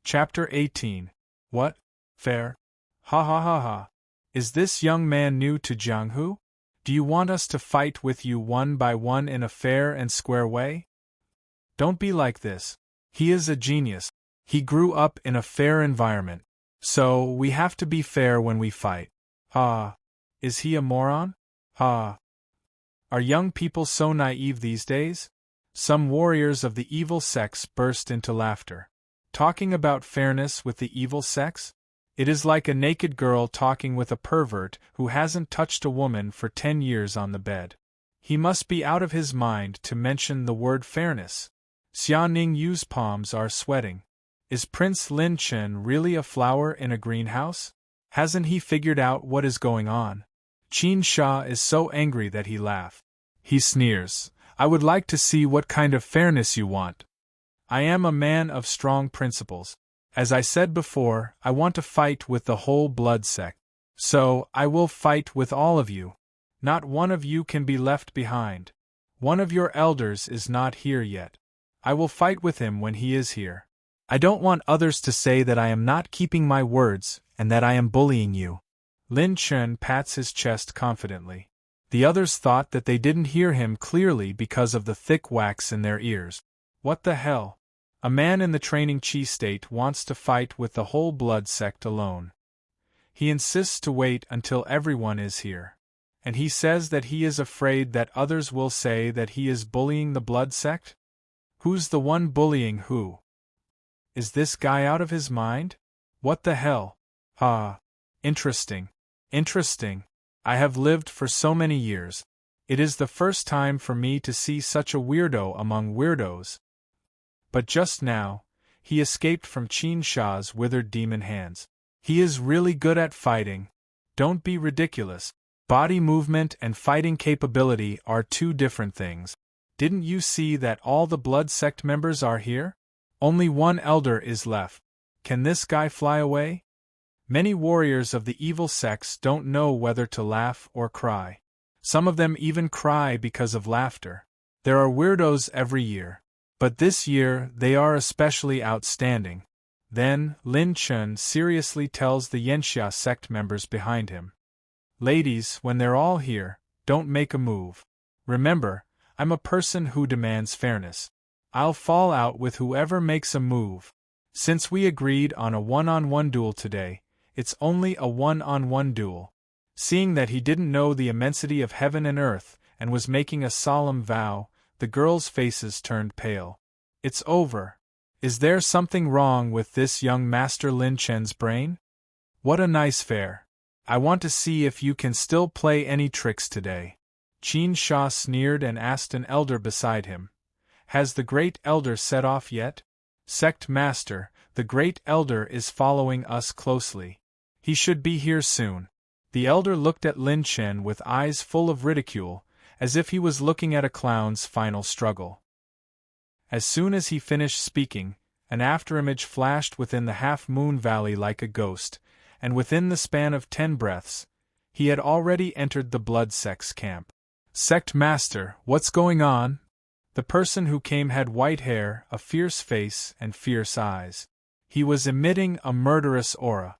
Chapter 18. What? Fair? Ha ha ha ha. Is this young man new to Jianghu? Do you want us to fight with you one by one in a fair and square way? Don't be like this. He is a genius. He grew up in a fair environment. So, we have to be fair when we fight. Is he a moron? Are young people so naive these days? Some warriors of the evil sex burst into laughter. Talking about fairness with the evil sex? It is like a naked girl talking with a pervert who hasn't touched a woman for 10 years on the bed. He must be out of his mind to mention the word fairness. Xia Ningyu's palms are sweating. Is Prince Lin Chen really a flower in a greenhouse? Hasn't he figured out what is going on? Qin Sha is so angry that he laughs. He sneers. I would like to see what kind of fairness you want. I am a man of strong principles. As I said before, I want to fight with the whole blood sect. So, I will fight with all of you. Not one of you can be left behind. One of your elders is not here yet. I will fight with him when he is here. I don't want others to say that I am not keeping my words and that I am bullying you. Lin Chen pats his chest confidently. The others thought that they didn't hear him clearly because of the thick wax in their ears. What the hell? A man in the training chi state wants to fight with the whole blood sect alone. He insists to wait until everyone is here. And he says that he is afraid that others will say that he is bullying the blood sect? Who's the one bullying who? Is this guy out of his mind? What the hell? Interesting. Interesting. I have lived for so many years. It is the first time for me to see such a weirdo among weirdos. But just now, he escaped from Qin Sha's withered demon hands. He is really good at fighting. Don't be ridiculous. Body movement and fighting capability are two different things. Didn't you see that all the blood sect members are here? Only one elder is left. Can this guy fly away? Many warriors of the evil sects don't know whether to laugh or cry. Some of them even cry because of laughter. There are weirdos every year. But this year they are especially outstanding. Then, Lin Chen seriously tells the Yanxia sect members behind him. Ladies, when they're all here, don't make a move. Remember, I'm a person who demands fairness. I'll fall out with whoever makes a move. Since we agreed on a one-on-one duel today, it's only a one-on-one duel. Seeing that he didn't know the immensity of heaven and earth and was making a solemn vow, the girls' faces turned pale. It's over. Is there something wrong with this young Master Lin Chen's brain? What a nice fair. I want to see if you can still play any tricks today. Qin Sha sneered and asked an elder beside him. Has the great elder set off yet? Sect Master, the great elder is following us closely. He should be here soon. The elder looked at Lin Chen with eyes full of ridicule, as if he was looking at a clown's final struggle. As soon as he finished speaking, an afterimage flashed within the half-moon valley like a ghost, and within the span of 10 breaths, he had already entered the blood sect's camp. Sect Master, what's going on? The person who came had white hair, a fierce face, and fierce eyes. He was emitting a murderous aura.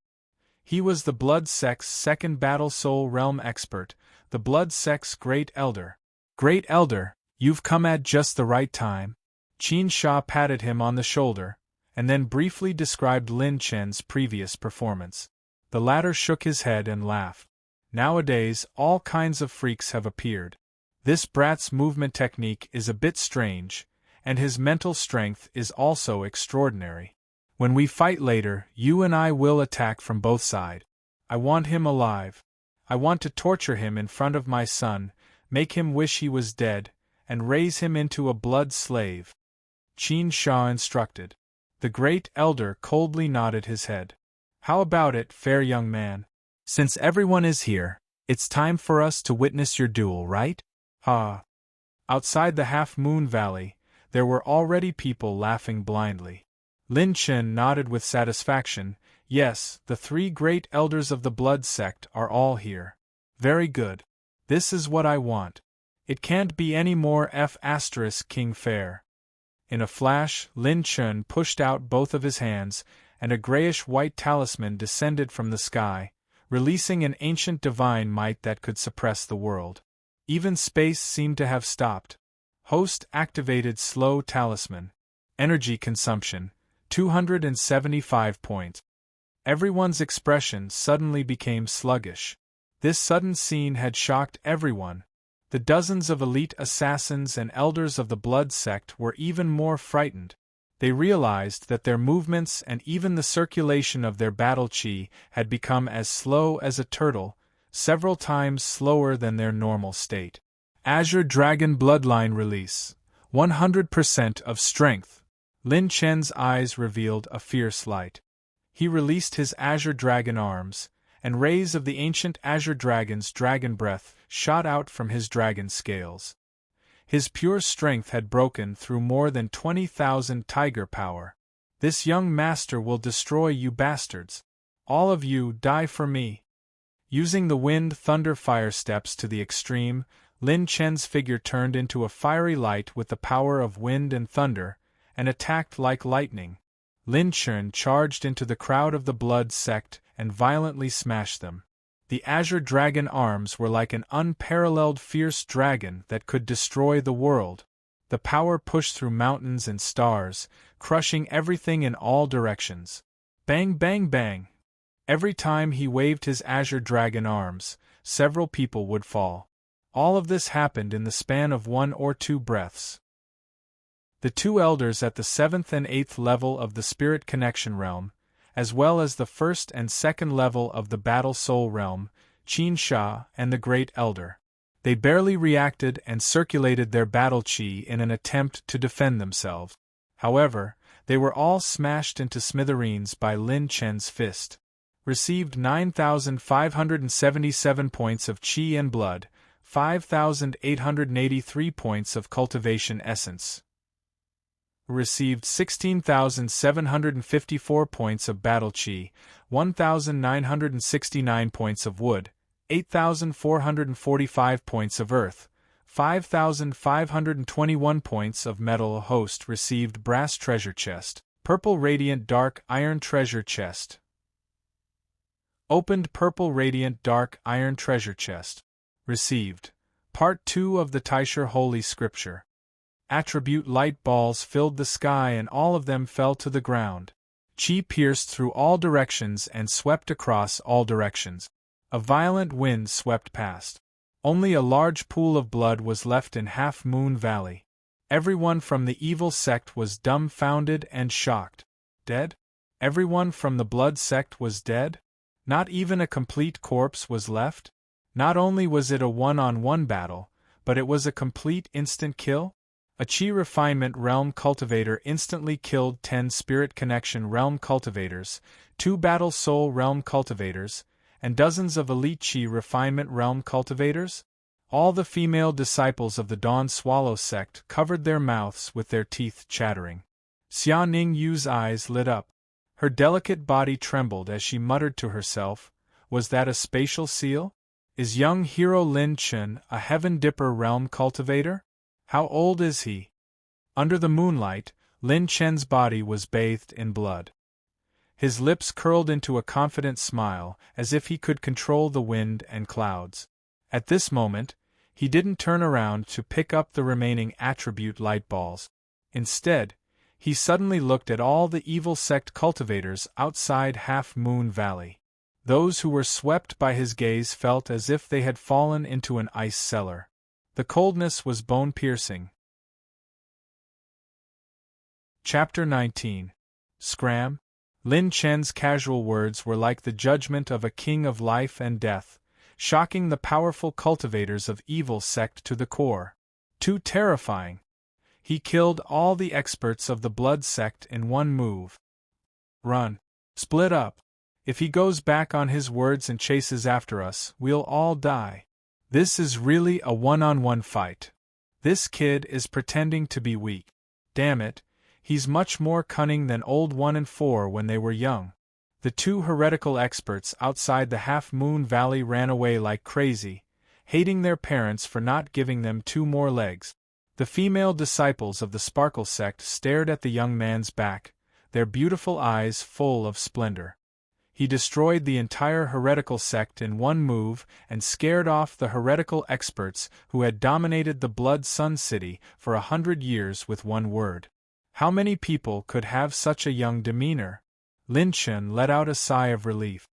He was the blood sect's second battle soul realm expert, the blood sect's great elder. Great elder, you've come at just the right time. Qin Sha patted him on the shoulder, and then briefly described Lin Chen's previous performance. The latter shook his head and laughed. Nowadays, all kinds of freaks have appeared. This brat's movement technique is a bit strange, and his mental strength is also extraordinary. When we fight later, you and I will attack from both sides. I want him alive. I want to torture him in front of my son, make him wish he was dead, and raise him into a blood slave. Qin Sha instructed. The great elder coldly nodded his head. How about it, fair young man? Since everyone is here, it's time for us to witness your duel, right? Outside the half-moon valley, there were already people laughing blindly. Lin Chen nodded with satisfaction. Yes, the 3 great elders of the blood sect are all here. Very good. This is what I want. It can't be any more King fair. In a flash, Lin Chen pushed out both of his hands, and a grayish-white talisman descended from the sky, releasing an ancient divine might that could suppress the world. Even space seemed to have stopped. Host activated slow talisman. Energy consumption, 275 points. Everyone's expression suddenly became sluggish. This sudden scene had shocked everyone. The dozens of elite assassins and elders of the Blood Sect were even more frightened. They realized that their movements and even the circulation of their battle chi had become as slow as a turtle, several times slower than their normal state. Azure Dragon Bloodline Release. 100% of strength. Lin Chen's eyes revealed a fierce light. He released his Azure Dragon arms, and rays of the ancient Azure Dragon's dragon breath shot out from his dragon scales. His pure strength had broken through more than 20,000 tiger power. This young master will destroy you bastards. All of you die for me. Using the wind thunder fire steps to the extreme, Lin Chen's figure turned into a fiery light with the power of wind and thunder, and attacked like lightning. Lin Chen charged into the crowd of the Blood Sect and violently smashed them. The Azure Dragon arms were like an unparalleled fierce dragon that could destroy the world. The power pushed through mountains and stars, crushing everything in all directions. Bang bang bang! Every time he waved his Azure Dragon arms, several people would fall. All of this happened in the span of 1 or 2 breaths. The 2 elders at the 7th and 8th level of the Spirit Connection Realm, as well as the 1st and 2nd level of the Battle Soul Realm, Qin Sha and the Great Elder. They barely reacted and circulated their battle chi in an attempt to defend themselves. However, they were all smashed into smithereens by Lin Chen's fist. Received 9,577 points of chi and blood, 5,883 points of cultivation essence. Received 16,754 points of battle chi, 1,969 points of wood, 8,445 points of earth, 5,521 points of metal. Host received brass treasure chest, purple radiant dark iron treasure chest. Opened purple radiant dark iron treasure chest. Received Part 2 of the Taisher Holy Scripture. Attribute light balls filled the sky and all of them fell to the ground. Chi pierced through all directions and swept across all directions. A violent wind swept past. Only a large pool of blood was left in Half Moon Valley. Everyone from the evil sect was dumbfounded and shocked. Dead? Everyone from the Blood Sect was dead? Not even a complete corpse was left? Not only was it a one-on-one battle, but it was a complete instant kill? A Chi Refinement Realm Cultivator instantly killed 10 Spirit Connection Realm Cultivators, 2 Battle Soul Realm Cultivators, and dozens of Elite Chi Refinement Realm Cultivators? All the female disciples of the Dawn Swallow Sect covered their mouths with their teeth chattering. Xia Ning Yu's eyes lit up. Her delicate body trembled as she muttered to herself, "Was that a spatial seal? Is young hero Lin Chen a Heaven Dipper Realm Cultivator? How old is he?" Under the moonlight, Lin Chen's body was bathed in blood. His lips curled into a confident smile, as if he could control the wind and clouds. At this moment, he didn't turn around to pick up the remaining attribute light balls. Instead, he suddenly looked at all the evil sect cultivators outside Half Moon Valley. Those who were swept by his gaze felt as if they had fallen into an ice cellar. The coldness was bone-piercing. Chapter 19. Scram. Lin Chen's casual words were like the judgment of a king of life and death, shocking the powerful cultivators of evil sect to the core. Too terrifying. He killed all the experts of the Blood Sect in one move. Run. Split up. If he goes back on his words and chases after us, we'll all die. This is really a one-on-one fight. This kid is pretending to be weak. Damn it, he's much more cunning than old 1 and 4 when they were young. The 2 heretical experts outside the Half Moon Valley ran away like crazy, hating their parents for not giving them 2 more legs. The female disciples of the Sparkle sect stared at the young man's back, their beautiful eyes full of splendor. He destroyed the entire heretical sect in one move and scared off the heretical experts who had dominated the Blood Sun City for 100 years with one word. How many people could have such a young demeanor? Lin Chen let out a sigh of relief.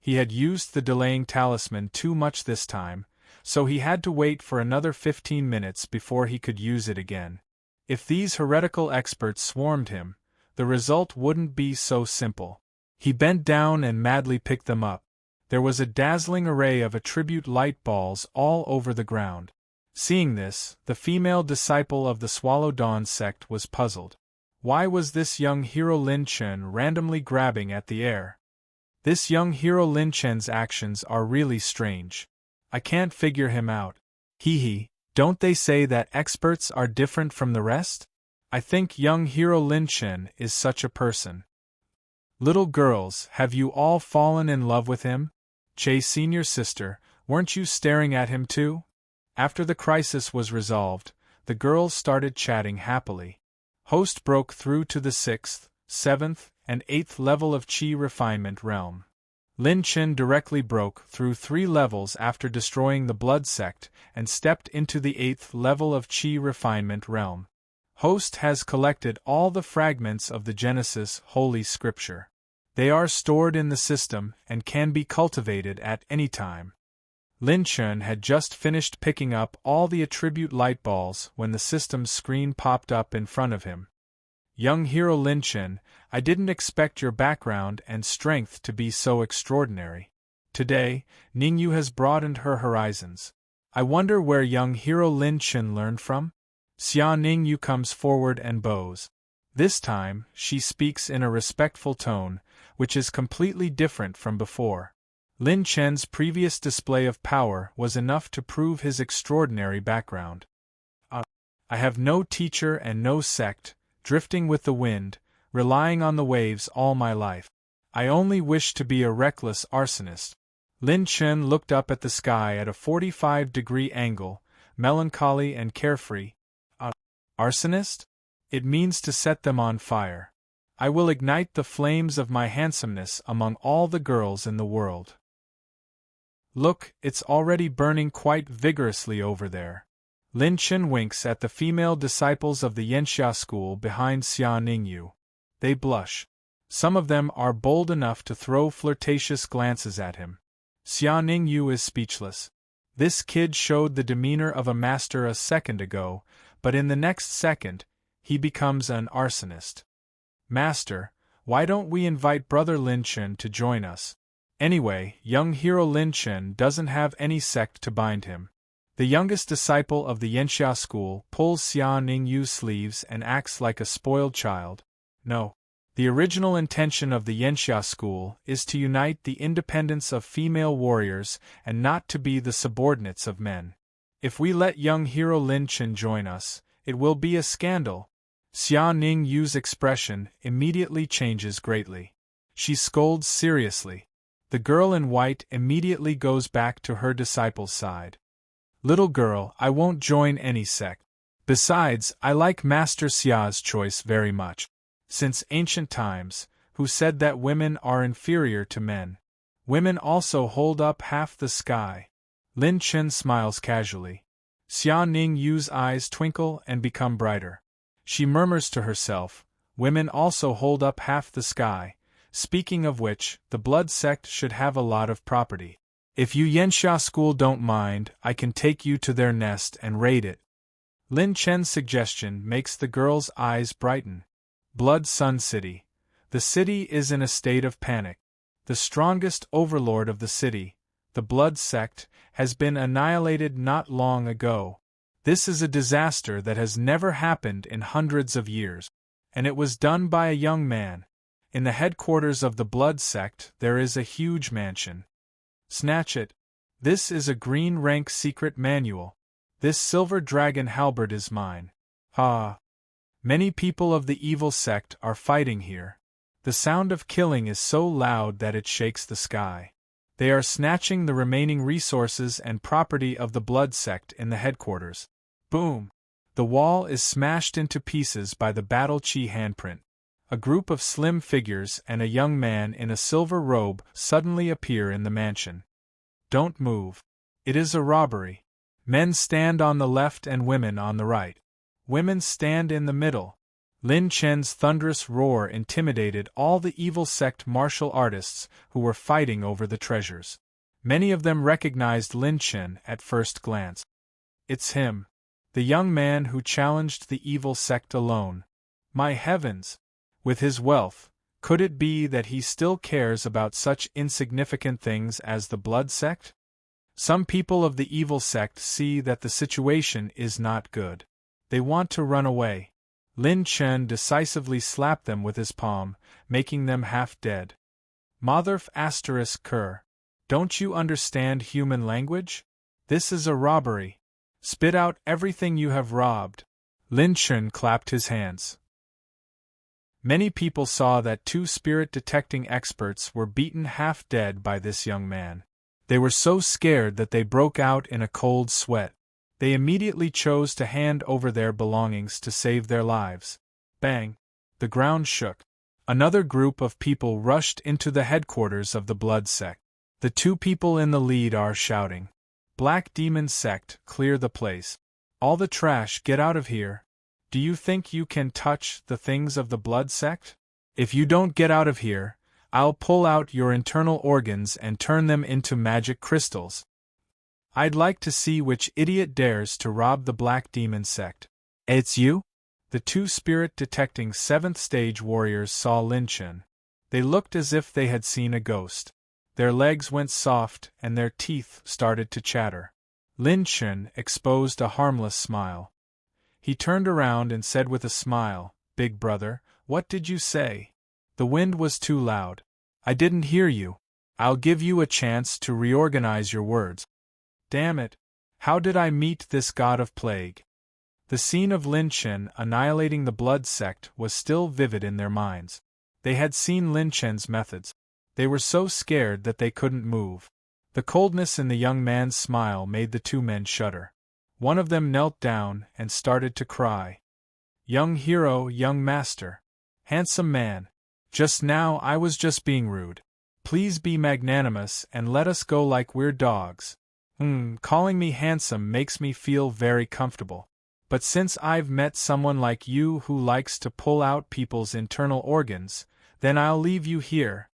He had used the delaying talisman too much this time, so he had to wait for another 15 minutes before he could use it again. If these heretical experts swarmed him, the result wouldn't be so simple. He bent down and madly picked them up. There was a dazzling array of attribute light balls all over the ground. Seeing this, the female disciple of the Swallow Dawn sect was puzzled. Why was this young hero Lin Chen randomly grabbing at the air? This young hero Lin Chen's actions are really strange. I can't figure him out. Hee, don't they say that experts are different from the rest? I think young hero Lin Chen is such a person. Little girls, have you all fallen in love with him? Che senior sister, weren't you staring at him too? After the crisis was resolved, the girls started chatting happily. Host broke through to the 6th, 7th, and 8th level of Qi refinement realm. Lin Chen directly broke through 3 levels after destroying the Blood Sect and stepped into the 8th level of Qi refinement realm. Host has collected all the fragments of the Genesis Holy Scripture. They are stored in the system and can be cultivated at any time. Lin Chen had just finished picking up all the attribute light balls when the system's screen popped up in front of him. Young hero Lin Chen, I didn't expect your background and strength to be so extraordinary. Today, Ningyu has broadened her horizons. I wonder where young hero Lin Chen learned from? Xia Ningyu comes forward and bows. This time, she speaks in a respectful tone, which is completely different from before. Lin Chen's previous display of power was enough to prove his extraordinary background. I have no teacher and no sect, drifting with the wind, relying on the waves all my life. I only wish to be a reckless arsonist. Lin Chen looked up at the sky at a 45-degree angle, melancholy and carefree. Arsonist? It means to set them on fire. I will ignite the flames of my handsomeness among all the girls in the world. Look, it's already burning quite vigorously over there. Lin Chen winks at the female disciples of the Yanxia school behind Xia Ningyu. They blush. Some of them are bold enough to throw flirtatious glances at him. Xia Ningyu is speechless. This kid showed the demeanor of a master a second ago, but in the next second, he becomes an arsonist. Master, why don't we invite brother Lin Chen to join us? Anyway, young hero Lin Chen doesn't have any sect to bind him. The youngest disciple of the Yanxia school pulls Xia Ningyu's sleeves and acts like a spoiled child. No. The original intention of the Yanxia school is to unite the independence of female warriors and not to be the subordinates of men. If we let young hero Lin Chen join us, it will be a scandal. Xia Ningyu's expression immediately changes greatly. She scolds seriously. The girl in white immediately goes back to her disciple's side. Little girl, I won't join any sect. Besides, I like Master Xia's choice very much. Since ancient times, who said that women are inferior to men? Women also hold up half the sky. Lin Chen smiles casually. Xia Ningyu's eyes twinkle and become brighter. She murmurs to herself, women also hold up half the sky. Speaking of which, the blood sect should have a lot of property. If you Yanxia school don't mind, I can take you to their nest and raid it. Lin Chen's suggestion makes the girl's eyes brighten. Blood Sun City. The city is in a state of panic. The strongest overlord of the city, the blood sect, has been annihilated not long ago. This is a disaster that has never happened in hundreds of years. And it was done by a young man. In the headquarters of the blood sect there is a huge mansion. Snatch it. This is a green rank secret manual. This silver dragon halberd is mine. Ha! Many people of the evil sect are fighting here. The sound of killing is so loud that it shakes the sky. They are snatching the remaining resources and property of the blood sect in the headquarters. Boom! The wall is smashed into pieces by the battle chi handprint. A group of slim figures and a young man in a silver robe suddenly appear in the mansion. Don't move. It is a robbery. Men stand on the left and women on the right. Women stand in the middle. Lin Chen's thunderous roar intimidated all the evil sect martial artists who were fighting over the treasures. Many of them recognized Lin Chen at first glance. It's him. The young man who challenged the evil sect alone. My heavens! With his wealth, could it be that he still cares about such insignificant things as the blood sect? Some people of the evil sect see that the situation is not good. They want to run away. Lin Chen decisively slapped them with his palm, making them half dead. Motherf ****. Don't you understand human language? This is a robbery. Spit out everything you have robbed. Lin Chen clapped his hands. Many people saw that two spirit-detecting experts were beaten half dead by this young man. They were so scared that they broke out in a cold sweat. They immediately chose to hand over their belongings to save their lives. Bang! The ground shook. Another group of people rushed into the headquarters of the blood sect. The two people in the lead are shouting, "Black Demon Sect, clear the place. All the trash, get out of here. Do you think you can touch the things of the blood sect? If you don't get out of here, I'll pull out your internal organs and turn them into magic crystals. I'd like to see which idiot dares to rob the Black Demon Sect." "It's you?" The two spirit-detecting 7th-stage warriors saw Lin Chen. They looked as if they had seen a ghost. Their legs went soft and their teeth started to chatter. Lin Chen exposed a harmless smile. He turned around and said with a smile, "Big brother, what did you say?" "The wind was too loud. I didn't hear you. I'll give you a chance to reorganize your words." "Damn it! How did I meet this god of plague?" The scene of Lin Chen annihilating the blood sect was still vivid in their minds. They had seen Lin Chen's methods. They were so scared that they couldn't move. The coldness in the young man's smile made the two men shudder. One of them knelt down and started to cry. "Young hero, young master. Handsome man. Just now I was just being rude. Please be magnanimous and let us go like we're dogs. Calling me handsome makes me feel very comfortable. But since I've met someone like you who likes to pull out people's internal organs, then I'll leave you here."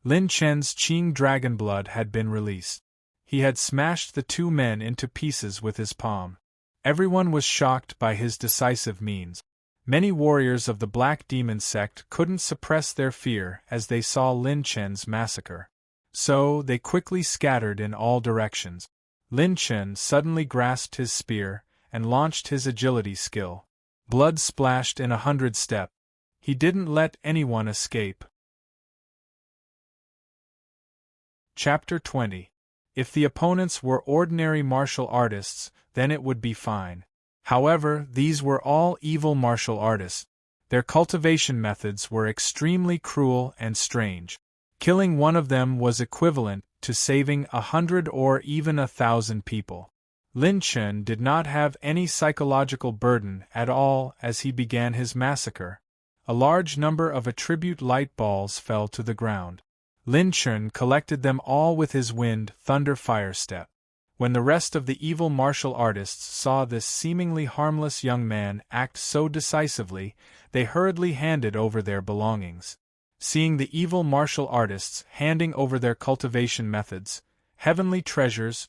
Lin Chen's Qing dragon blood had been released. He had smashed the two men into pieces with his palm. Everyone was shocked by his decisive means. Many warriors of the Black Demon Sect couldn't suppress their fear as they saw Lin Chen's massacre. So they quickly scattered in all directions. Lin Chen suddenly grasped his spear and launched his agility skill. Blood splashed in 100 steps. He didn't let anyone escape. Chapter 20. If the opponents were ordinary martial artists, then it would be fine. However, these were all evil martial artists. Their cultivation methods were extremely cruel and strange. Killing one of them was equivalent to saving 100 or even 1,000 people. Lin Chen did not have any psychological burden at all as he began his massacre. A large number of attribute light balls fell to the ground. Lin Chen collected them all with his wind thunder fire step. When the rest of the evil martial artists saw this seemingly harmless young man act so decisively, they hurriedly handed over their belongings. Seeing the evil martial artists handing over their cultivation methods, heavenly treasures,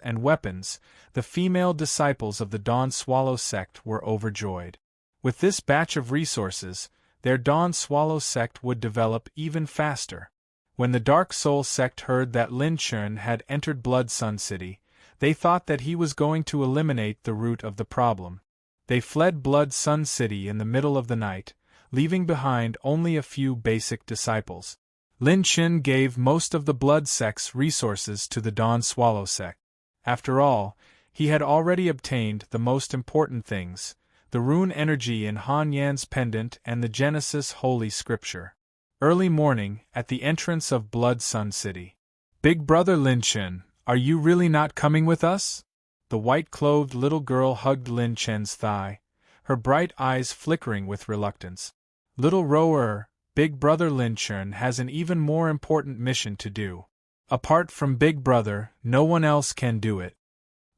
and weapons, the female disciples of the Dawn Swallow sect were overjoyed. With this batch of resources, their Dawn Swallow sect would develop even faster. When the Dark Soul sect heard that Lin Chen had entered Blood Sun City, they thought that he was going to eliminate the root of the problem. They fled Blood Sun City in the middle of the night, leaving behind only a few basic disciples. Lin Chen gave most of the Blood sect's resources to the Dawn Swallow sect. After all, he had already obtained the most important things, the rune energy in Han Yan's pendant and the Genesis Holy Scripture. Early morning, at the entrance of Blood Sun City. "Big brother Lin Chen, are you really not coming with us?" The white-clothed little girl hugged Lin Chen's thigh, her bright eyes flickering with reluctance. Little rower, Big Brother Lin Chun has an even more important mission to do. Apart from Big Brother, no one else can do it.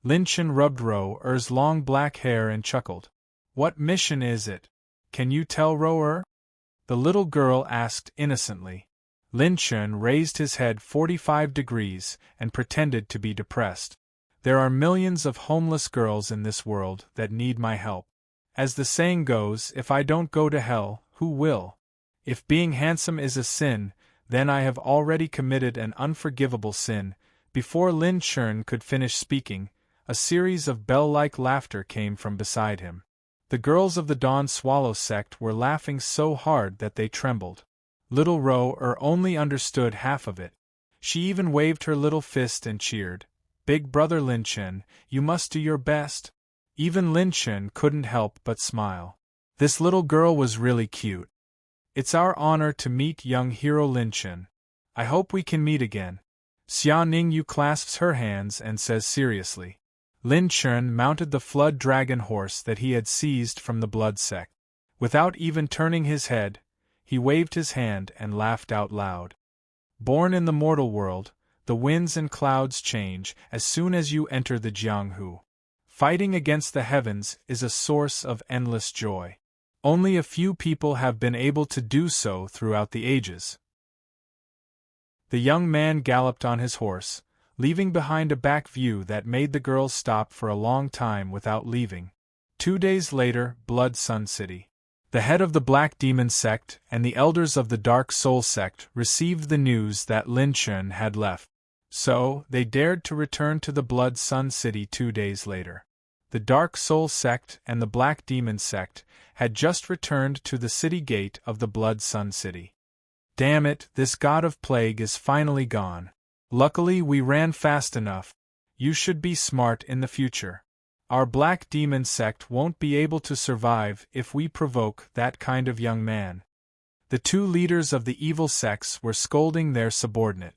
Lin Chun rubbed Ro-er's long black hair and chuckled. What mission is it? Can you tell Ro-er? The little girl asked innocently. Lin Chun raised his head 45 degrees and pretended to be depressed. There are millions of homeless girls in this world that need my help. As the saying goes, if I don't go to hell, who will? If being handsome is a sin, then I have already committed an unforgivable sin. Before Lin Chun could finish speaking, a series of bell-like laughter came from beside him. The girls of the Dawn Swallow sect were laughing so hard that they trembled. Little Ro-er only understood half of it. She even waved her little fist and cheered. Big Brother Lin Chun, you must do your best. Even Lin Chun couldn't help but smile. This little girl was really cute. It's our honor to meet young hero Lin Chun. I hope we can meet again. Xia Ningyu clasps her hands and says seriously. Lin Chun mounted the flood dragon horse that he had seized from the blood sect. Without even turning his head, he waved his hand and laughed out loud. Born in the mortal world, the winds and clouds change as soon as you enter the Jianghu. Fighting against the heavens is a source of endless joy. Only a few people have been able to do so throughout the ages. The young man galloped on his horse, leaving behind a back view that made the girls stop for a long time without leaving. 2 days later, Blood Sun City. The head of the Black Demon sect and the elders of the Dark Soul sect received the news that Lin Chun had left. So, they dared to return to the Blood Sun City 2 days later. The Dark Soul sect and the Black Demon sect had just returned to the city gate of the Blood Sun City. Damn it, this god of plague is finally gone. Luckily we ran fast enough. You should be smart in the future. Our Black Demon sect won't be able to survive if we provoke that kind of young man. The 2 leaders of the evil sects were scolding their subordinate.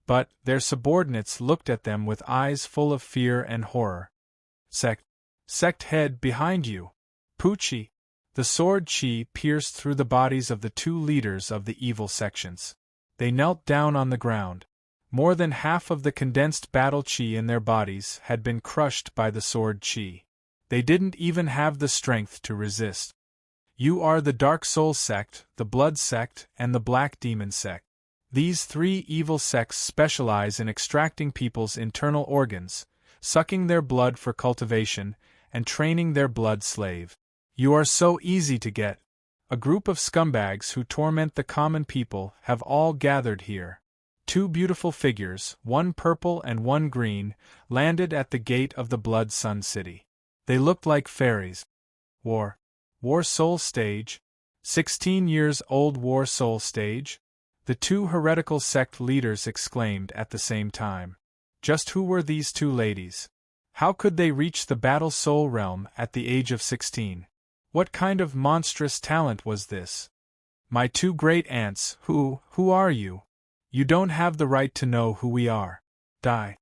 But their subordinates looked at them with eyes full of fear and horror. Sect head behind you. Poochie. The sword chi pierced through the bodies of the 2 leaders of the evil sections. They knelt down on the ground. More than half of the condensed battle chi in their bodies had been crushed by the sword chi. They didn't even have the strength to resist. You are the Dark Soul sect, the Blood sect, and the Black Demon sect. These 3 evil sects specialize in extracting people's internal organs, sucking their blood for cultivation, and training their blood slave. You are so easy to get. A group of scumbags who torment the common people have all gathered here. 2 beautiful figures, one purple and one green, landed at the gate of the Blood Sun City. They looked like fairies. War Soul Stage? 16 years old War Soul Stage? The 2 heretical sect leaders exclaimed at the same time. Just who were these 2 ladies? How could they reach the Battle Soul realm at the age of 16? What kind of monstrous talent was this? My 2 great aunts, who are you? You don't have the right to know who we are. Die.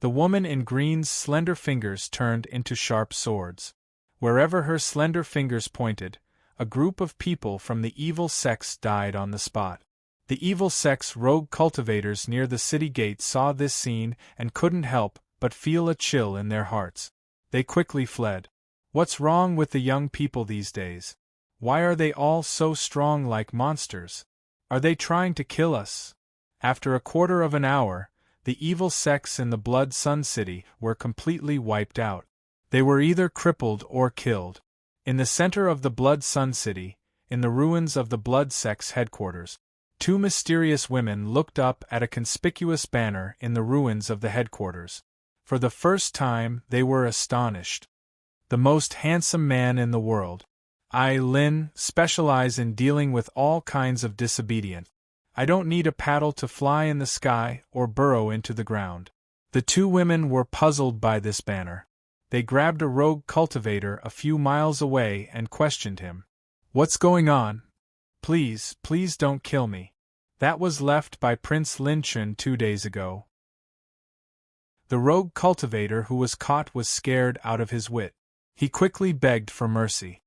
The woman in green's slender fingers turned into sharp swords. Wherever her slender fingers pointed, a group of people from the evil sects died on the spot. The evil sect's rogue cultivators near the city gate saw this scene and couldn't help but feel a chill in their hearts. They quickly fled. What's wrong with the young people these days? Why are they all so strong like monsters? Are they trying to kill us? After a quarter of an hour, the evil sects in the Blood Sun City were completely wiped out. They were either crippled or killed. In the center of the Blood Sun City, in the ruins of the Blood Sect's headquarters, 2 mysterious women looked up at a conspicuous banner in the ruins of the headquarters. For the first time, they were astonished. The most handsome man in the world. I, Lin, specialize in dealing with all kinds of disobedience. I don't need a paddle to fly in the sky or burrow into the ground. The 2 women were puzzled by this banner. They grabbed a rogue cultivator a few miles away and questioned him. What's going on? Please don't kill me. That was left by Prince Lin Chun 2 days ago. The rogue cultivator who was caught was scared out of his wit. He quickly begged for mercy.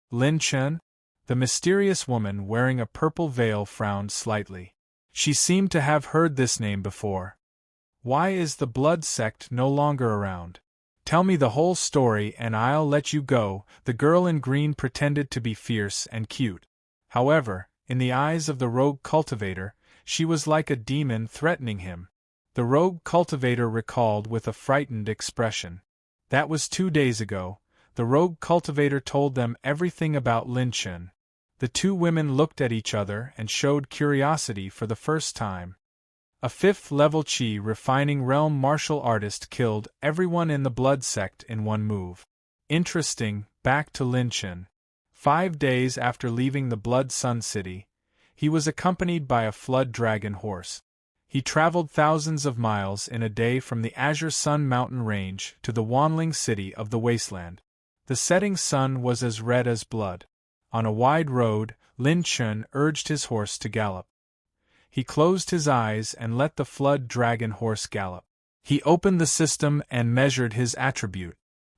Lin Chun? The mysterious woman wearing a purple veil frowned slightly. She seemed to have heard this name before. Why is the blood sect no longer around? Tell me the whole story and I'll let you go. The girl in green pretended to be fierce and cute. However, in the eyes of the rogue cultivator, she was like a demon threatening him. The rogue cultivator recalled with a frightened expression. That was 2 days ago. The rogue cultivator told them everything about Lin Chun. The two women looked at each other and showed curiosity for the first time. A 5th-level Qi refining realm martial artist killed everyone in the blood sect in one move. Interesting. Back to Lin Chun. 5 days after leaving the Blood Sun City, he was accompanied by a flood dragon horse. He traveled thousands of miles in a day from the Azure Sun mountain range to the Wanling city of the wasteland. The setting sun was as red as blood. On a wide road, Lin Chun urged his horse to gallop. He closed his eyes and let the flood dragon horse gallop. He opened the system and measured his attribute.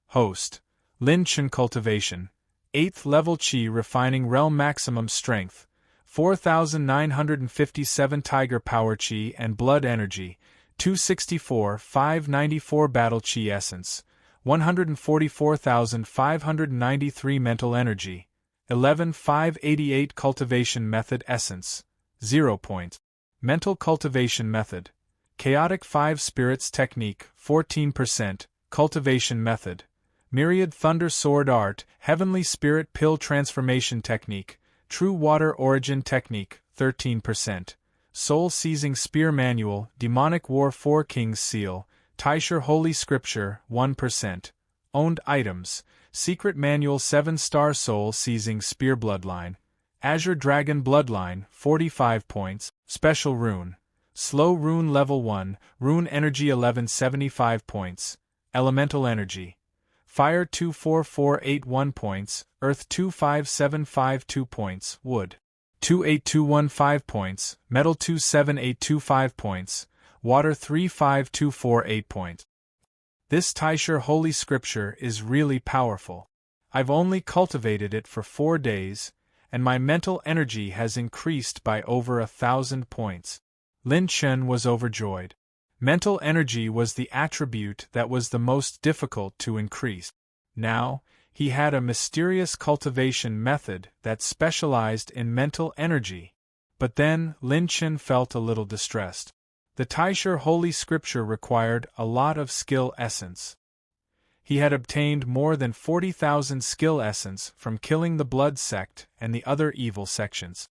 Host. Lin Chun cultivation. 8th level Qi refining realm maximum strength. 4,957 tiger power Qi and blood energy. 264 594 battle Qi essence. 144,593 mental energy. 11,588 cultivation method essence. 0 points. Mental cultivation method. Chaotic 5 spirits technique 14%. Cultivation method. Myriad thunder sword art, heavenly spirit pill transformation technique, true water origin technique 13%. Soul seizing spear manual, demonic war 4 kings seal, Taisher holy scripture 1%. Owned items, secret manual 7-star soul seizing spear bloodline. Azure Dragon Bloodline, 45 points, Special Rune. Slow Rune Level 1, Rune Energy 1175 points, Elemental Energy. Fire 24481 points, Earth 25752 points, Wood 28215 points, Metal 27825 points, Water 35248 points. This Taisher Holy Scripture is really powerful. I've only cultivated it for 4 days, and my mental energy has increased by over 1,000 points. Lin Chun was overjoyed. Mental energy was the attribute that was the most difficult to increase. Now, he had a mysterious cultivation method that specialized in mental energy. But then, Lin Chun felt a little distressed. The Taisher Holy Scripture required a lot of skill essence. He had obtained more than 40,000 skill essence from killing the blood sect and the other evil sections.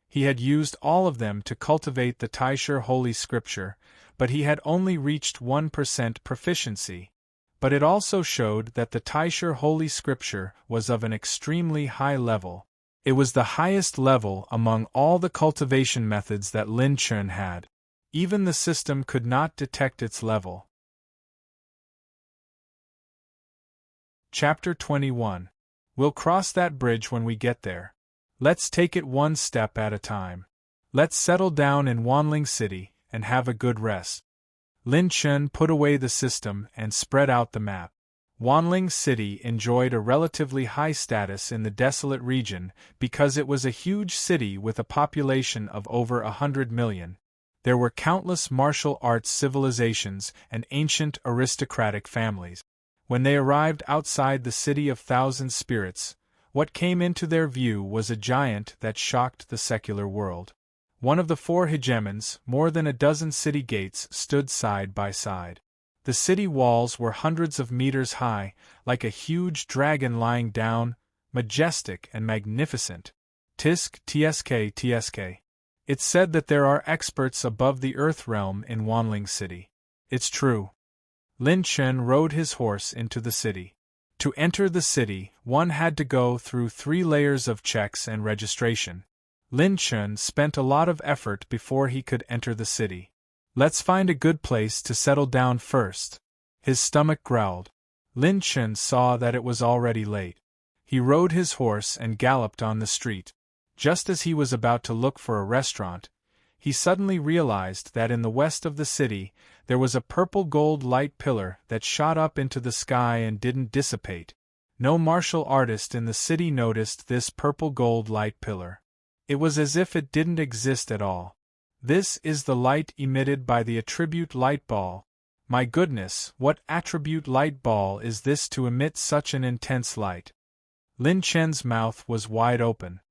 He had used all of them to cultivate the Taisher Holy Scripture, but he had only reached 1% proficiency. But it also showed that the Taisher Holy Scripture was of an extremely high level. It was the highest level among all the cultivation methods that Lin Chun had. Even the system could not detect its level. Chapter 21. We'll cross that bridge when we get there. Let's take it one step at a time. Let's settle down in Wanling City and have a good rest. Lin Chun put away the system and spread out the map. Wanling City enjoyed a relatively high status in the desolate region because it was a huge city with a population of over 100 million. There were countless martial arts civilizations and ancient aristocratic families. When they arrived outside the City of Thousand Spirits, what came into their view was a giant that shocked the secular world. One of the 4 hegemons, more than a dozen city gates, stood side by side. The city walls were hundreds of meters high, like a huge dragon lying down, majestic and magnificent. Tisk, tsk, tsk. It's said that there are experts above the Earth realm in Wanling City. It's true. Lin Chun rode his horse into the city. To enter the city, one had to go through 3 layers of checks and registration. Lin Chun spent a lot of effort before he could enter the city. Let's find a good place to settle down first. His stomach growled. Lin Chun saw that it was already late. He rode his horse and galloped on the street. Just as he was about to look for a restaurant, he suddenly realized that in the west of the city, there was a purple gold light pillar that shot up into the sky and didn't dissipate. No martial artist in the city noticed this purple-gold light pillar. It was as if it didn't exist at all. This is the light emitted by the attribute light ball. My goodness, what attribute light ball is this to emit such an intense light? Lin Chen's mouth was wide open.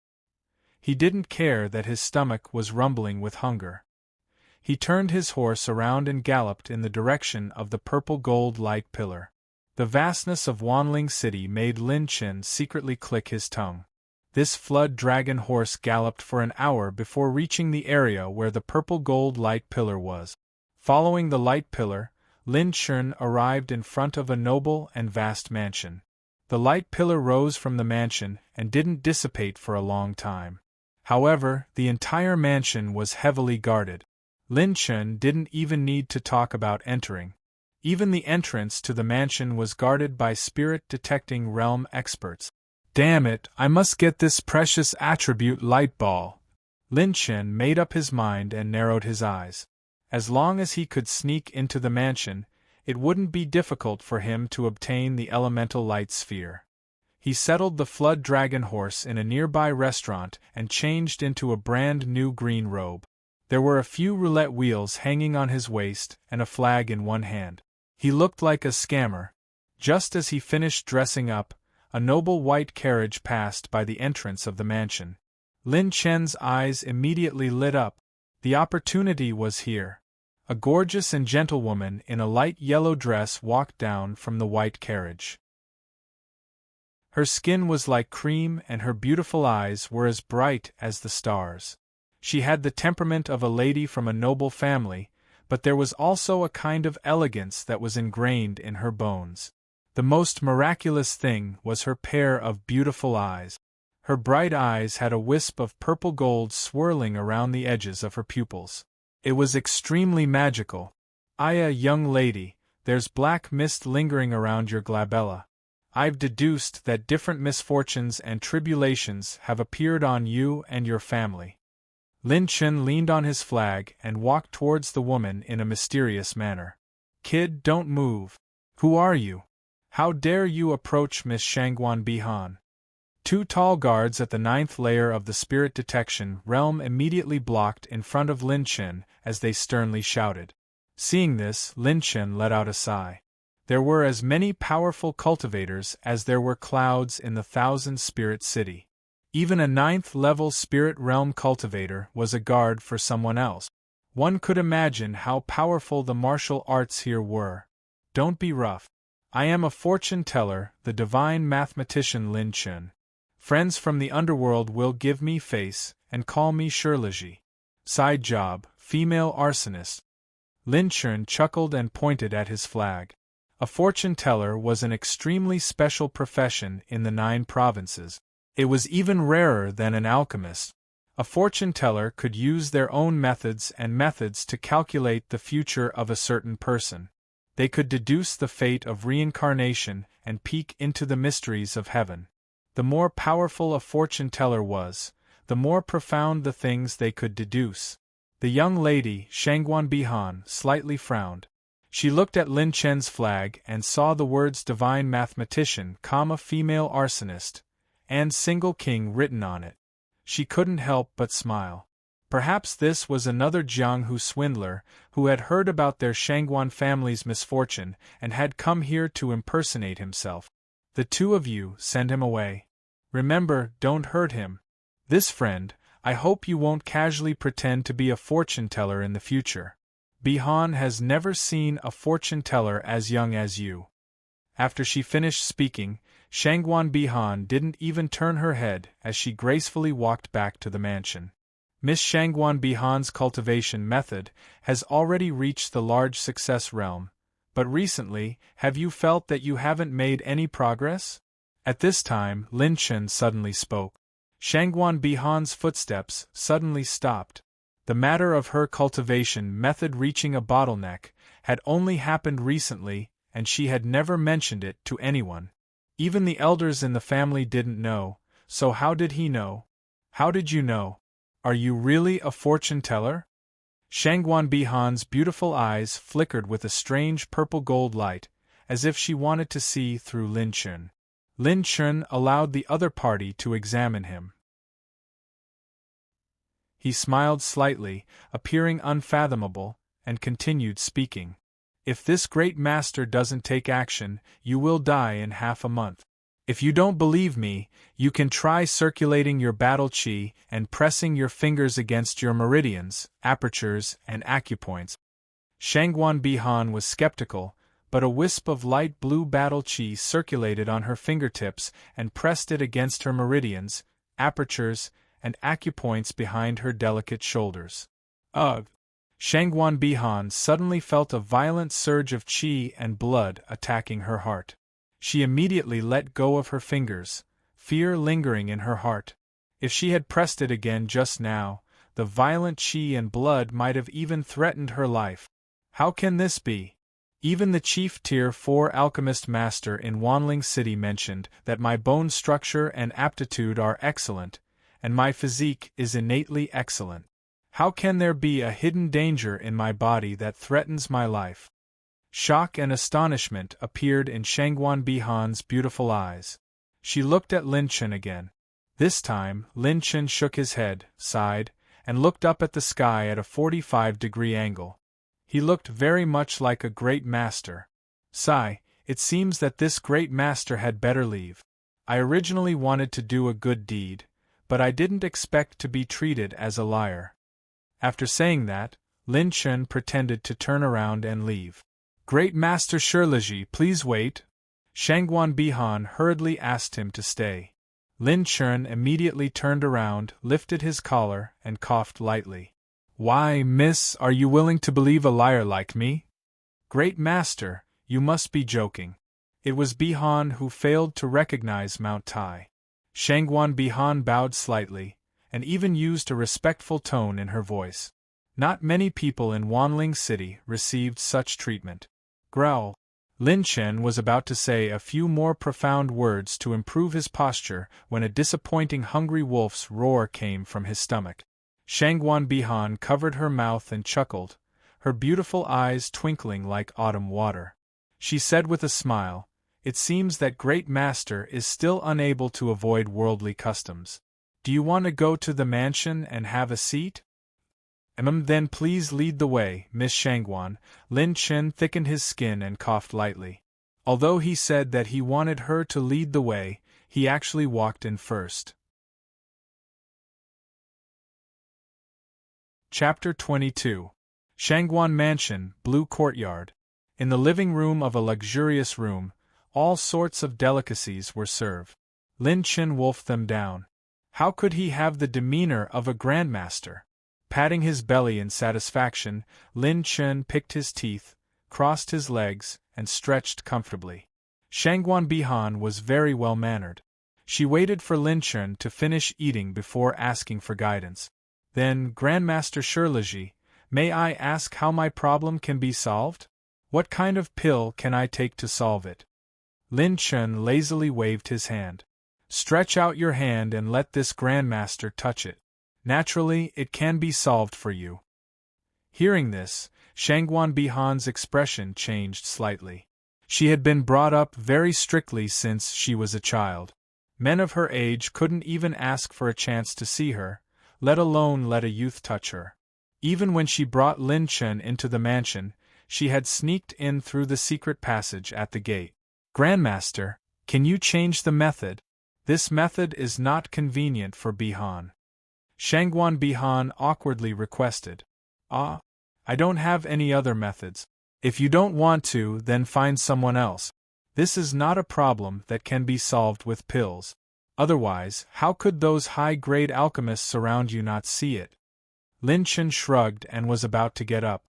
He didn't care that his stomach was rumbling with hunger. He turned his horse around and galloped in the direction of the purple-gold light pillar. The vastness of Wanling City made Lin Chen secretly click his tongue. This flood dragon horse galloped for an hour before reaching the area where the purple-gold light pillar was. Following the light pillar, Lin Chen arrived in front of a noble and vast mansion. The light pillar rose from the mansion and didn't dissipate for a long time. However, the entire mansion was heavily guarded. Lin Chen didn't even need to talk about entering. Even the entrance to the mansion was guarded by spirit-detecting realm experts. Damn it, I must get this precious attribute light ball. Lin Chen made up his mind and narrowed his eyes. As long as he could sneak into the mansion, it wouldn't be difficult for him to obtain the elemental light sphere. He settled the flood dragon horse in a nearby restaurant and changed into a brand new green robe. There were a few roulette wheels hanging on his waist and a flag in one hand. He looked like a scammer. Just as he finished dressing up, a noble white carriage passed by the entrance of the mansion. Lin Chen's eyes immediately lit up. The opportunity was here. A gorgeous and gentle woman in a light yellow dress walked down from the white carriage. Her skin was like cream and her beautiful eyes were as bright as the stars. She had the temperament of a lady from a noble family, but there was also a kind of elegance that was ingrained in her bones. The most miraculous thing was her pair of beautiful eyes. Her bright eyes had a wisp of purple gold swirling around the edges of her pupils. It was extremely magical. Young lady, there's black mist lingering around your glabella. I've deduced that different misfortunes and tribulations have appeared on you and your family. Lin Chen leaned on his flag and walked towards the woman in a mysterious manner. Kid, don't move. Who are you? How dare you approach Miss Shangguan Bihan? Two tall guards at the 9th layer of the spirit detection realm immediately blocked in front of Lin Chen as they sternly shouted. Seeing this, Lin Chen let out a sigh. There were as many powerful cultivators as there were clouds in the 1,000 spirit city. Even a 9th-level spirit realm cultivator was a guard for someone else. One could imagine how powerful the martial arts here were. Don't be rough. I am a fortune teller, the divine mathematician Lin Chen. Friends from the underworld will give me face and call me Shirliji. Side job, female arsonist. Lin Chen chuckled and pointed at his flag. A fortune teller was an extremely special profession in the 9 provinces. It was even rarer than an alchemist. A fortune teller could use their own methods to calculate the future of a certain person. They could deduce the fate of reincarnation and peek into the mysteries of heaven. The more powerful a fortune teller was, the more profound the things they could deduce. The young lady, Shangguan Bihan, slightly frowned. She looked at Lin Chen's flag and saw the words divine mathematician, female arsonist, and single king written on it. She couldn't help but smile. Perhaps this was another Jianghu swindler who had heard about their Shangguan family's misfortune and had come here to impersonate himself. The two of you, send him away. Remember, don't hurt him. This friend, I hope you won't casually pretend to be a fortune teller in the future. Bihan has never seen a fortune teller as young as you. After she finished speaking, Shangguan Bihan didn't even turn her head as she gracefully walked back to the mansion. Miss Shangguan Bihan's cultivation method has already reached the large success realm, but recently, have you felt that you haven't made any progress? At this time, Lin Chen suddenly spoke. Shangguan Bihan's footsteps suddenly stopped. The matter of her cultivation method reaching a bottleneck had only happened recently, and she had never mentioned it to anyone. Even the elders in the family didn't know, so how did he know? How did you know? Are you really a fortune teller? Shangguan Bihan's beautiful eyes flickered with a strange purple-gold light, as if she wanted to see through Lin Chen. Lin Chen allowed the other party to examine him. He smiled slightly, appearing unfathomable, and continued speaking. If this great master doesn't take action, you will die in half a month. If you don't believe me, you can try circulating your battle qi and pressing your fingers against your meridians, apertures, and acupoints. Shangguan Bihan was skeptical, but a wisp of light blue battle qi circulated on her fingertips and pressed it against her meridians, apertures, and acupoints behind her delicate shoulders. Ugh! Shangguan Bihan suddenly felt a violent surge of qi and blood attacking her heart. She immediately let go of her fingers, fear lingering in her heart. If she had pressed it again just now, the violent qi and blood might have even threatened her life. How can this be? Even the chief Tier 4 alchemist master in Wanling City mentioned that my bone structure and aptitude are excellent, and my physique is innately excellent. How can there be a hidden danger in my body that threatens my life? Shock and astonishment appeared in Shangguan Bihan's beautiful eyes. She looked at Lin Chen again. This time, Lin Chen shook his head, sighed, and looked up at the sky at a 45-degree angle. He looked very much like a great master. Sigh, it seems that this great master had better leave. I originally wanted to do a good deed, but I didn't expect to be treated as a liar. After saying that, Lin Chen pretended to turn around and leave. Great Master Shirliji, please wait. Shangguan Bihan hurriedly asked him to stay. Lin Chen immediately turned around, lifted his collar, and coughed lightly. Why, miss, are you willing to believe a liar like me? Great Master, you must be joking. It was Bihan who failed to recognize Mount Tai. Shangguan Bihan bowed slightly, and even used a respectful tone in her voice. Not many people in Wanling City received such treatment. Growl. Lin Chen was about to say a few more profound words to improve his posture when a disappointing hungry wolf's roar came from his stomach. Shangguan Bihan covered her mouth and chuckled, her beautiful eyes twinkling like autumn water. She said with a smile, "It seems that Great Master is still unable to avoid worldly customs. Do you want to go to the mansion and have a seat?" Then please lead the way, Miss Shangguan." Lin Chen thickened his skin and coughed lightly. Although he said that he wanted her to lead the way, he actually walked in first. Chapter 22. Shangguan Mansion, Blue Courtyard. In the living room of a luxurious room, all sorts of delicacies were served. Lin Chen wolfed them down. How could he have the demeanor of a grandmaster? Patting his belly in satisfaction, Lin Chen picked his teeth, crossed his legs, and stretched comfortably. Shangguan Bihan was very well-mannered. She waited for Lin Chen to finish eating before asking for guidance. Then, Grandmaster Shirliji, may I ask how my problem can be solved? What kind of pill can I take to solve it? Lin Chen lazily waved his hand. Stretch out your hand and let this Grandmaster touch it. Naturally, it can be solved for you. Hearing this, Shangguan Bihan's expression changed slightly. She had been brought up very strictly since she was a child. Men of her age couldn't even ask for a chance to see her, let alone let a youth touch her. Even when she brought Lin Chen into the mansion, she had sneaked in through the secret passage at the gate. Grandmaster, can you change the method? This method is not convenient for Bihan. Shangguan Bihan awkwardly requested. I don't have any other methods. If you don't want to, then find someone else. This is not a problem that can be solved with pills. Otherwise, how could those high-grade alchemists around you not see it? Lin Chen shrugged and was about to get up.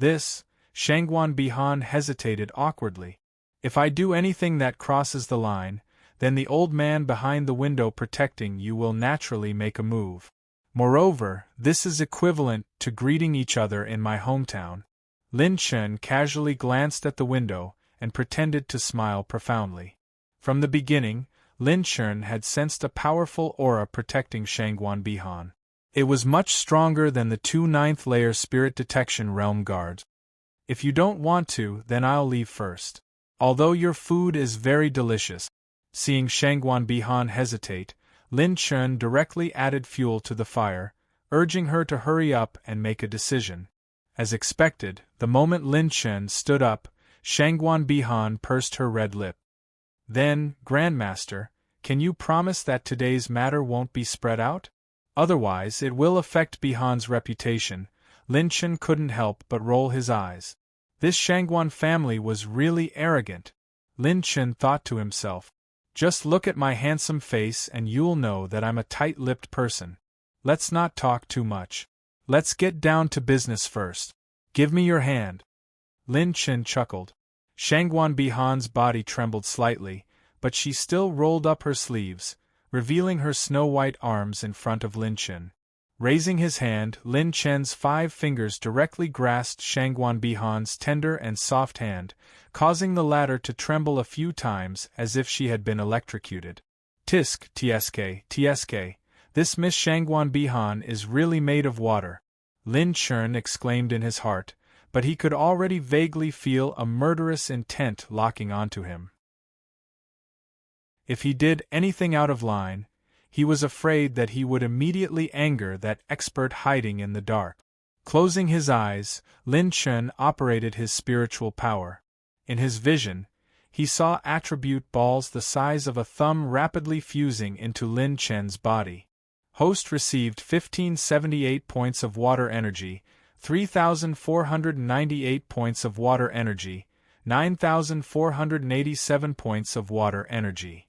Shangguan Bihan hesitated awkwardly. If I do anything that crosses the line, then the old man behind the window protecting you will naturally make a move. Moreover, this is equivalent to greeting each other in my hometown. Lin Chen casually glanced at the window and pretended to smile profoundly. From the beginning, Lin Chen had sensed a powerful aura protecting Shangguan Bihan. It was much stronger than the 2 9th-layer spirit detection realm guards. If you don't want to, then I'll leave first. Although your food is very delicious. Seeing Shangguan Bihan hesitate, Lin Chen directly added fuel to the fire, urging her to hurry up and make a decision. As expected, the moment Lin Chen stood up, Shangguan Bihan pursed her red lip. Then, Grandmaster, can you promise that today's matter won't be spread out? Otherwise, it will affect Bihan's reputation. Lin Chen couldn't help but roll his eyes. This Shangguan family was really arrogant. Lin Chen thought to himself. Just look at my handsome face and you'll know that I'm a tight-lipped person. Let's not talk too much. Let's get down to business first. Give me your hand. Lin Chen chuckled. Shangguan Bihan's body trembled slightly, but she still rolled up her sleeves, revealing her snow-white arms in front of Lin Chen. Raising his hand, Lin Chen's 5 fingers directly grasped Shangguan Bihan's tender and soft hand, causing the latter to tremble a few times as if she had been electrocuted. Tisk, tsk, this Miss Shangguan Bihan is really made of water, Lin Chen exclaimed in his heart, but he could already vaguely feel a murderous intent locking onto him. If he did anything out of line, he was afraid that he would immediately anger that expert hiding in the dark. Closing his eyes, Lin Chen operated his spiritual power. In his vision, he saw attribute balls the size of a thumb rapidly fusing into Lin Chen's body. Host received 1578 points of water energy, 3,498 points of water energy, 9,487 points of water energy.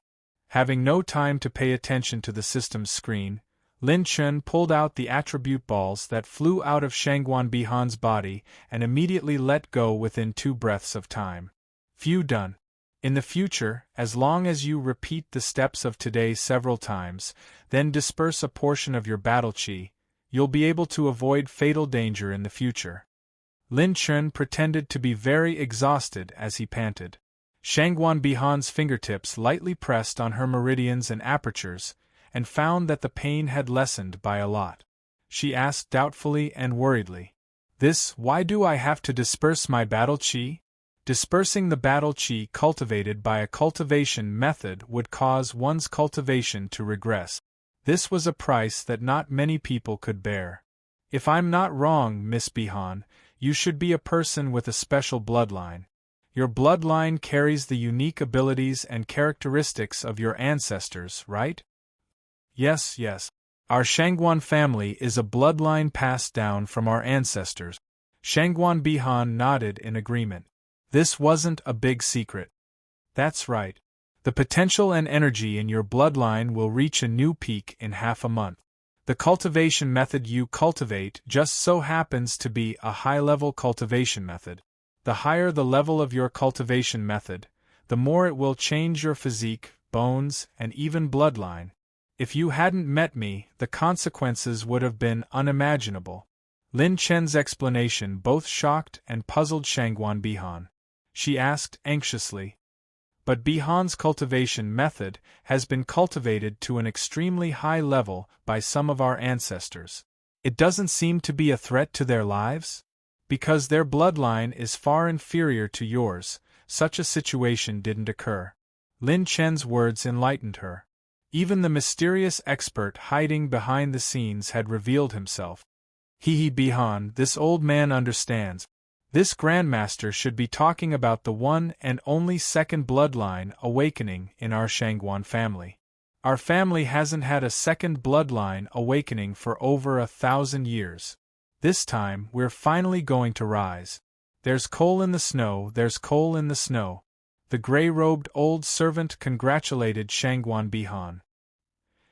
Having no time to pay attention to the system's screen, Lin Chen pulled out the attribute balls that flew out of Shangguan Bihan's body and immediately let go within 2 breaths of time. Phew, done. In the future, as long as you repeat the steps of today several times, then disperse a portion of your battle chi, you'll be able to avoid fatal danger in the future. Lin Chen pretended to be very exhausted as he panted. Shangguan Bihan's fingertips lightly pressed on her meridians and apertures, and found that the pain had lessened by a lot. She asked doubtfully and worriedly, Why do I have to disperse my battle chi? Dispersing the battle chi cultivated by a cultivation method would cause one's cultivation to regress. This was a price that not many people could bear. If I'm not wrong, Miss Bihan, you should be a person with a special bloodline. Your bloodline carries the unique abilities and characteristics of your ancestors, right? Yes. Our Shangguan family is a bloodline passed down from our ancestors. Shangguan Bihan nodded in agreement. This wasn't a big secret. That's right. The potential and energy in your bloodline will reach a new peak in half a month. The cultivation method you cultivate just so happens to be a high-level cultivation method. The higher the level of your cultivation method, the more it will change your physique, bones, and even bloodline. If you hadn't met me, the consequences would have been unimaginable. Lin Chen's explanation both shocked and puzzled Shangguan Bihan. She asked anxiously, But Bihan's cultivation method has been cultivated to an extremely high level by some of our ancestors. It doesn't seem to be a threat to their lives? Because their bloodline is far inferior to yours, such a situation didn't occur. Lin Chen's words enlightened her. Even the mysterious expert hiding behind the scenes had revealed himself. Bihan, this old man understands. This Grandmaster should be talking about the one and only second bloodline awakening in our Shangguan family. Our family hasn't had a second bloodline awakening for over 1,000 years. This time, we're finally going to rise. There's coal in the snow, there's coal in the snow. The gray-robed old servant congratulated Shangguan Bihan.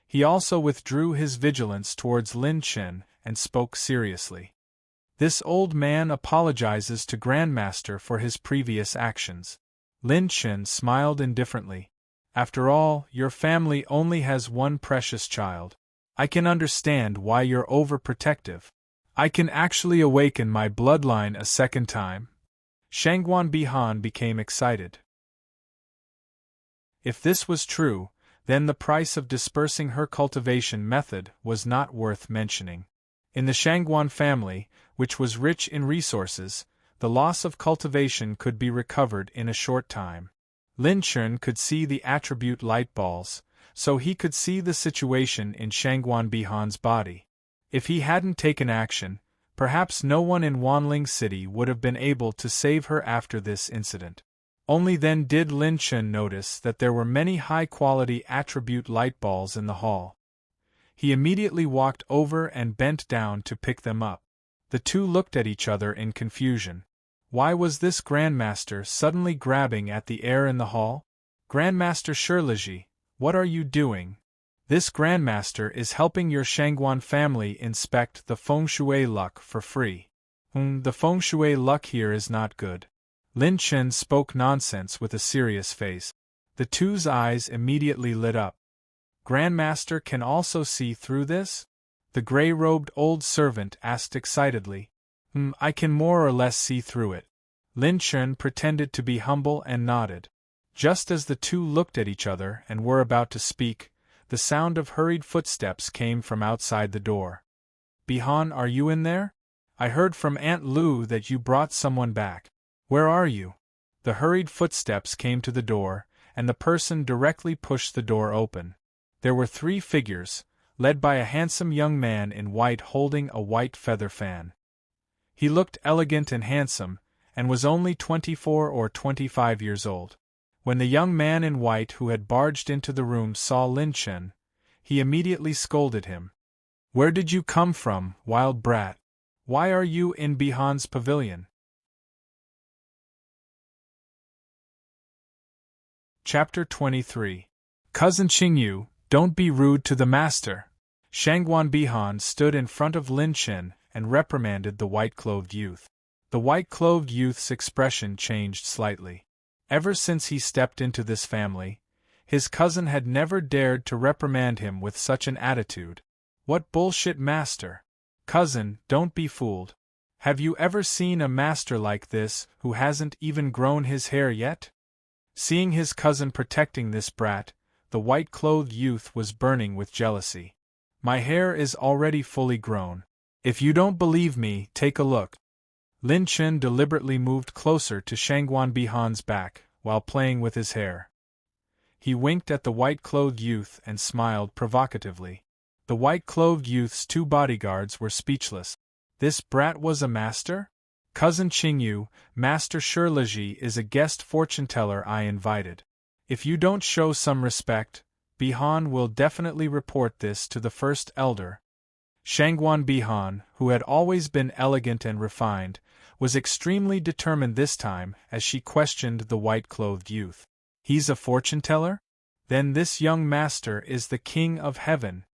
He also withdrew his vigilance towards Lin Chen and spoke seriously. This old man apologizes to Grandmaster for his previous actions. Lin Chen smiled indifferently. After all, your family only has one precious child. I can understand why you're overprotective. I can actually awaken my bloodline a second time. Shangguan Bihan became excited. If this was true, then the price of dispersing her cultivation method was not worth mentioning. In the Shangguan family, which was rich in resources, the loss of cultivation could be recovered in a short time. Lin Chun could see the attribute light balls, so he could see the situation in Shangguan Bihan's body. If he hadn't taken action, perhaps no one in Wanling City would have been able to save her after this incident. Only then did Lin Chun notice that there were many high-quality attribute light balls in the hall. He immediately walked over and bent down to pick them up. The two looked at each other in confusion. Why was this Grandmaster suddenly grabbing at the air in the hall? Grandmaster Shirliji, what are you doing? This Grandmaster is helping your Shangguan family inspect the feng shui luck for free. The feng shui luck here is not good. Lin Chun spoke nonsense with a serious face. The two's eyes immediately lit up. Grandmaster can also see through this? The gray-robed old servant asked excitedly. I can more or less see through it. Lin Chun pretended to be humble and nodded. Just as the two looked at each other and were about to speak, the sound of hurried footsteps came from outside the door. Bihan, are you in there? I heard from Aunt Lu that you brought someone back. Where are you? The hurried footsteps came to the door, and the person directly pushed the door open. There were 3 figures, led by a handsome young man in white holding a white feather fan. He looked elegant and handsome, and was only 24 or 25 years old. When the young man in white who had barged into the room saw Lin Chun, he immediately scolded him. Where did you come from, wild brat? Why are you in Bihan's pavilion? Chapter 23. Cousin Qingyu, don't be rude to the master. Shangguan Bihan stood in front of Lin Chun and reprimanded the white-clothed youth. The white-clothed youth's expression changed slightly. Ever since he stepped into this family, his cousin had never dared to reprimand him with such an attitude. What bullshit, master! Cousin, don't be fooled. Have you ever seen a master like this who hasn't even grown his hair yet? Seeing his cousin protecting this brat, the white-clothed youth was burning with jealousy. My hair is already fully grown. If you don't believe me, take a look. Lin Chun deliberately moved closer to Shangguan Bihan's back, while playing with his hair. He winked at the white-clothed youth and smiled provocatively. The white-clothed youth's 2 bodyguards were speechless. This brat was a master? Cousin Qingyu, Master Shirliji is a guest fortune-teller I invited. If you don't show some respect, Bihan will definitely report this to the first elder. Shangguan Bihan, who had always been elegant and refined, was extremely determined this time as she questioned the white-clothed youth. He's a fortune-teller? Then this young master is the king of heaven.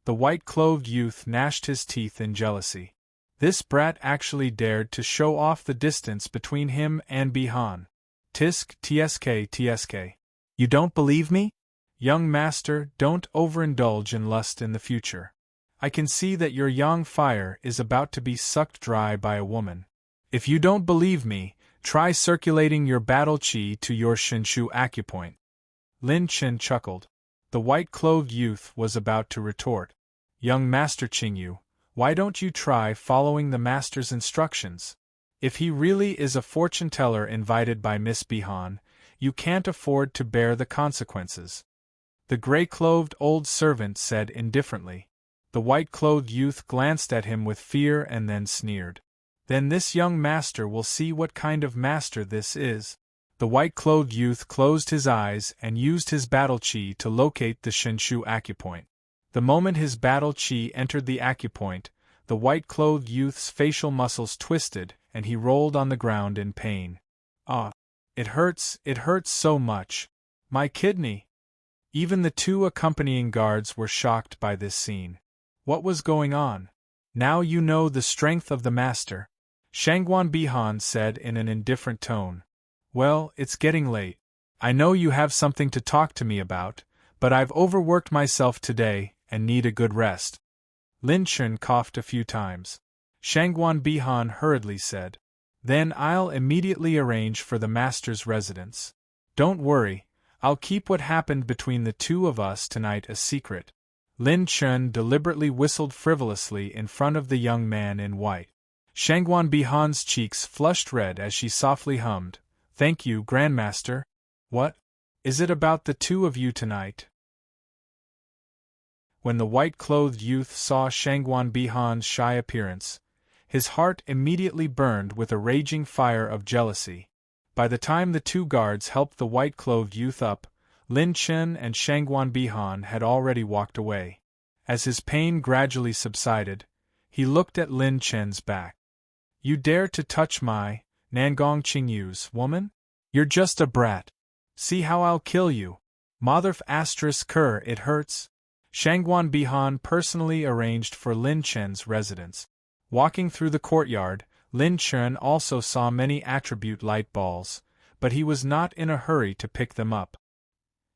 The white-clothed youth gnashed his teeth in jealousy. This brat actually dared to show off the distance between him and Bihan. Tisk, tsk. You don't believe me? Young master, don't overindulge in lust in the future. I can see that your yang fire is about to be sucked dry by a woman. If you don't believe me, try circulating your battle qi to your shinshu acupoint. Lin Chun chuckled. The white-clothed youth was about to retort. Young Master Qingyu, why don't you try following the master's instructions? If he really is a fortune-teller invited by Miss Bihan, you can't afford to bear the consequences. The gray-clothed old servant said indifferently. The white-clothed youth glanced at him with fear and then sneered. Then this young master will see what kind of master this is. The white-clothed youth closed his eyes and used his battle qi to locate the shinshu acupoint. The moment his battle qi entered the acupoint, the white-clothed youth's facial muscles twisted and he rolled on the ground in pain. Ah! It hurts so much. My kidney! Even the 2 accompanying guards were shocked by this scene. What was going on? Now you know the strength of the master, Shangguan Bihan said in an indifferent tone. Well, it's getting late. I know you have something to talk to me about, but I've overworked myself today and need a good rest. Lin Chun coughed a few times. Shangguan Bihan hurriedly said, Then I'll immediately arrange for the master's residence. Don't worry, I'll keep what happened between the 2 of us tonight a secret. Lin Chun deliberately whistled frivolously in front of the young man in white. Shangguan Bihan's cheeks flushed red as she softly hummed, Thank you, Grandmaster. What? Is it about the two of you tonight? When the white-clothed youth saw Shangwan Bihan's shy appearance, his heart immediately burned with a raging fire of jealousy. By the time the two guards helped the white-clothed youth up, Lin Chen and Shangwan Bihan had already walked away. As his pain gradually subsided, he looked at Lin Chen's back. You dare to touch my Nangong Qingyu's woman? You're just a brat. See how I'll kill you. Motherf *Ker, it hurts. Shangwan Bihan personally arranged for Lin Chen's residence. Walking through the courtyard, Lin Chen also saw many attribute light balls, but he was not in a hurry to pick them up.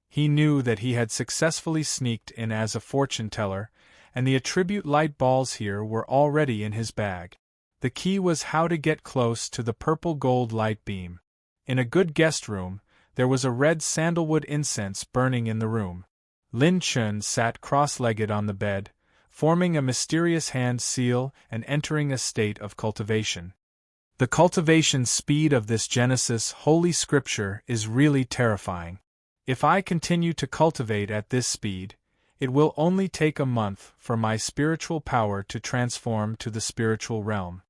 He knew that he had successfully sneaked in as a fortune teller, and the attribute light balls here were already in his bag. The key was how to get close to the purple gold light beam. In a good guest room, there was a red sandalwood incense burning in the room. Lin Chen sat cross-legged on the bed, forming a mysterious hand seal and entering a state of cultivation. The cultivation speed of this Genesis Holy Scripture is really terrifying. If I continue to cultivate at this speed, it will only take a month for my spiritual power to transform to the spiritual realm.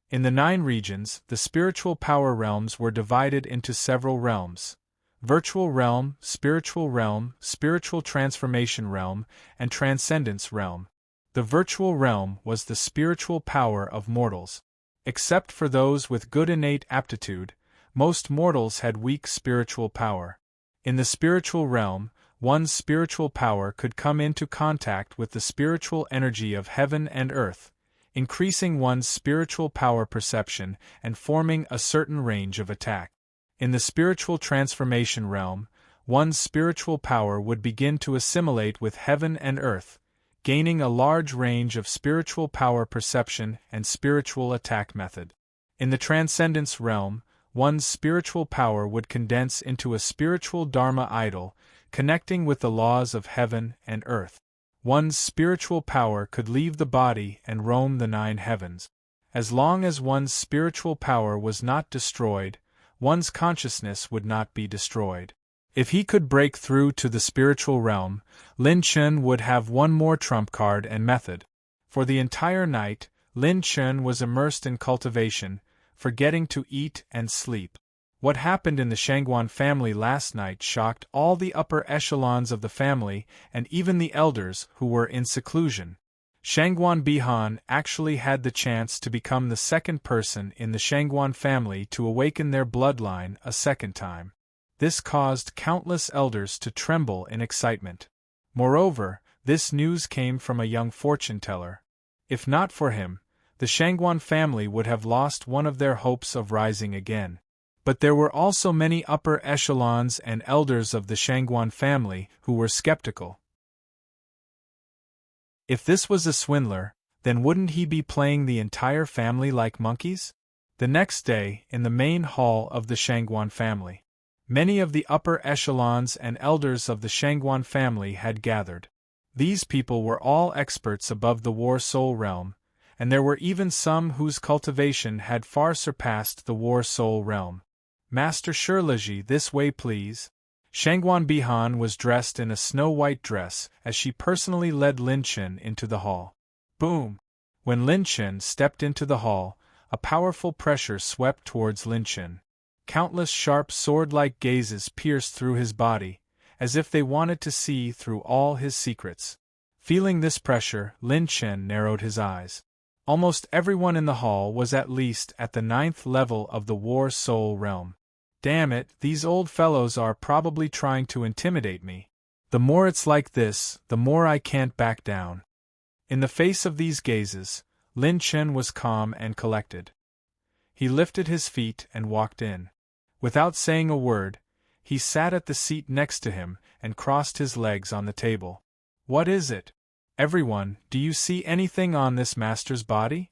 In the 9 regions, the spiritual power realms were divided into several realms: virtual realm, spiritual transformation realm, and transcendence realm. The virtual realm was the spiritual power of mortals. Except for those with good innate aptitude, most mortals had weak spiritual power. In the spiritual realm, one's spiritual power could come into contact with the spiritual energy of heaven and earth, increasing one's spiritual power perception and forming a certain range of attack. In the spiritual transformation realm, one's spiritual power would begin to assimilate with heaven and earth, gaining a large range of spiritual power perception and spiritual attack method. In the transcendence realm, one's spiritual power would condense into a spiritual Dharma idol, connecting with the laws of heaven and earth. One's spiritual power could leave the body and roam the 9 heavens. As long as one's spiritual power was not destroyed, one's consciousness would not be destroyed. If he could break through to the spiritual realm, Lin Chen would have one more trump card and method. For the entire night, Lin Chen was immersed in cultivation, forgetting to eat and sleep. What happened in the Shangwan family last night shocked all the upper echelons of the family and even the elders who were in seclusion. Shangwan Bihan actually had the chance to become the second person in the Shangwan family to awaken their bloodline a second time. This caused countless elders to tremble in excitement. Moreover, this news came from a young fortune teller. If not for him, the Shangwan family would have lost one of their hopes of rising again. But there were also many upper echelons and elders of the Shangwan family who were skeptical. If this was a swindler, then wouldn't he be playing the entire family like monkeys? The next day, in the main hall of the Shangwan family, many of the upper echelons and elders of the Shangwan family had gathered. These people were all experts above the War Soul realm, and there were even some whose cultivation had far surpassed the War Soul realm. Master Shirlaji, this way please. Shangwan Bihan was dressed in a snow-white dress as she personally led Lin Chen into the hall. Boom! When Lin Chen stepped into the hall, a powerful pressure swept towards Lin Chen. Countless sharp sword-like gazes pierced through his body, as if they wanted to see through all his secrets. Feeling this pressure, Lin Chen narrowed his eyes. Almost everyone in the hall was at least at the 9th level of the War Soul realm. Damn it, these old fellows are probably trying to intimidate me. The more it's like this, the more I can't back down. In the face of these gazes, Lin Chen was calm and collected. He lifted his feet and walked in. Without saying a word, he sat at the seat next to him and crossed his legs on the table. What is it? Everyone, do you see anything on this master's body?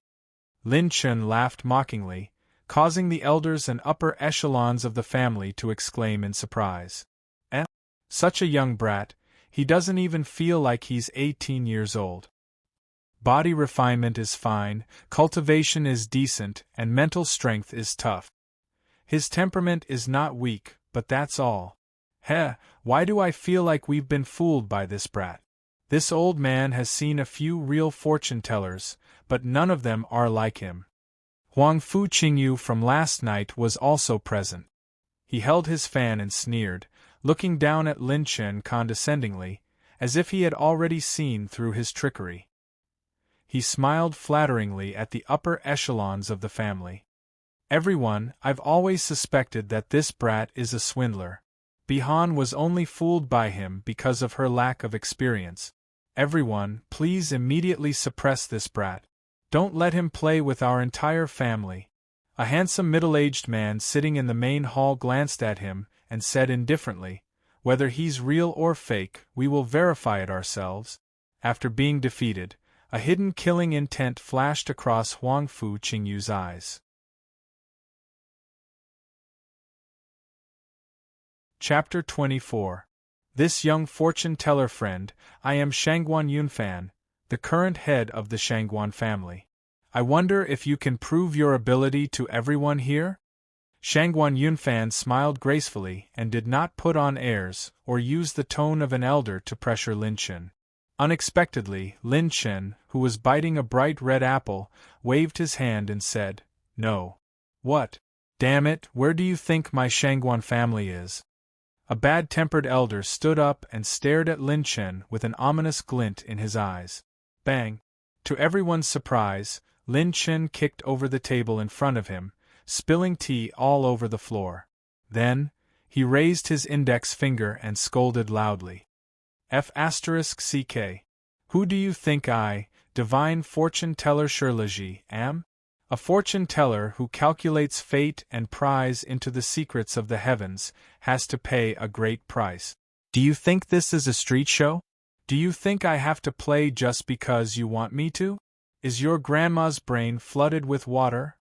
Lin Chen laughed mockingly, causing the elders and upper echelons of the family to exclaim in surprise. Such a young brat, he doesn't even feel like he's 18 years old. Body refinement is fine, cultivation is decent, and mental strength is tough. His temperament is not weak, but that's all. Heh, why do I feel like we've been fooled by this brat? This old man has seen a few real fortune-tellers, but none of them are like him. Huang Fu Qingyu from last night was also present. He held his fan and sneered, looking down at Lin Chen condescendingly, as if he had already seen through his trickery. He smiled flatteringly at the upper echelons of the family. Everyone, I've always suspected that this brat is a swindler. Bihan was only fooled by him because of her lack of experience. Everyone, please immediately suppress this brat. Don't let him play with our entire family. A handsome middle-aged man sitting in the main hall glanced at him and said indifferently, "Whether he's real or fake, we will verify it ourselves." After being defeated, a hidden killing intent flashed across Huang Fu Qingyu's eyes. Chapter 24. This young fortune-teller friend, I am Shangguan Yunfan, the current head of the Shangguan family. I wonder if you can prove your ability to everyone here? Shangguan Yunfan smiled gracefully and did not put on airs or use the tone of an elder to pressure Lin Chen. Unexpectedly, Lin Chen, who was biting a bright red apple, waved his hand and said, "No." "What? Damn it, where do you think my Shangguan family is?" A bad-tempered elder stood up and stared at Lin Chen with an ominous glint in his eyes. Bang! To everyone's surprise, Lin Chen kicked over the table in front of him, spilling tea all over the floor. Then, he raised his index finger and scolded loudly. F***CK. Who do you think I, divine fortune-teller Shirlaji, am? A fortune-teller who calculates fate and pries into the secrets of the heavens has to pay a great price. Do you think this is a street show? Do you think I have to play just because you want me to? Is your grandma's brain flooded with water?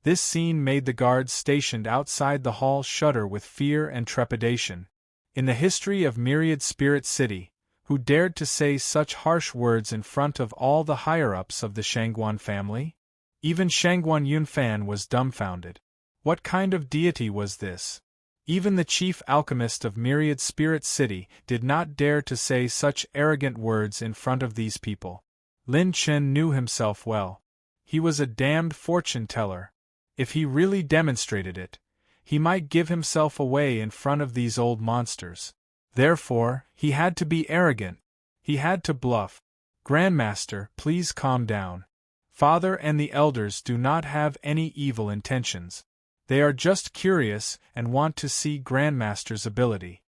This scene made the guards stationed outside the hall shudder with fear and trepidation. In the history of Myriad Spirit City, who dared to say such harsh words in front of all the higher-ups of the Shangguan family? Even Shangguan Yunfan was dumbfounded. What kind of deity was this? Even the chief alchemist of Myriad Spirit City did not dare to say such arrogant words in front of these people. Lin Chen knew himself well. He was a damned fortune-teller. If he really demonstrated it, he might give himself away in front of these old monsters. Therefore, he had to be arrogant. He had to bluff. Grandmaster, please calm down. Father and the elders do not have any evil intentions. They are just curious and want to see Grandmaster's ability.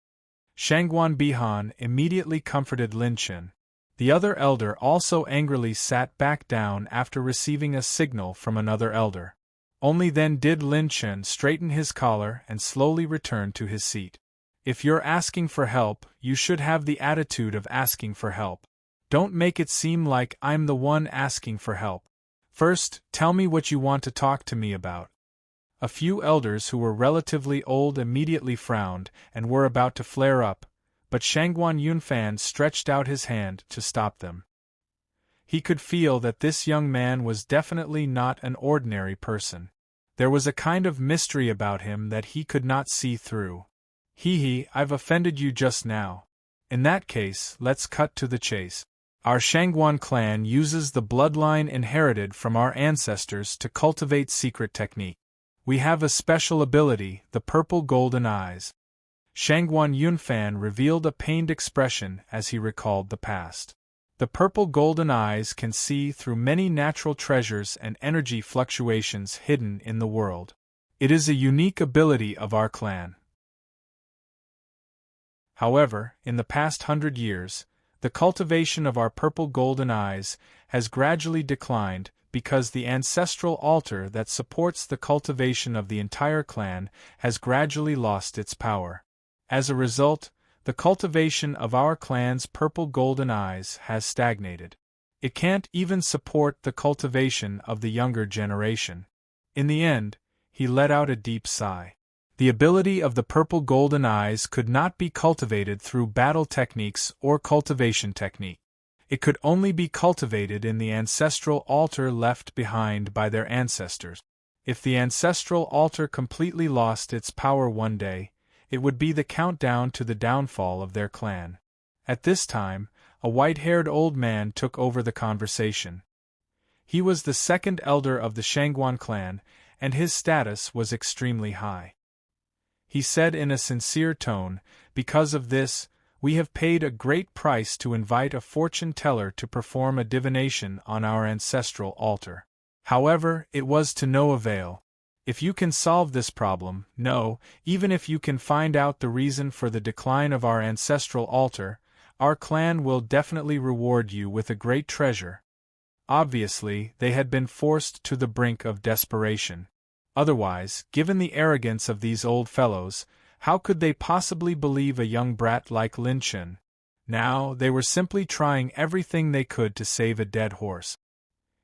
Shangguan Bihan immediately comforted Lin Chen. The other elder also angrily sat back down after receiving a signal from another elder. Only then did Lin Chen straighten his collar and slowly return to his seat. If you're asking for help, you should have the attitude of asking for help. Don't make it seem like I'm the one asking for help. First, tell me what you want to talk to me about. A few elders who were relatively old immediately frowned and were about to flare up, but Shangguan Yunfan stretched out his hand to stop them. He could feel that this young man was definitely not an ordinary person. There was a kind of mystery about him that he could not see through. I've offended you just now. In that case, let's cut to the chase. Our Shangguan clan uses the bloodline inherited from our ancestors to cultivate secret technique. We have a special ability, the purple golden eyes. Shangguan Yunfan revealed a pained expression as he recalled the past. The purple golden eyes can see through many natural treasures and energy fluctuations hidden in the world. It is a unique ability of our clan. However, in the past 100 years, the cultivation of our purple golden eyes has gradually declined because the ancestral altar that supports the cultivation of the entire clan has gradually lost its power. As a result, the cultivation of our clan's purple golden eyes has stagnated. It can't even support the cultivation of the younger generation. In the end, he let out a deep sigh. The ability of the purple golden eyes could not be cultivated through battle techniques or cultivation technique. It could only be cultivated in the ancestral altar left behind by their ancestors. If the ancestral altar completely lost its power one day, It would be the countdown to the downfall of their clan. At this time, a white-haired old man took over the conversation. He was the second elder of the Shangguan clan, and his status was extremely high. He said in a sincere tone, "Because of this, we have paid a great price to invite a fortune-teller to perform a divination on our ancestral altar. However, it was to no avail. If you can solve this problem, no, even if you can find out the reason for the decline of our ancestral altar, our clan will definitely reward you with a great treasure." Obviously, they had been forced to the brink of desperation. Otherwise, given the arrogance of these old fellows, how could they possibly believe a young brat like Lin Chen? Now, they were simply trying everything they could to save a dead horse.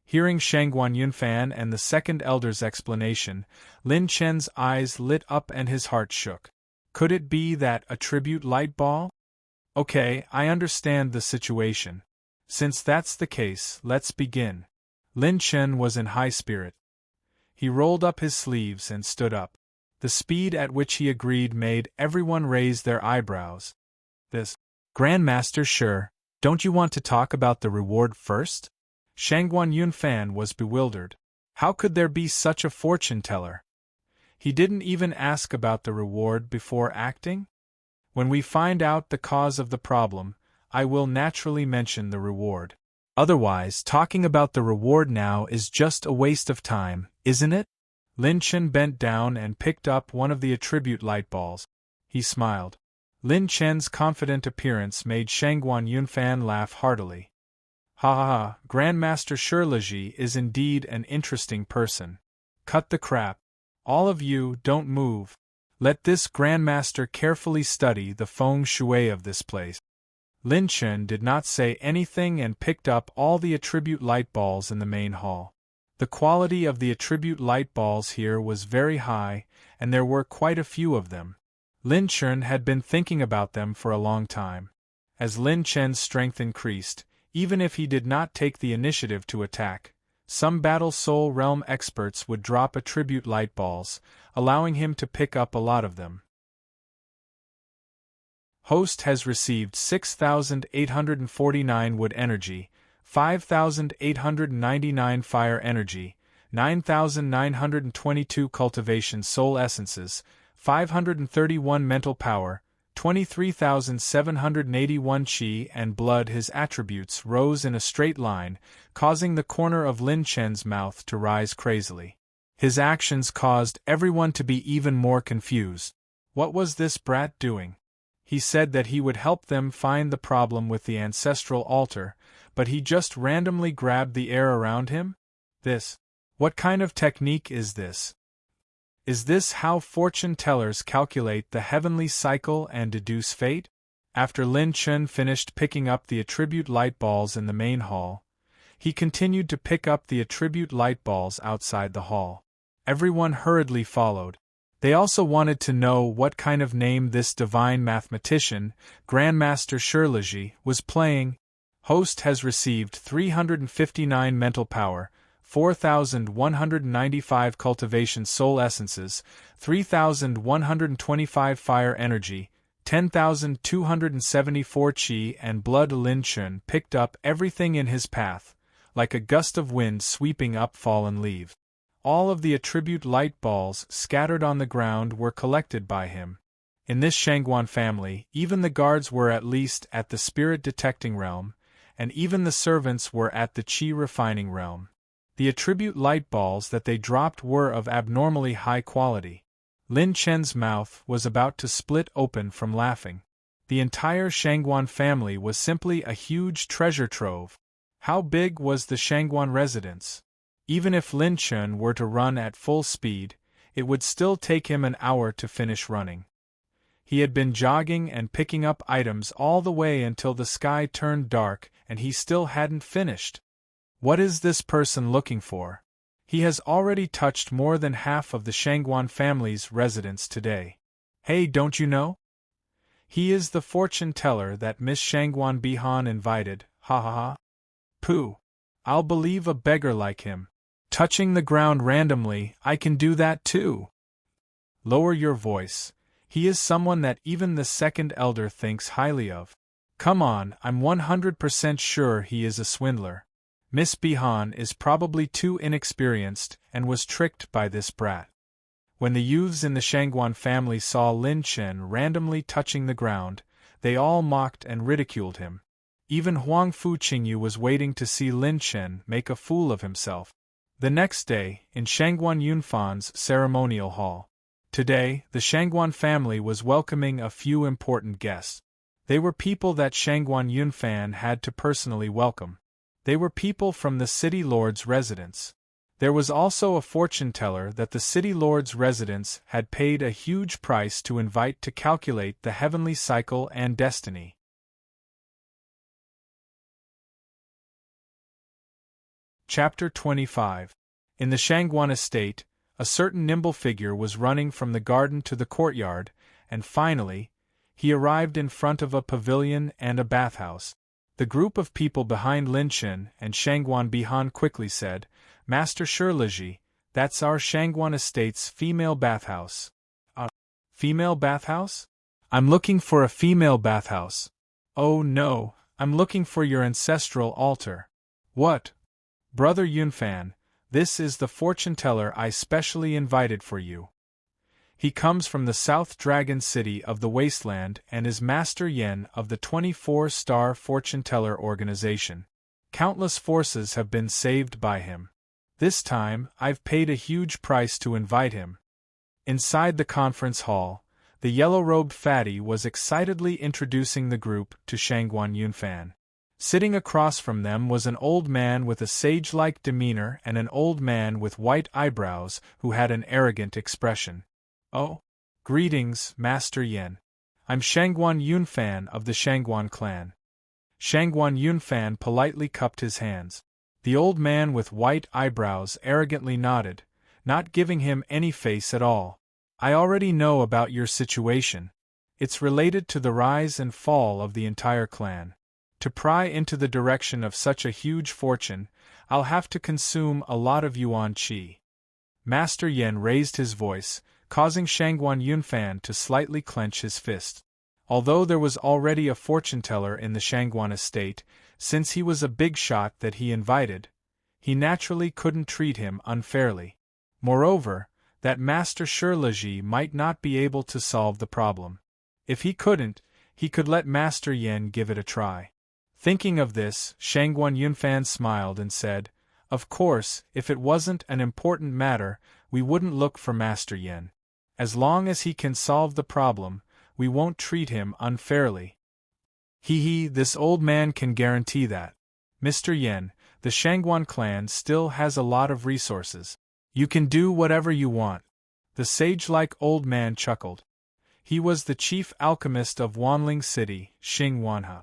Hearing Shangguan Yunfan and the second elder's explanation, Lin Chen's eyes lit up and his heart shook. Could it be that attribute light ball? Okay, I understand the situation. Since that's the case, let's begin. Lin Chen was in high spirit. He rolled up his sleeves and stood up. The speed at which he agreed made everyone raise their eyebrows. This, Grandmaster, sure, don't you want to talk about the reward first? Shangguan Yunfan was bewildered. How could there be such a fortune-teller? He didn't even ask about the reward before acting? When we find out the cause of the problem, I will naturally mention the reward. Otherwise, talking about the reward now is just a waste of time, isn't it? Lin Chen bent down and picked up one of the attribute light balls. He smiled. Lin Chen's confident appearance made Shangguan Yunfan laugh heartily. Ha ha ha, Grandmaster Shirlaji is indeed an interesting person. Cut the crap. All of you, don't move. Let this Grandmaster carefully study the feng shui of this place. Lin Chen did not say anything and picked up all the attribute light balls in the main hall. The quality of the attribute light balls here was very high, and there were quite a few of them. Lin Chen had been thinking about them for a long time. As Lin Chen's strength increased, even if he did not take the initiative to attack, some Battle Soul Realm experts would drop attribute light balls, allowing him to pick up a lot of them. Host has received 6,849 wood energy, 5,899 fire energy, 9,922 cultivation soul essences, 531 mental power, 23,781 chi and blood. His attributes rose in a straight line, causing the corner of Lin Chen's mouth to rise crazily. His actions caused everyone to be even more confused. What was this brat doing? He said that he would help them find the problem with the ancestral altar, but he just randomly grabbed the air around him? What kind of technique is this? Is this how fortune-tellers calculate the heavenly cycle and deduce fate? After Lin Chen finished picking up the attribute light balls in the main hall, he continued to pick up the attribute light balls outside the hall. Everyone hurriedly followed. They also wanted to know what kind of name this divine mathematician, Grandmaster Shirlaji, was playing. Host has received 359 mental power, 4,195 cultivation soul essences, 3,125 fire energy, 10,274 chi and blood. Lin Chen picked up everything in his path, like a gust of wind sweeping up fallen leaves. All of the attribute light balls scattered on the ground were collected by him. In this Shangguan family, even the guards were at least at the spirit detecting realm, and even the servants were at the chi refining realm. The attribute light balls that they dropped were of abnormally high quality. Lin Chen's mouth was about to split open from laughing. The entire Shangguan family was simply a huge treasure trove. How big was the Shangguan residence? Even if Lin Chen were to run at full speed, it would still take him an hour to finish running. He had been jogging and picking up items all the way until the sky turned dark, and he still hadn't finished. What is this person looking for? He has already touched more than half of the Shangguan family's residence today. Hey, don't you know? He is the fortune-teller that Miss Shangguan Bihan invited, ha ha ha. Pooh! I'll believe a beggar like him. Touching the ground randomly, I can do that too. Lower your voice. He is someone that even the second elder thinks highly of. Come on, I'm 100% sure he is a swindler. Miss Bihan is probably too inexperienced and was tricked by this brat. When the youths in the Shangguan family saw Lin Chen randomly touching the ground, they all mocked and ridiculed him. Even Huang Fu Qingyu was waiting to see Lin Chen make a fool of himself. The next day, in Shangguan Yunfan's ceremonial hall. Today, the Shangguan family was welcoming a few important guests. They were people that Shangguan Yunfan had to personally welcome. They were people from the city lord's residence. There was also a fortune teller that the city lord's residence had paid a huge price to invite to calculate the heavenly cycle and destiny. Chapter 25. In the Shangguan estate, a certain nimble figure was running from the garden to the courtyard, and finally, he arrived in front of a pavilion and a bathhouse. The group of people behind Lin Chen and Shangguan Bihan quickly said, "Master Shirliji, that's our Shangguan estate's female bathhouse." "A female bathhouse? I'm looking for a female bathhouse." "Oh no, I'm looking for your ancestral altar." "What? Brother Yunfan, this is the fortune teller I specially invited for you. He comes from the South Dragon City of the Wasteland and is Master Yen of the 24-star fortune teller organization. Countless forces have been saved by him. This time, I've paid a huge price to invite him." Inside the conference hall, the yellow-robed fatty was excitedly introducing the group to Shangguan Yunfan. Sitting across from them was an old man with a sage-like demeanor and an old man with white eyebrows who had an arrogant expression. "Oh, greetings, Master Yen. I'm Shangguan Yunfan of the Shangguan clan." Shangguan Yunfan politely cupped his hands. The old man with white eyebrows arrogantly nodded, not giving him any face at all. "I already know about your situation. It's related to the rise and fall of the entire clan. To pry into the direction of such a huge fortune, I'll have to consume a lot of yuan qi." Master Yen raised his voice, causing Shangguan Yunfan to slightly clench his fist. Although there was already a fortune teller in the Shangguan estate, since he was a big shot that he invited, he naturally couldn't treat him unfairly. Moreover, that Master Shirliji might not be able to solve the problem. If he couldn't, he could let Master Yen give it a try. Thinking of this, Shangguan Yunfan smiled and said, "Of course, if it wasn't an important matter, we wouldn't look for Master Yen. As long as he can solve the problem, we won't treat him unfairly." "Hee, this old man can guarantee that. Mr. Yen, the Shangguan clan still has a lot of resources. You can do whatever you want." The sage-like old man chuckled. He was the chief alchemist of Wanling City, Xingwanha.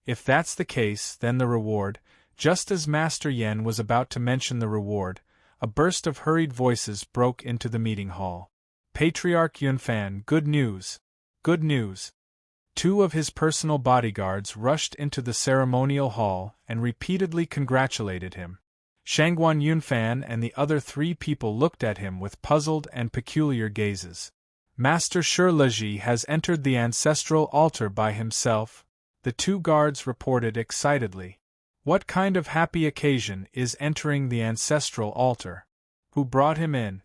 If that's the case, then the reward. Just as Master Yen was about to mention the reward, a burst of hurried voices broke into the meeting hall. "Patriarch Yunfan, good news! Good news!" Two of his personal bodyguards rushed into the ceremonial hall and repeatedly congratulated him. Shangguan Yunfan and the other three people looked at him with puzzled and peculiar gazes. "Master Shirliji has entered the ancestral altar by himself," the two guards reported excitedly. "What kind of happy occasion is entering the ancestral altar? Who brought him in?"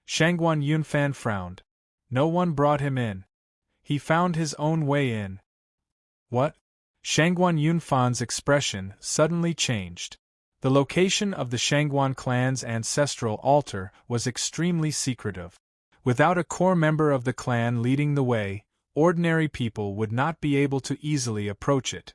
Shangguan Yunfan frowned. "No one brought him in. He found his own way in." "What?" Shangguan Yunfan's expression suddenly changed. The location of the Shangguan clan's ancestral altar was extremely secretive. Without a core member of the clan leading the way, ordinary people would not be able to easily approach it.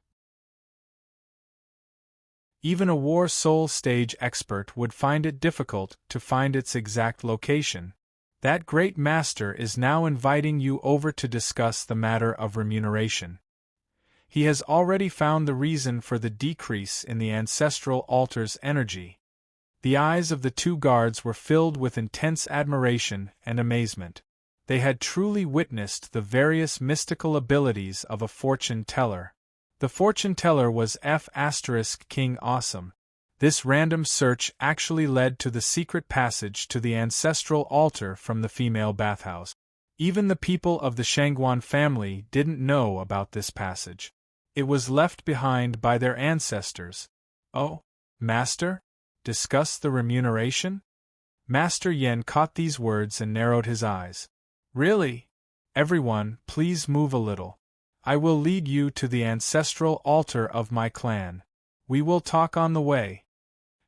Even a war soul stage expert would find it difficult to find its exact location. That great master is now inviting you over to discuss the matter of remuneration. He has already found the reason for the decrease in the ancestral altar's energy. The eyes of the two guards were filled with intense admiration and amazement. They had truly witnessed the various mystical abilities of a fortune teller. The fortune teller was King Awesome. This random search actually led to the secret passage to the ancestral altar from the female bathhouse. Even the people of the Shangguan family didn't know about this passage. It was left behind by their ancestors. Oh, Master? Discuss the remuneration? Master Yen caught these words and narrowed his eyes. Really? Everyone, please move a little. I will lead you to the ancestral altar of my clan. We will talk on the way.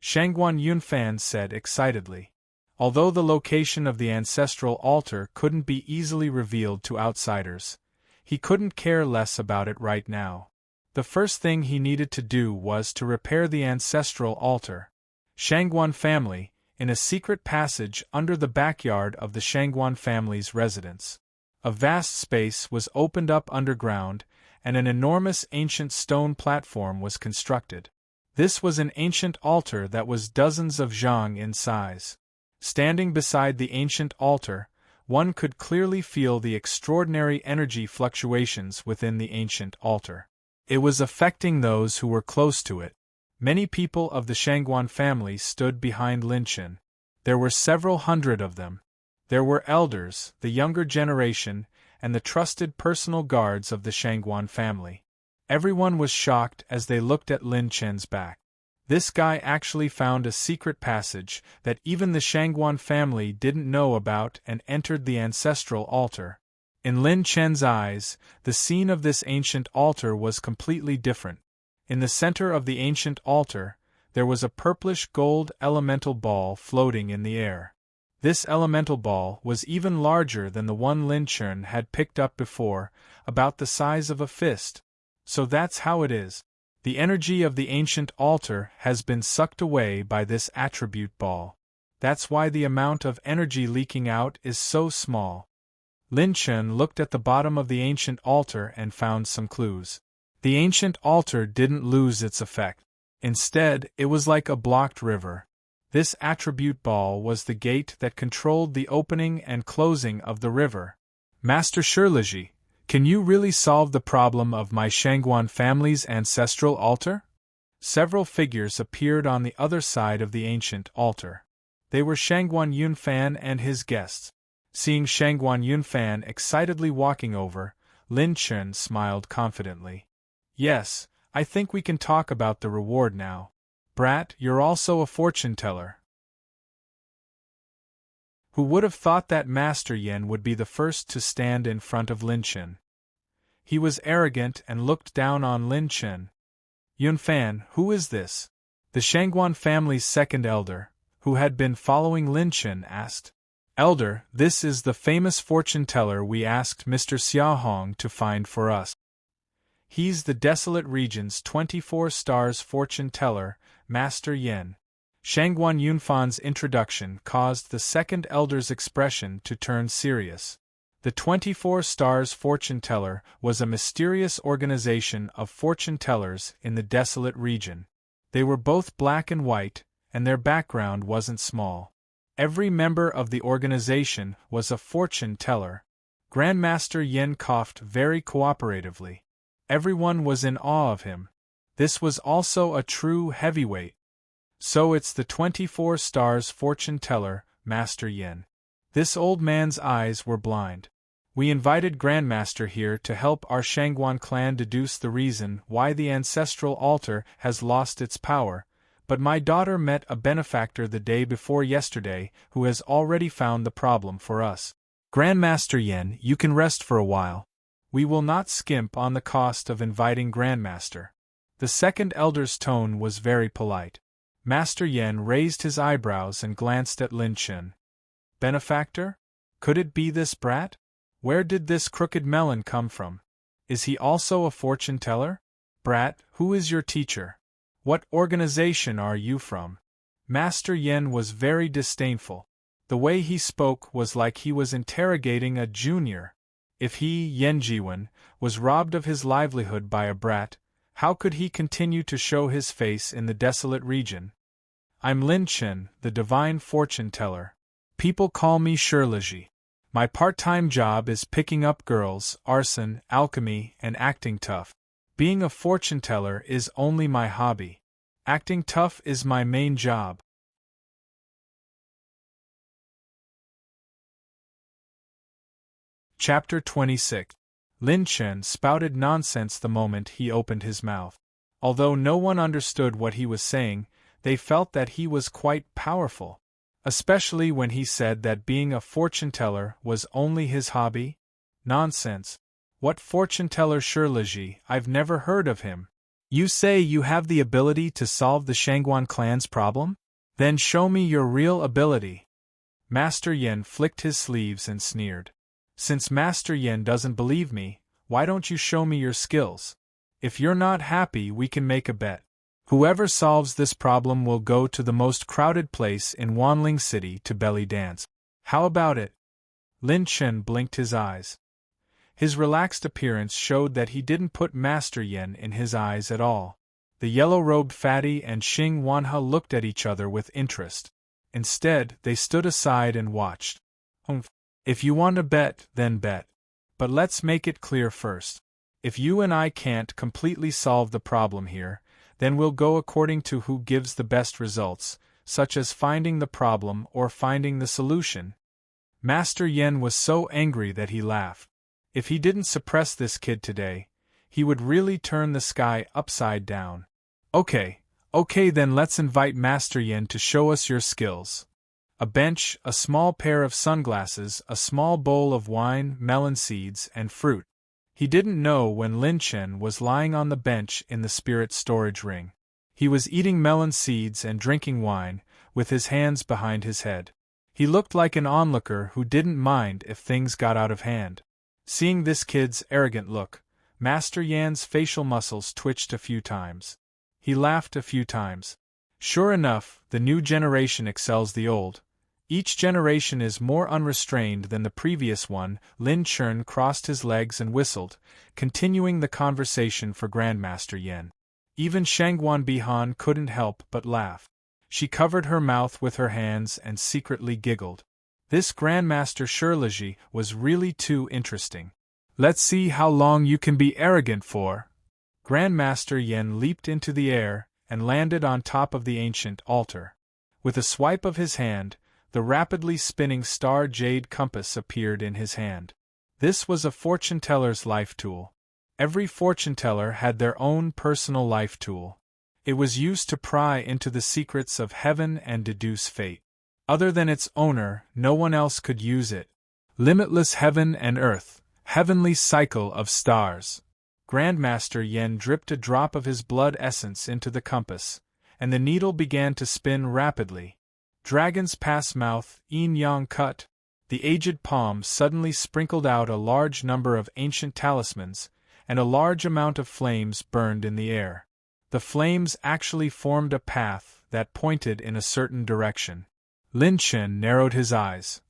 Shangguan Yunfan said excitedly. Although the location of the ancestral altar couldn't be easily revealed to outsiders, he couldn't care less about it right now. The first thing he needed to do was to repair the ancestral altar. Shangguan family, in a secret passage under the backyard of the Shangguan family's residence. A vast space was opened up underground, and an enormous ancient stone platform was constructed. This was an ancient altar that was dozens of zhang in size. Standing beside the ancient altar, one could clearly feel the extraordinary energy fluctuations within the ancient altar. It was affecting those who were close to it. Many people of the Shangguan family stood behind Lin Chen. There were several hundred of them. There were elders, the younger generation, and the trusted personal guards of the Shangguan family. Everyone was shocked as they looked at Lin Chen's back. This guy actually found a secret passage that even the Shangguan family didn't know about and entered the ancestral altar. In Lin Chen's eyes, the scene of this ancient altar was completely different. In the center of the ancient altar, there was a purplish gold elemental ball floating in the air. This elemental ball was even larger than the one Lin Chen had picked up before, about the size of a fist. So that's how it is. The energy of the ancient altar has been sucked away by this attribute ball. That's why the amount of energy leaking out is so small. Lin Chen looked at the bottom of the ancient altar and found some clues. The ancient altar didn't lose its effect. Instead, it was like a blocked river. This attribute ball was the gate that controlled the opening and closing of the river. Master Shirliji, can you really solve the problem of my Shangguan family's ancestral altar? Several figures appeared on the other side of the ancient altar. They were Shangguan Yunfan and his guests. Seeing Shangguan Yunfan excitedly walking over, Lin Chen smiled confidently. Yes, I think we can talk about the reward now. Brat, you're also a fortune teller. Who would have thought that Master Yen would be the first to stand in front of Lin Chen? He was arrogant and looked down on Lin Chen. Yunfan, who is this? The Shangguan family's second elder, who had been following Lin Chen, asked. Elder, this is the famous fortune teller we asked Mr. Xiaohong to find for us. He's the desolate region's 24 stars fortune teller, Master Yen. Shangguan Yunfan's introduction caused the second elder's expression to turn serious. The 24 stars fortune teller was a mysterious organization of fortune tellers in the desolate region. They were both black and white, and their background wasn't small. Every member of the organization was a fortune teller. Grandmaster Yen coughed very cooperatively. Everyone was in awe of him. This was also a true heavyweight. So it's the 24 stars fortune teller, Master Yen. This old man's eyes were blind. We invited Grandmaster here to help our Shangguan clan deduce the reason why the ancestral altar has lost its power, but my daughter met a benefactor the day before yesterday who has already found the problem for us. Grandmaster Yen, you can rest for a while. We will not skimp on the cost of inviting Grandmaster. The second elder's tone was very polite. Master Yen raised his eyebrows and glanced at Lin Chen. Benefactor? Could it be this brat? Where did this crooked melon come from? Is he also a fortune teller? Brat, who is your teacher? What organization are you from? Master Yen was very disdainful. The way he spoke was like he was interrogating a junior. If he, Yen Jiwen, was robbed of his livelihood by a brat, how could he continue to show his face in the desolate region? I'm Lin Chen, the divine fortune teller. People call me Shirliji. My part-time job is picking up girls, arson, alchemy, and acting tough. Being a fortune teller is only my hobby. Acting tough is my main job. Chapter 26. Lin Chen spouted nonsense the moment he opened his mouth. Although no one understood what he was saying, they felt that he was quite powerful. Especially when he said that being a fortune-teller was only his hobby? Nonsense. What fortune-teller Shirlaji? I've never heard of him. You say you have the ability to solve the Shangguan clan's problem? Then show me your real ability. Master Yen flicked his sleeves and sneered. Since Master Yen doesn't believe me, why don't you show me your skills? If you're not happy, we can make a bet. Whoever solves this problem will go to the most crowded place in Wanling City to belly dance. How about it? Lin Chen blinked his eyes. His relaxed appearance showed that he didn't put Master Yen in his eyes at all. The yellow-robed fatty and Xing Wanhe looked at each other with interest. Instead, they stood aside and watched. If you want to bet, then bet. But let's make it clear first. If you and I can't completely solve the problem here, then we'll go according to who gives the best results, such as finding the problem or finding the solution. Master Yen was so angry that he laughed. If he didn't suppress this kid today, he would really turn the sky upside down. Okay, then let's invite Master Yen to show us your skills. A bench, a small pair of sunglasses, a small bowl of wine, melon seeds, and fruit. He didn't know when Lin Chen was lying on the bench in the spirit storage ring. He was eating melon seeds and drinking wine, with his hands behind his head. He looked like an onlooker who didn't mind if things got out of hand. Seeing this kid's arrogant look, Master Yan's facial muscles twitched a few times. He laughed a few times. Sure enough, the new generation excels the old. Each generation is more unrestrained than the previous one. Lin Chen crossed his legs and whistled, continuing the conversation for Grandmaster Yen. Even Shangguan Bihan couldn't help but laugh. She covered her mouth with her hands and secretly giggled. This Grandmaster Shirlaji was really too interesting. Let's see how long you can be arrogant for. Grandmaster Yen leaped into the air and landed on top of the ancient altar. With a swipe of his hand, the rapidly spinning star jade compass appeared in his hand. This was a fortune-teller's life tool. Every fortune-teller had their own personal life tool. It was used to pry into the secrets of heaven and deduce fate. Other than its owner, no one else could use it. Limitless heaven and earth, heavenly cycle of stars. Grandmaster Yen dripped a drop of his blood essence into the compass, and the needle began to spin rapidly. Dragon's pass mouth, yin yang cut. The aged palm suddenly sprinkled out a large number of ancient talismans, and a large amount of flames burned in the air. The flames actually formed a path that pointed in a certain direction. Lin Chen narrowed his eyes.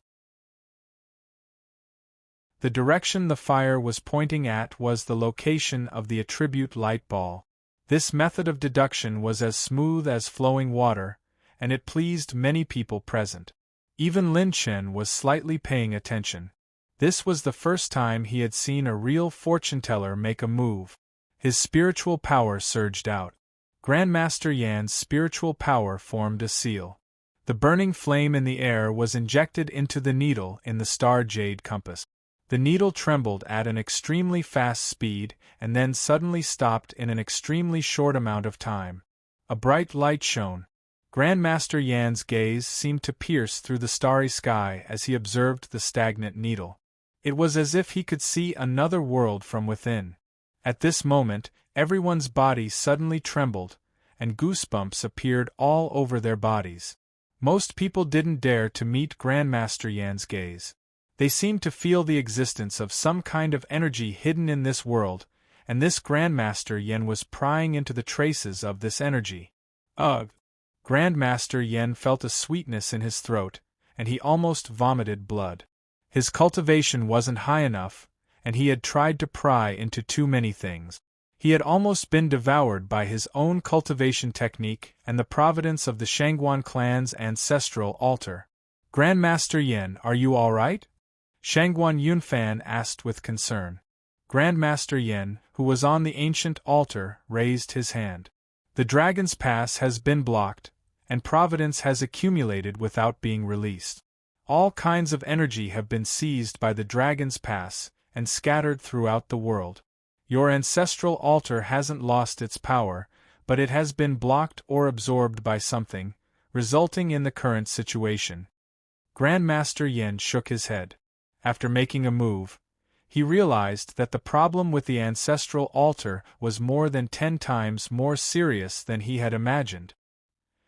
The direction the fire was pointing at was the location of the attribute light ball. This method of deduction was as smooth as flowing water, and it pleased many people present. Even Lin Chen was slightly paying attention. This was the first time he had seen a real fortune-teller make a move. His spiritual power surged out. Grandmaster Yan's spiritual power formed a seal. The burning flame in the air was injected into the needle in the star jade compass. The needle trembled at an extremely fast speed and then suddenly stopped in an extremely short amount of time. A bright light shone. Grandmaster Yan's gaze seemed to pierce through the starry sky as he observed the stagnant needle. It was as if he could see another world from within. At this moment, everyone's body suddenly trembled, and goosebumps appeared all over their bodies. Most people didn't dare to meet Grandmaster Yan's gaze. They seemed to feel the existence of some kind of energy hidden in this world, and this Grandmaster Yen was prying into the traces of this energy. Ugh! Grandmaster Yen felt a sweetness in his throat, and he almost vomited blood. His cultivation wasn't high enough, and he had tried to pry into too many things. He had almost been devoured by his own cultivation technique and the providence of the Shangguan clan's ancestral altar. Grandmaster Yen, are you all right? Shangguan Yunfan asked with concern. Grandmaster Yen, who was on the ancient altar, raised his hand. The dragon's pass has been blocked, and providence has accumulated without being released. All kinds of energy have been seized by the Dragon's Pass and scattered throughout the world. Your ancestral altar hasn't lost its power, but it has been blocked or absorbed by something, resulting in the current situation. Grandmaster Yin shook his head. After making a move, he realized that the problem with the ancestral altar was more than 10 times more serious than he had imagined.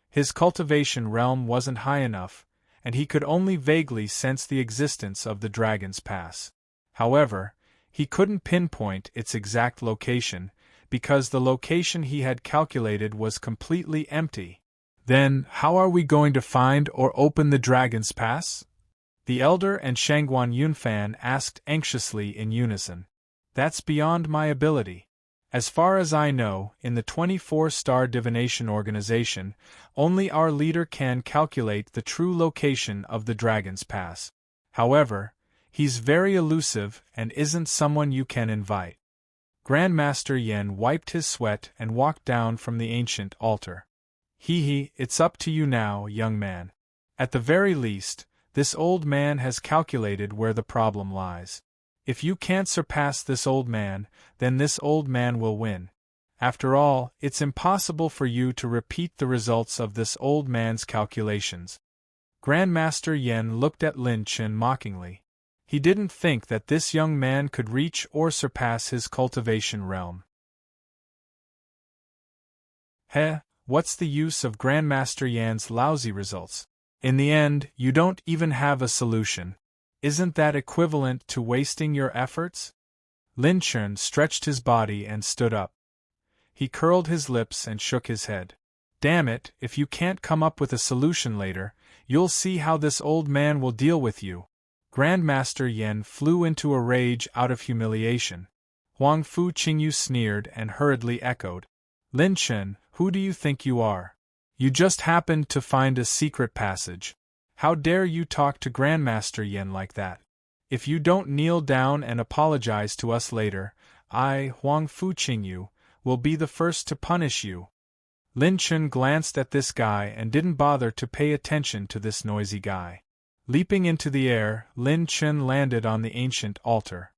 His cultivation realm wasn't high enough, and he could only vaguely sense the existence of the Dragon's Pass. However, he couldn't pinpoint its exact location, because the location he had calculated was completely empty. Then, how are we going to find or open the Dragon's Pass? The Elder and Shangguan Yunfan asked anxiously in unison. That's beyond my ability. As far as I know, in the 24-star divination organization, only our leader can calculate the true location of the Dragon's Pass. However, he's very elusive and isn't someone you can invite. Grandmaster Yen wiped his sweat and walked down from the ancient altar. It's up to you now, young man. At the very least, this old man has calculated where the problem lies. If you can't surpass this old man, then this old man will win. After all, it's impossible for you to repeat the results of this old man's calculations. Grandmaster Yen looked at Lin Chen mockingly. He didn't think that this young man could reach or surpass his cultivation realm. What's the use of Grandmaster Yan's lousy results? In the end, you don't even have a solution. Isn't that equivalent to wasting your efforts? Lin Chen stretched his body and stood up. He curled his lips and shook his head. Damn it, if you can't come up with a solution later, you'll see how this old man will deal with you. Grandmaster Yen flew into a rage out of humiliation. Huang Fu Qingyu sneered and hurriedly echoed. Lin Chen, who do you think you are? You just happened to find a secret passage. How dare you talk to Grandmaster Yen like that? If you don't kneel down and apologize to us later, I, Huang Fu Qingyu, will be the first to punish you. Lin Chen glanced at this guy and didn't bother to pay attention to this noisy guy. Leaping into the air, Lin Chen landed on the ancient altar.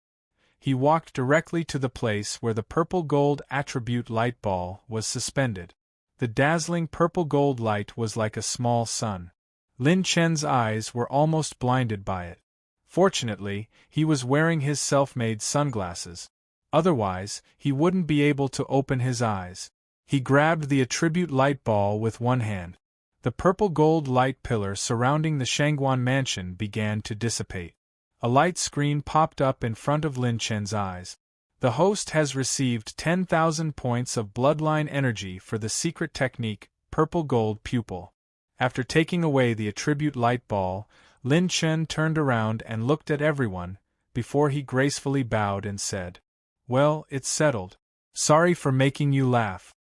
He walked directly to the place where the purple-gold attribute light ball was suspended. The dazzling purple-gold light was like a small sun. Lin Chen's eyes were almost blinded by it. Fortunately, he was wearing his self-made sunglasses. Otherwise, he wouldn't be able to open his eyes. He grabbed the attribute light ball with one hand. The purple-gold light pillar surrounding the Shangguan mansion began to dissipate. A light screen popped up in front of Lin Chen's eyes. The host has received 10,000 points of bloodline energy for the secret technique, Purple Gold Pupil. After taking away the attribute light ball, Lin Chen turned around and looked at everyone, before he gracefully bowed and said, Well, it's settled. Sorry for making you laugh.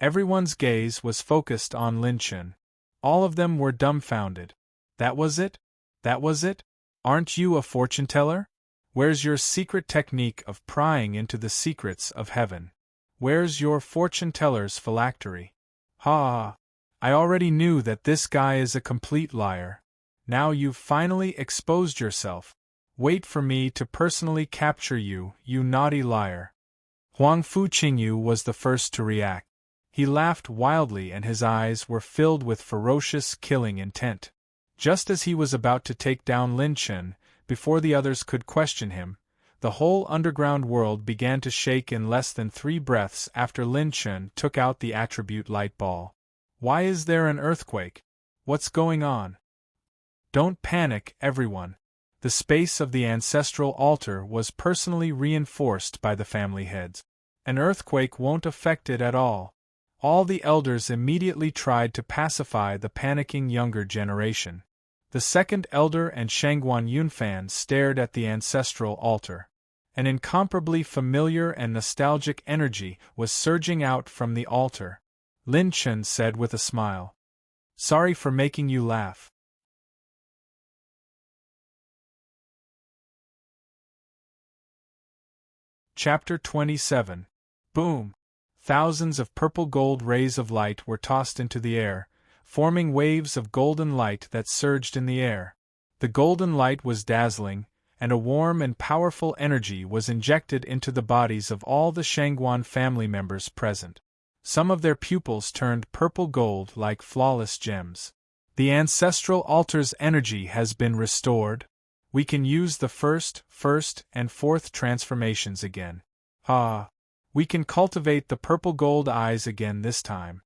Everyone's gaze was focused on Lin Chen. All of them were dumbfounded. That was it? That was it? Aren't you a fortune-teller? Where's your secret technique of prying into the secrets of heaven? Where's your fortune-teller's phylactery? Ha! I already knew that this guy is a complete liar. Now you've finally exposed yourself. Wait for me to personally capture you, you naughty liar. Huang Fu Qingyu was the first to react. He laughed wildly and his eyes were filled with ferocious killing intent. Just as he was about to take down Lin Chen, before the others could question him, the whole underground world began to shake in less than 3 breaths after Lin Chen took out the attribute light ball. Why is there an earthquake? What's going on? Don't panic, everyone. The space of the ancestral altar was personally reinforced by the family heads. An earthquake won't affect it at all. All the elders immediately tried to pacify the panicking younger generation. The second elder and Shangguan Yunfan stared at the ancestral altar. An incomparably familiar and nostalgic energy was surging out from the altar. Lin Chen said with a smile, Sorry for making you laugh. Chapter 27. Boom! Thousands of purple-gold rays of light were tossed into the air, forming waves of golden light that surged in the air. The golden light was dazzling, and a warm and powerful energy was injected into the bodies of all the Shangguan family members present. Some of their pupils turned purple gold like flawless gems. The ancestral altar's energy has been restored. We can use the first, and fourth transformations again. We can cultivate the purple gold eyes again this time.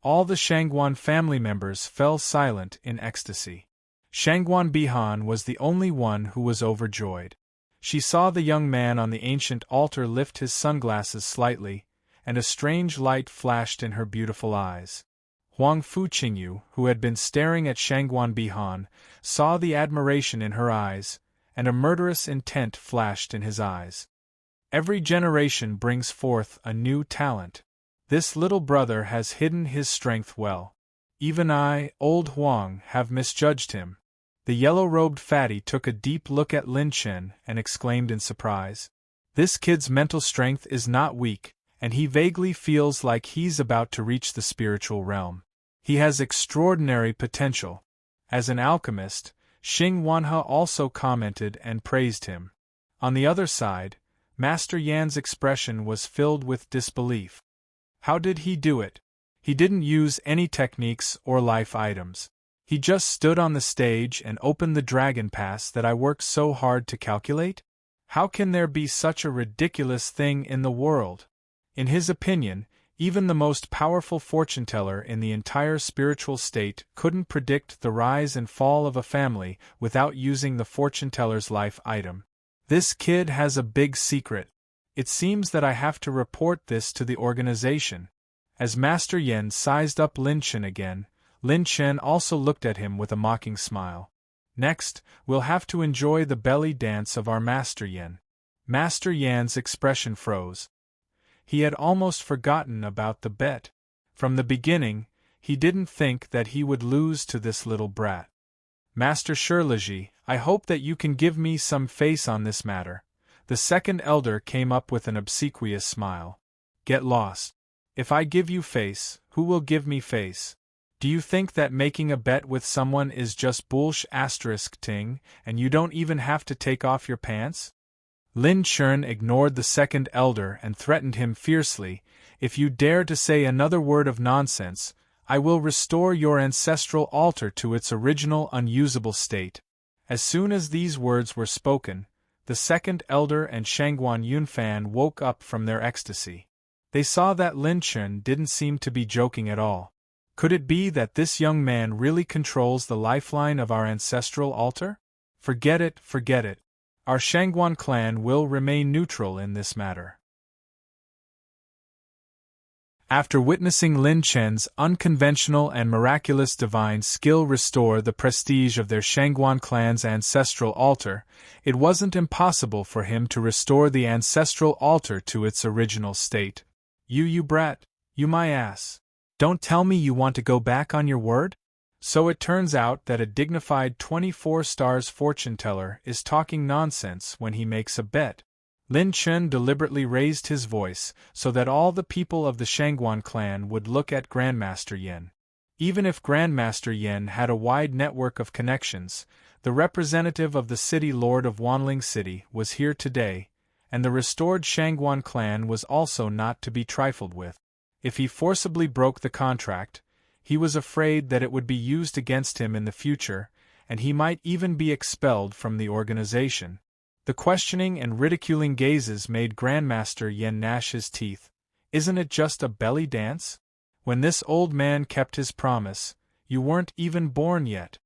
All the Shangguan family members fell silent in ecstasy. Shangguan Bihan was the only one who was overjoyed. She saw the young man on the ancient altar lift his sunglasses slightly, and a strange light flashed in her beautiful eyes. Huang Fuqingyu, who had been staring at Shangguan Bihan, saw the admiration in her eyes, and a murderous intent flashed in his eyes. Every generation brings forth a new talent. This little brother has hidden his strength well. Even I, old Huang, have misjudged him. The yellow-robed fatty took a deep look at Lin Chen and exclaimed in surprise. This kid's mental strength is not weak, and he vaguely feels like he's about to reach the spiritual realm. He has extraordinary potential. As an alchemist, Xing Wanhe also commented and praised him. On the other side, Master Yan's expression was filled with disbelief. How did he do it? He didn't use any techniques or life items. He just stood on the stage and opened the dragon pass that I worked so hard to calculate? How can there be such a ridiculous thing in the world? In his opinion, even the most powerful fortune-teller in the entire spiritual state couldn't predict the rise and fall of a family without using the fortune-teller's life item. This kid has a big secret. It seems that I have to report this to the organization. As Master Yan sized up Lin Chen again, Lin Chen also looked at him with a mocking smile. Next, we'll have to enjoy the belly dance of our Master Yan. Master Yan's expression froze. He had almost forgotten about the bet. From the beginning, he didn't think that he would lose to this little brat. Master Shirliji, I hope that you can give me some face on this matter. The second elder came up with an obsequious smile. Get lost. If I give you face, who will give me face? Do you think that making a bet with someone is just ting, and you don't even have to take off your pants? Lin Chen ignored the second elder and threatened him fiercely, if you dare to say another word of nonsense, I will restore your ancestral altar to its original unusable state. As soon as these words were spoken, the second elder and Shangguan Yunfan woke up from their ecstasy. They saw that Lin Chen didn't seem to be joking at all. Could it be that this young man really controls the lifeline of our ancestral altar? Forget it. Our Shangguan clan will remain neutral in this matter. After witnessing Lin Chen's unconventional and miraculous divine skill restore the prestige of their Shangguan clan's ancestral altar, it wasn't impossible for him to restore the ancestral altar to its original state. You brat, you my ass. Don't tell me you want to go back on your word? So it turns out that a dignified 24 stars fortune-teller is talking nonsense when he makes a bet. Lin Chen deliberately raised his voice so that all the people of the Shangguan clan would look at Grandmaster Yan. Even if Grandmaster Yan had a wide network of connections, the representative of the city lord of Wanling City was here today, and the restored Shangguan clan was also not to be trifled with. If he forcibly broke the contract, he was afraid that it would be used against him in the future, and he might even be expelled from the organization. The questioning and ridiculing gazes made Grandmaster Yan gnash his teeth. Isn't it just a belly dance? When this old man kept his promise, you weren't even born yet.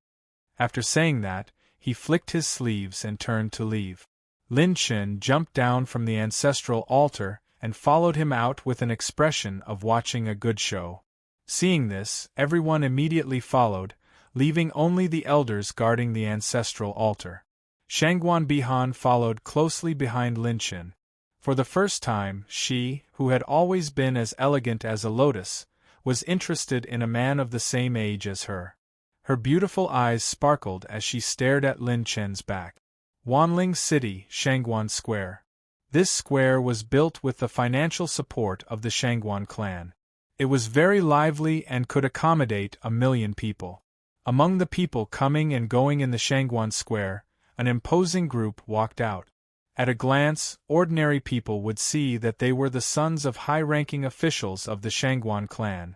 After saying that, he flicked his sleeves and turned to leave. Lin Chen jumped down from the ancestral altar and followed him out with an expression of watching a good show. Seeing this, everyone immediately followed, leaving only the elders guarding the ancestral altar. Shangguan Bihan followed closely behind Lin Chen. For the first time, she, who had always been as elegant as a lotus, was interested in a man of the same age as her. Her beautiful eyes sparkled as she stared at Lin Chen's back. Wanling City, Shangguan Square. This square was built with the financial support of the Shangguan clan. It was very lively and could accommodate 1,000,000 people. Among the people coming and going in the Shangguan Square, an imposing group walked out. At a glance, ordinary people would see that they were the sons of high-ranking officials of the Shangguan clan.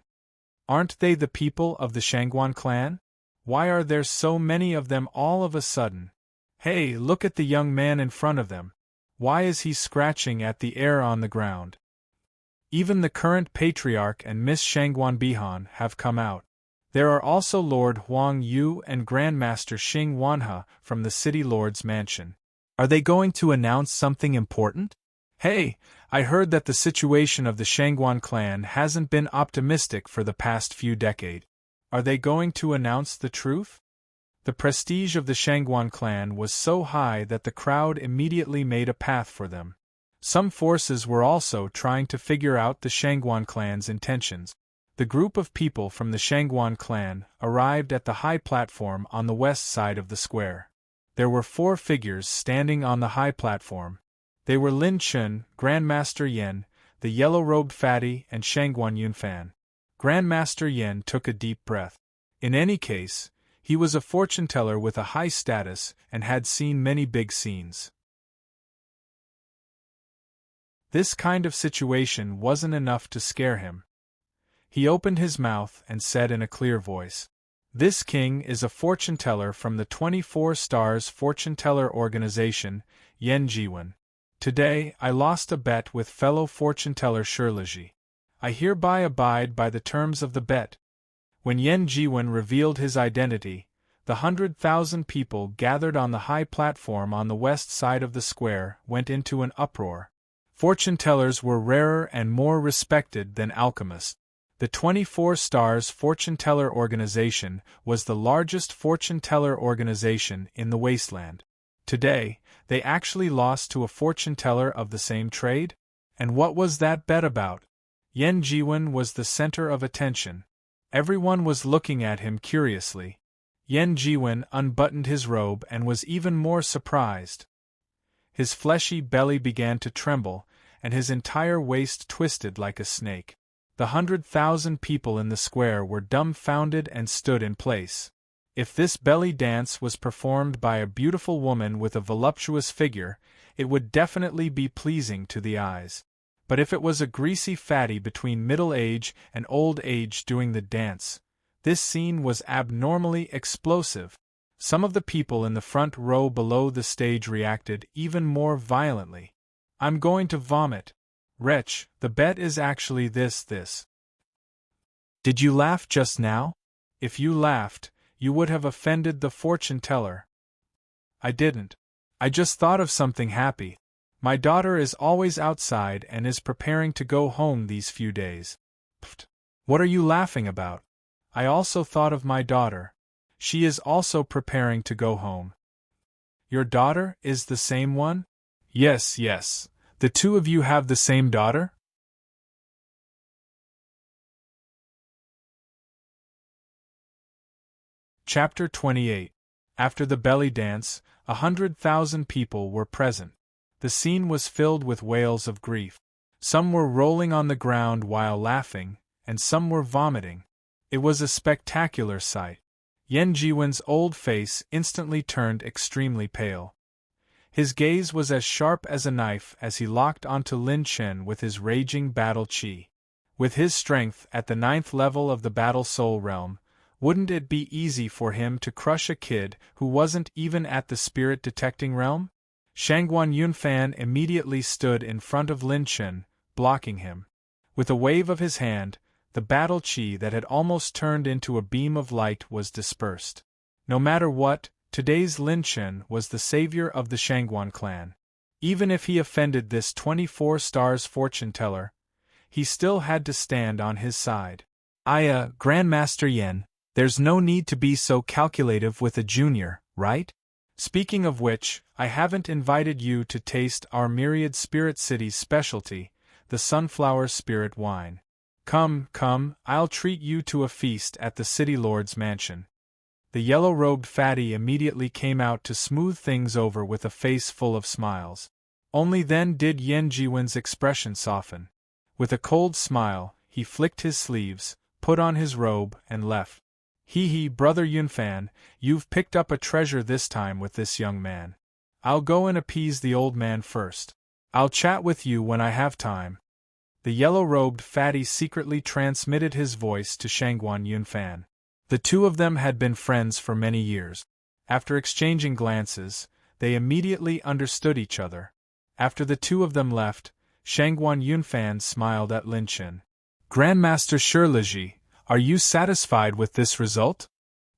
Aren't they the people of the Shangguan clan? Why are there so many of them all of a sudden? Hey, look at the young man in front of them. Why is he scratching at the air on the ground? Even the current patriarch and Miss Shangguan Bihan have come out. There are also Lord Huang Yu and Grandmaster Xing Wanhe from the City Lord's mansion. Are they going to announce something important? Hey, I heard that the situation of the Shangguan clan hasn't been optimistic for the past few decades. Are they going to announce the truth? The prestige of the Shangguan clan was so high that the crowd immediately made a path for them. Some forces were also trying to figure out the Shangguan clan's intentions. The group of people from the Shangguan clan arrived at the high platform on the west side of the square. There were 4 figures standing on the high platform. They were Lin Chun, Grandmaster Yen, the yellow-robed fatty, and Shangguan Yunfan. Grandmaster Yen took a deep breath. In any case, he was a fortune-teller with a high status and had seen many big scenes. This kind of situation wasn't enough to scare him. He opened his mouth and said in a clear voice, "This king is a fortune-teller from the 24 Stars Fortune-Teller Organization, Yen Jiwen. Today, I lost a bet with fellow fortune-teller Shirliji. I hereby abide by the terms of the bet." When Yen Jiwen revealed his identity, the 100,000 people gathered on the high platform on the west side of the square went into an uproar. Fortune-tellers were rarer and more respected than alchemists. The 24 Stars Fortune-Teller Organization was the largest fortune-teller organization in the wasteland. Today, they actually lost to a fortune-teller of the same trade? And what was that bet about? Yen Jiwen was the center of attention. Everyone was looking at him curiously. Yen Jiwen unbuttoned his robe and was even more surprised. His fleshy belly began to tremble, and his entire waist twisted like a snake. The 100,000 people in the square were dumbfounded and stood in place. If this belly dance was performed by a beautiful woman with a voluptuous figure, it would definitely be pleasing to the eyes. But if it was a greasy fatty between middle age and old age doing the dance, this scene was abnormally explosive. Some of the people in the front row below the stage reacted even more violently. "I'm going to vomit. Wretch, the bet is actually this. Did you laugh just now? If you laughed, you would have offended the fortune-teller." "I didn't. I just thought of something happy. My daughter is always outside and is preparing to go home these few days." "Pfft! What are you laughing about? I also thought of my daughter. She is also preparing to go home." "Your daughter is the same one?" Yes. The 2 of you have the same daughter?" Chapter 28. After the belly dance, 100,000 people were present. The scene was filled with wails of grief. Some were rolling on the ground while laughing, and some were vomiting. It was a spectacular sight. Yen Jiwen's old face instantly turned extremely pale. His gaze was as sharp as a knife as he locked onto Lin Chen with his raging battle chi. With his strength at the 9th level of the Battle Soul realm, wouldn't it be easy for him to crush a kid who wasn't even at the spirit detecting realm? Shangguan Yunfan immediately stood in front of Lin Chen, blocking him. With a wave of his hand, the battle chi that had almost turned into a beam of light was dispersed. No matter what, today's Lin Chen was the savior of the Shangguan clan. Even if he offended this 24 Stars fortune-teller, he still had to stand on his side. Grandmaster Yen, there's no need to be so calculative with a junior, right? Speaking of which, I haven't invited you to taste our Myriad Spirit City's specialty, the Sunflower Spirit Wine. Come, I'll treat you to a feast at the City Lord's mansion." The yellow-robed fatty immediately came out to smooth things over with a face full of smiles. Only then did Yen Jiwen's expression soften. With a cold smile, he flicked his sleeves, put on his robe, and left. Hee, brother Yunfan, you've picked up a treasure this time with this young man. I'll go and appease the old man first. I'll chat with you when I have time. The yellow-robed fatty secretly transmitted his voice to Shangguan Yunfan. The two of them had been friends for many years. After exchanging glances, they immediately understood each other. After the two of them left, Shangguan Yunfan smiled at Lin Chen. Grandmaster Shirliji, are you satisfied with this result?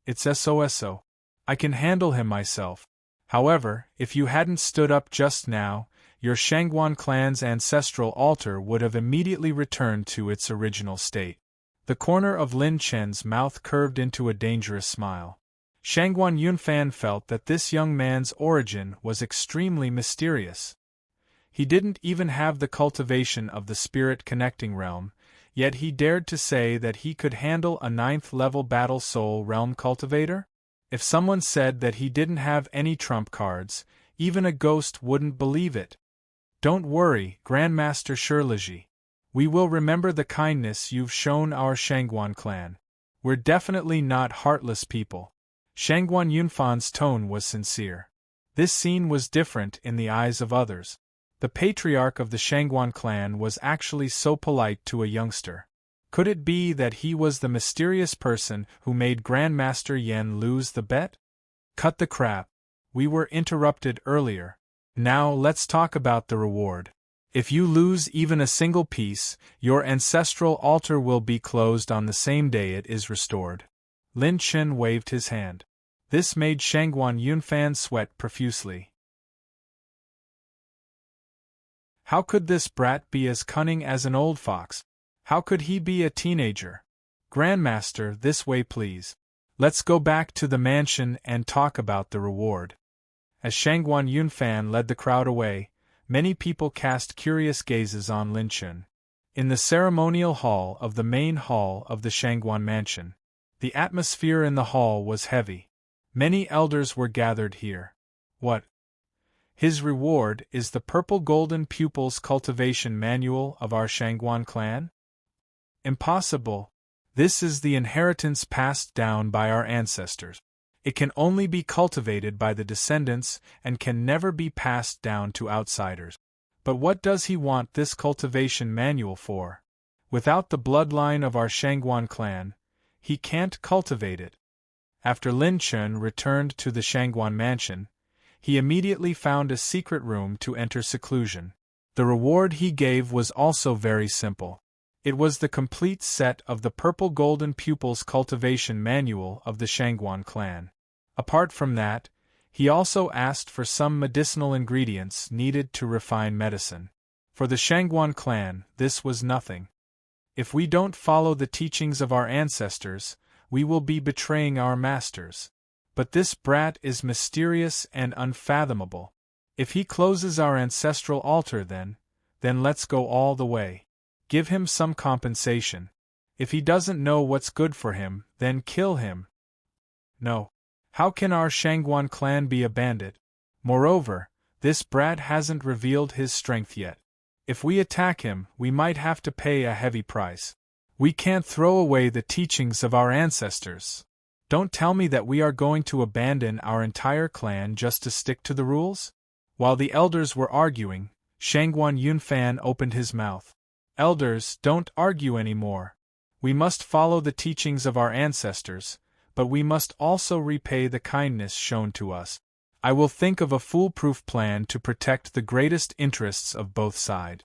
It's SOSO. I can handle him myself. However, if you hadn't stood up just now, your Shangguan clan's ancestral altar would have immediately returned to its original state. The corner of Lin Chen's mouth curved into a dangerous smile. Shangguan Yunfan felt that this young man's origin was extremely mysterious. He didn't even have the cultivation of the spirit-connecting realm, yet he dared to say that he could handle a 9th-level battle soul realm cultivator? If someone said that he didn't have any trump cards, even a ghost wouldn't believe it. Don't worry, Grandmaster Shirliji. We will remember the kindness you've shown our Shangguan clan. We're definitely not heartless people. Shangguan Yunfan's tone was sincere. This scene was different in the eyes of others. The patriarch of the Shangguan clan was actually so polite to a youngster. Could it be that he was the mysterious person who made Grandmaster Yen lose the bet? Cut the crap. We were interrupted earlier. Now let's talk about the reward. If you lose even a single piece, your ancestral altar will be closed on the same day it is restored. Lin Chen waved his hand. This made Shangguan Yunfan sweat profusely. How could this brat be as cunning as an old fox? How could he be a teenager? Grandmaster, this way please. Let's go back to the mansion and talk about the reward. As Shangguan Yunfan led the crowd away, many people cast curious gazes on Lin Chen. In the ceremonial hall of the main hall of the Shangguan mansion, the atmosphere in the hall was heavy. Many elders were gathered here. What? His reward is the Purple Golden Pupils Cultivation Manual of our Shangguan clan? Impossible. This is the inheritance passed down by our ancestors. It can only be cultivated by the descendants and can never be passed down to outsiders. But what does he want this cultivation manual for? Without the bloodline of our Shangguan clan, he can't cultivate it. After Lin Chen returned to the Shangguan mansion, he immediately found a secret room to enter seclusion. The reward he gave was also very simple. It was the complete set of the Purple Golden Pupils Cultivation Manual of the Shangguan clan. Apart from that, he also asked for some medicinal ingredients needed to refine medicine. For the Shangguan clan, this was nothing. If we don't follow the teachings of our ancestors, we will be betraying our masters. But this brat is mysterious and unfathomable. If he closes our ancestral altar then let's go all the way. Give him some compensation. If he doesn't know what's good for him, then kill him. No. How can our Shangguan clan be a bandit? Moreover, this brat hasn't revealed his strength yet. If we attack him, we might have to pay a heavy price. We can't throw away the teachings of our ancestors. Don't tell me that we are going to abandon our entire clan just to stick to the rules? While the elders were arguing, Shangguan Yunfan opened his mouth. Elders, don't argue anymore. We must follow the teachings of our ancestors, but we must also repay the kindness shown to us. I will think of a foolproof plan to protect the greatest interests of both sides.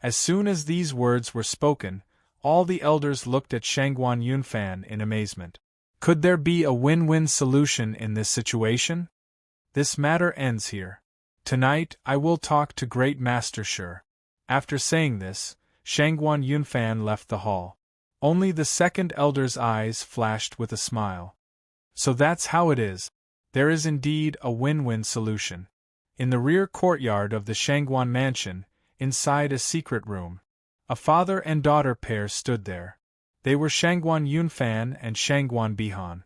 As soon as these words were spoken, all the elders looked at Shangguan Yunfan in amazement. Could there be a win-win solution in this situation? This matter ends here. Tonight I will talk to Great Master Shi. After saying this, Shangguan Yunfan left the hall. Only the second elder's eyes flashed with a smile. So that's how it is. There is indeed a win-win solution. In the rear courtyard of the Shangguan mansion, inside a secret room, a father and daughter pair stood there. They were Shangguan Yunfan and Shangguan Bihan.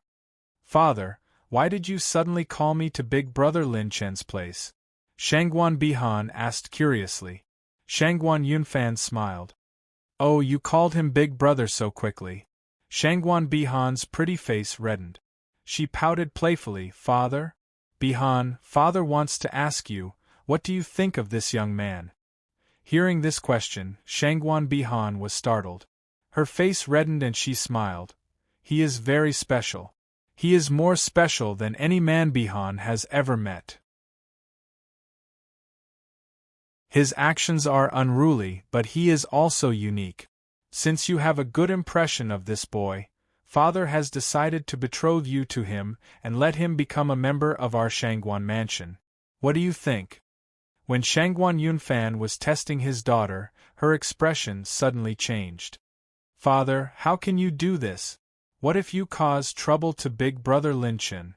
Father, why did you suddenly call me to Big Brother Lin Chen's place? Shangguan Bihan asked curiously. Shangguan Yunfan smiled. Oh, you called him Big Brother so quickly. Shangguan Bihan's pretty face reddened. She pouted playfully, Father? Bihan, Father wants to ask you, what do you think of this young man? Hearing this question, Shangguan Bihan was startled. Her face reddened and she smiled. He is very special. He is more special than any man Bihan has ever met. His actions are unruly, but he is also unique. Since you have a good impression of this boy, Father has decided to betroth you to him and let him become a member of our Shangguan mansion. What do you think? When Shangguan Yunfan was testing his daughter, her expression suddenly changed. Father, how can you do this? What if you cause trouble to Big Brother Linchen?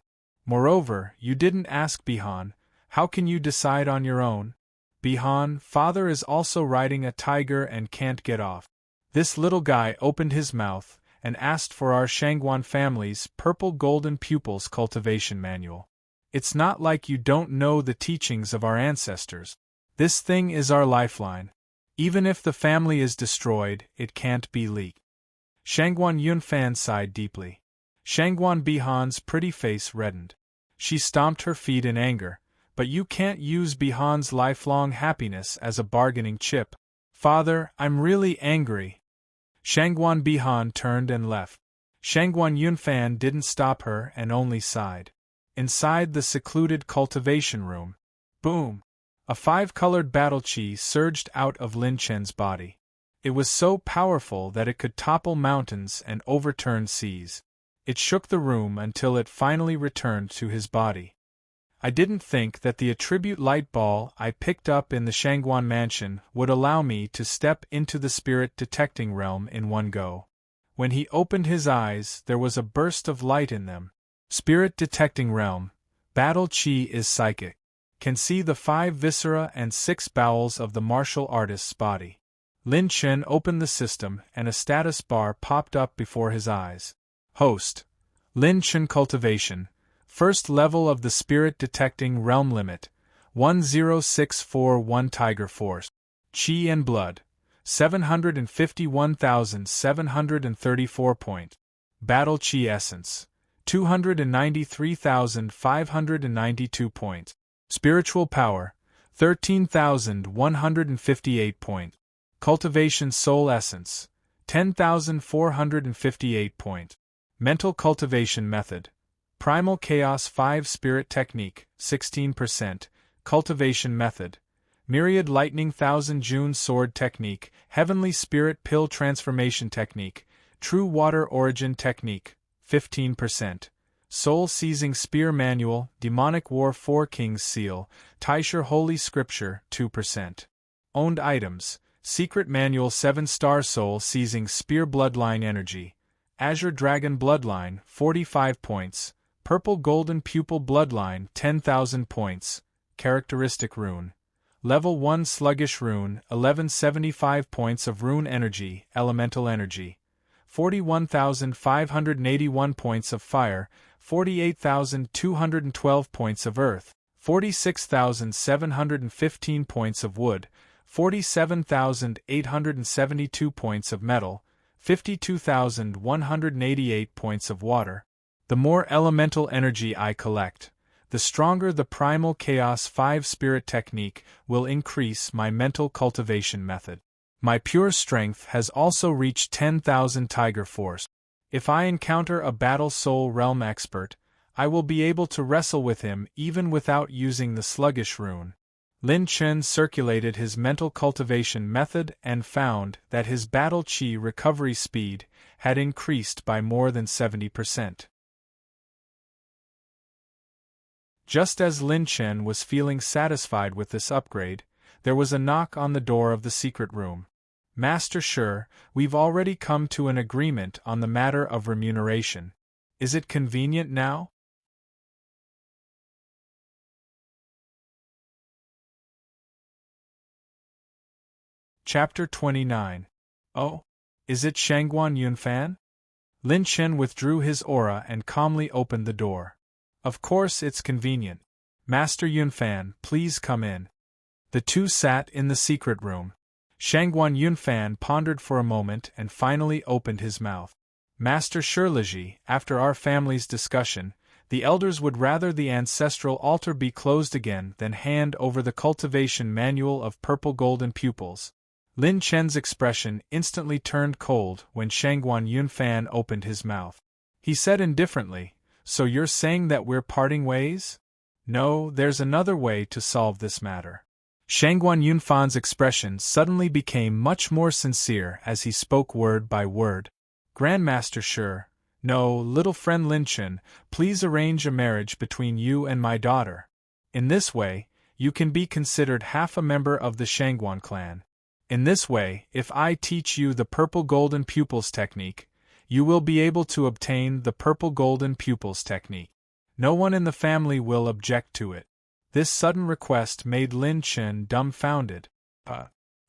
Moreover, you didn't ask Bihan, how can you decide on your own? Bihan, Father is also riding a tiger and can't get off. This little guy opened his mouth and asked for our Shangguan family's purple golden pupils cultivation manual. It's not like you don't know the teachings of our ancestors. This thing is our lifeline. Even if the family is destroyed, it can't be leaked. Shangguan Yunfan sighed deeply. Shangguan Bihan's pretty face reddened. She stomped her feet in anger. But you can't use Bihan's lifelong happiness as a bargaining chip. Father, I'm really angry. Shangguan Bihan turned and left. Shangguan Yunfan didn't stop her and only sighed. Inside the secluded cultivation room, boom! A 5-colored battle chi surged out of Lin Chen's body. It was so powerful that it could topple mountains and overturn seas. It shook the room until it finally returned to his body. I didn't think that the attribute light ball I picked up in the Shangguan mansion would allow me to step into the spirit detecting realm in one go. When he opened his eyes, there was a burst of light in them. Spirit detecting realm. Battle chi is psychic. Can see the 5 viscera and 6 bowels of the martial artist's body. Lin Chen opened the system and a status bar popped up before his eyes. Host. Lin Chen cultivation. First level of the spirit detecting realm limit. 10641 Tiger Force. Chi and blood. 751,734 point. Battle chi essence. 293,592 point. Spiritual power. 13,158 point. Cultivation soul essence. 10,458 point. Mental cultivation method. Primal Chaos 5 Spirit Technique, 16%, Cultivation Method. Myriad Lightning 1000 June Sword Technique, Heavenly Spirit Pill Transformation Technique, True Water Origin Technique, 15%. Soul Seizing Spear Manual, Demonic War 4 Kings Seal, Taisher Holy Scripture, 2%. Owned items, Secret Manual 7-Star Soul Seizing Spear Bloodline Energy, Azure Dragon Bloodline, 45 points, Purple Golden Pupil Bloodline, 10,000 points, Characteristic Rune. Level 1 Sluggish Rune, 1175 points of Rune Energy, Elemental Energy. 41,581 points of Fire, 48,212 points of Earth, 46,715 points of Wood, 47,872 points of Metal, 52,188 points of Water. The more elemental energy I collect, the stronger the Primal Chaos 5 Spirit Technique will increase my mental cultivation method. My pure strength has also reached 10,000 Tiger Force. If I encounter a Battle Soul Realm expert, I will be able to wrestle with him even without using the Sluggish Rune. Lin Chen circulated his mental cultivation method and found that his battle chi recovery speed had increased by more than 70%. Just as Lin Chen was feeling satisfied with this upgrade, there was a knock on the door of the secret room. Master Shi, we've already come to an agreement on the matter of remuneration. Is it convenient now? Chapter 29. Oh? Is it Shangguan Yunfan? Lin Chen withdrew his aura and calmly opened the door. Of course it's convenient. Master Yunfan, please come in. The two sat in the secret room. Shangguan Yunfan pondered for a moment and finally opened his mouth. Master Shirliji, after our family's discussion, the elders would rather the ancestral altar be closed again than hand over the cultivation manual of purple golden pupils. Lin Chen's expression instantly turned cold when Shangguan Yunfan opened his mouth. He said indifferently, "So you're saying that we're parting ways?" "No, there's another way to solve this matter." Shangguan Yunfan's expression suddenly became much more sincere as he spoke word by word. "Grandmaster Shi, no, little friend Lin Chen, please arrange a marriage between you and my daughter. In this way, you can be considered half a member of the Shangguan clan. In this way, if I teach you the purple golden pupils technique, you will be able to obtain the purple golden pupils technique. No one in the family will object to it." This sudden request made Lin Chen dumbfounded.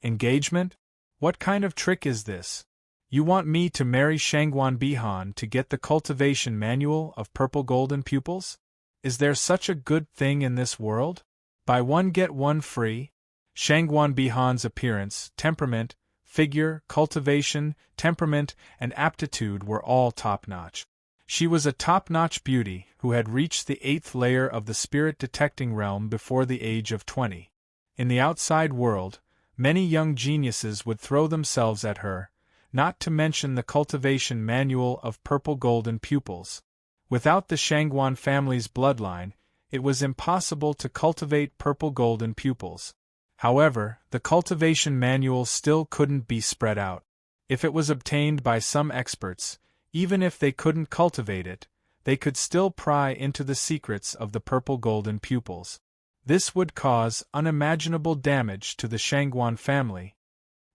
Engagement? What kind of trick is this? You want me to marry Shangguan Bihan to get the cultivation manual of purple golden pupils? Is there such a good thing in this world? Buy one get one free? Shangguan Bihan's appearance, temperament, figure, cultivation, temperament, and aptitude were all top-notch. She was a top-notch beauty who had reached the 8th layer of the spirit-detecting realm before the age of 20. In the outside world, many young geniuses would throw themselves at her, not to mention the cultivation manual of purple golden pupils. Without the Shangguan family's bloodline, it was impossible to cultivate purple golden pupils. However, the cultivation manual still couldn't be spread out. If it was obtained by some experts, even if they couldn't cultivate it, they could still pry into the secrets of the purple golden pupils. This would cause unimaginable damage to the Shangguan family.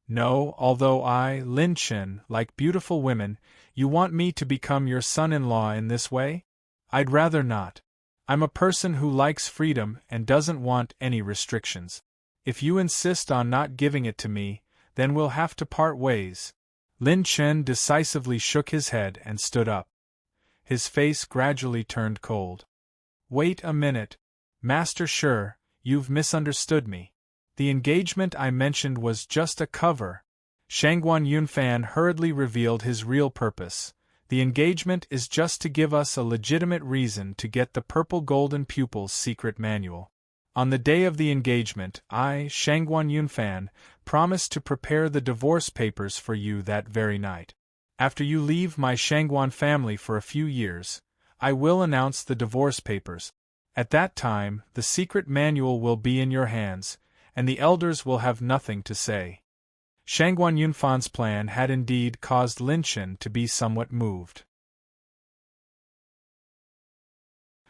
No, although I, Lin Chen, like beautiful women, you want me to become your son-in-law in this way? I'd rather not. I'm a person who likes freedom and doesn't want any restrictions. If you insist on not giving it to me, then we'll have to part ways." Lin Chen decisively shook his head and stood up. His face gradually turned cold. "Wait a minute. Master Shi, you've misunderstood me. The engagement I mentioned was just a cover." Shangguan Yunfan hurriedly revealed his real purpose. "The engagement is just to give us a legitimate reason to get the purple golden pupils secret manual. On the day of the engagement, I, Shangguan Yunfan, promise to prepare the divorce papers for you that very night. After you leave my Shangguan family for a few years, I will announce the divorce papers. At that time, the secret manual will be in your hands, and the elders will have nothing to say." Shangguan Yunfan's plan had indeed caused Lin Chen to be somewhat moved.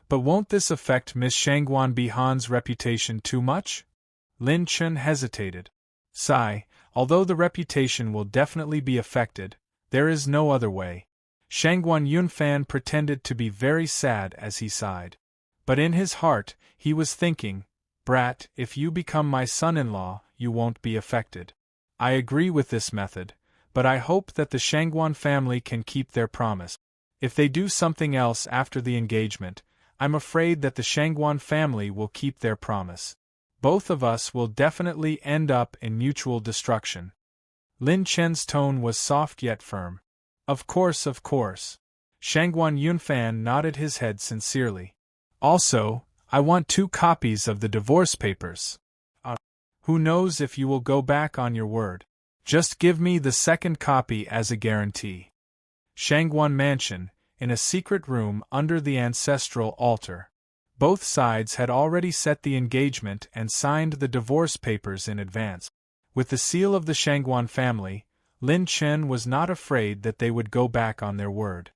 "But won't this affect Miss Shangguan Bihan's reputation too much?" Lin Chen hesitated. "Sigh, although the reputation will definitely be affected, there is no other way." Shangguan Yunfan pretended to be very sad as he sighed. But in his heart, he was thinking, "Brat, if you become my son-in-law, you won't be affected." I agree with this method, but I hope that the Shangguan family can keep their promise. If they do something else after the engagement, I'm afraid that the Shangguan family will keep their promise. Both of us will definitely end up in mutual destruction." Lin Chen's tone was soft yet firm. Of course. Shangguan Yunfan nodded his head sincerely. "Also, I want 2 copies of the divorce papers. Who knows if you will go back on your word? Just give me the second copy as a guarantee." Shangguan Mansion, in a secret room under the ancestral altar. Both sides had already set the engagement and signed the divorce papers in advance. With the seal of the Shangguan family, Lin Chen was not afraid that they would go back on their word.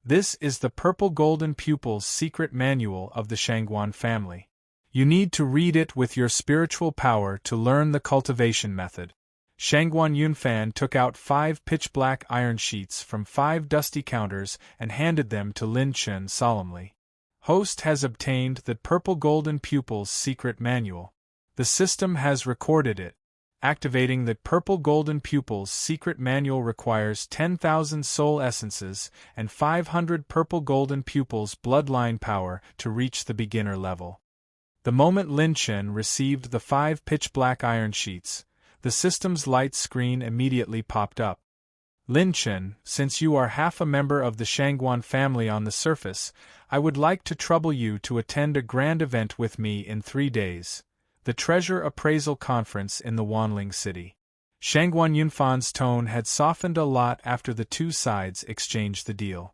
"This is the purple golden pupils secret manual of the Shangguan family. You need to read it with your spiritual power to learn the cultivation method." Shangguan Yunfan took out 5 pitch-black iron sheets from 5 dusty counters and handed them to Lin Chen solemnly. "Host has obtained the purple golden pupils secret manual. The system has recorded it. Activating the purple golden pupils secret manual requires 10,000 soul essences and 500 purple golden pupils bloodline power to reach the beginner level." The moment Lin Chen received the 5 pitch-black iron sheets, The system's light screen immediately popped up. Lin Chen, since you are half a member of the Shangguan family on the surface, I would like to trouble you to attend a grand event with me in 3 days. The Treasure Appraisal Conference in the Wanling City. Shangguan Yunfan's tone had softened a lot after the two sides exchanged the deal.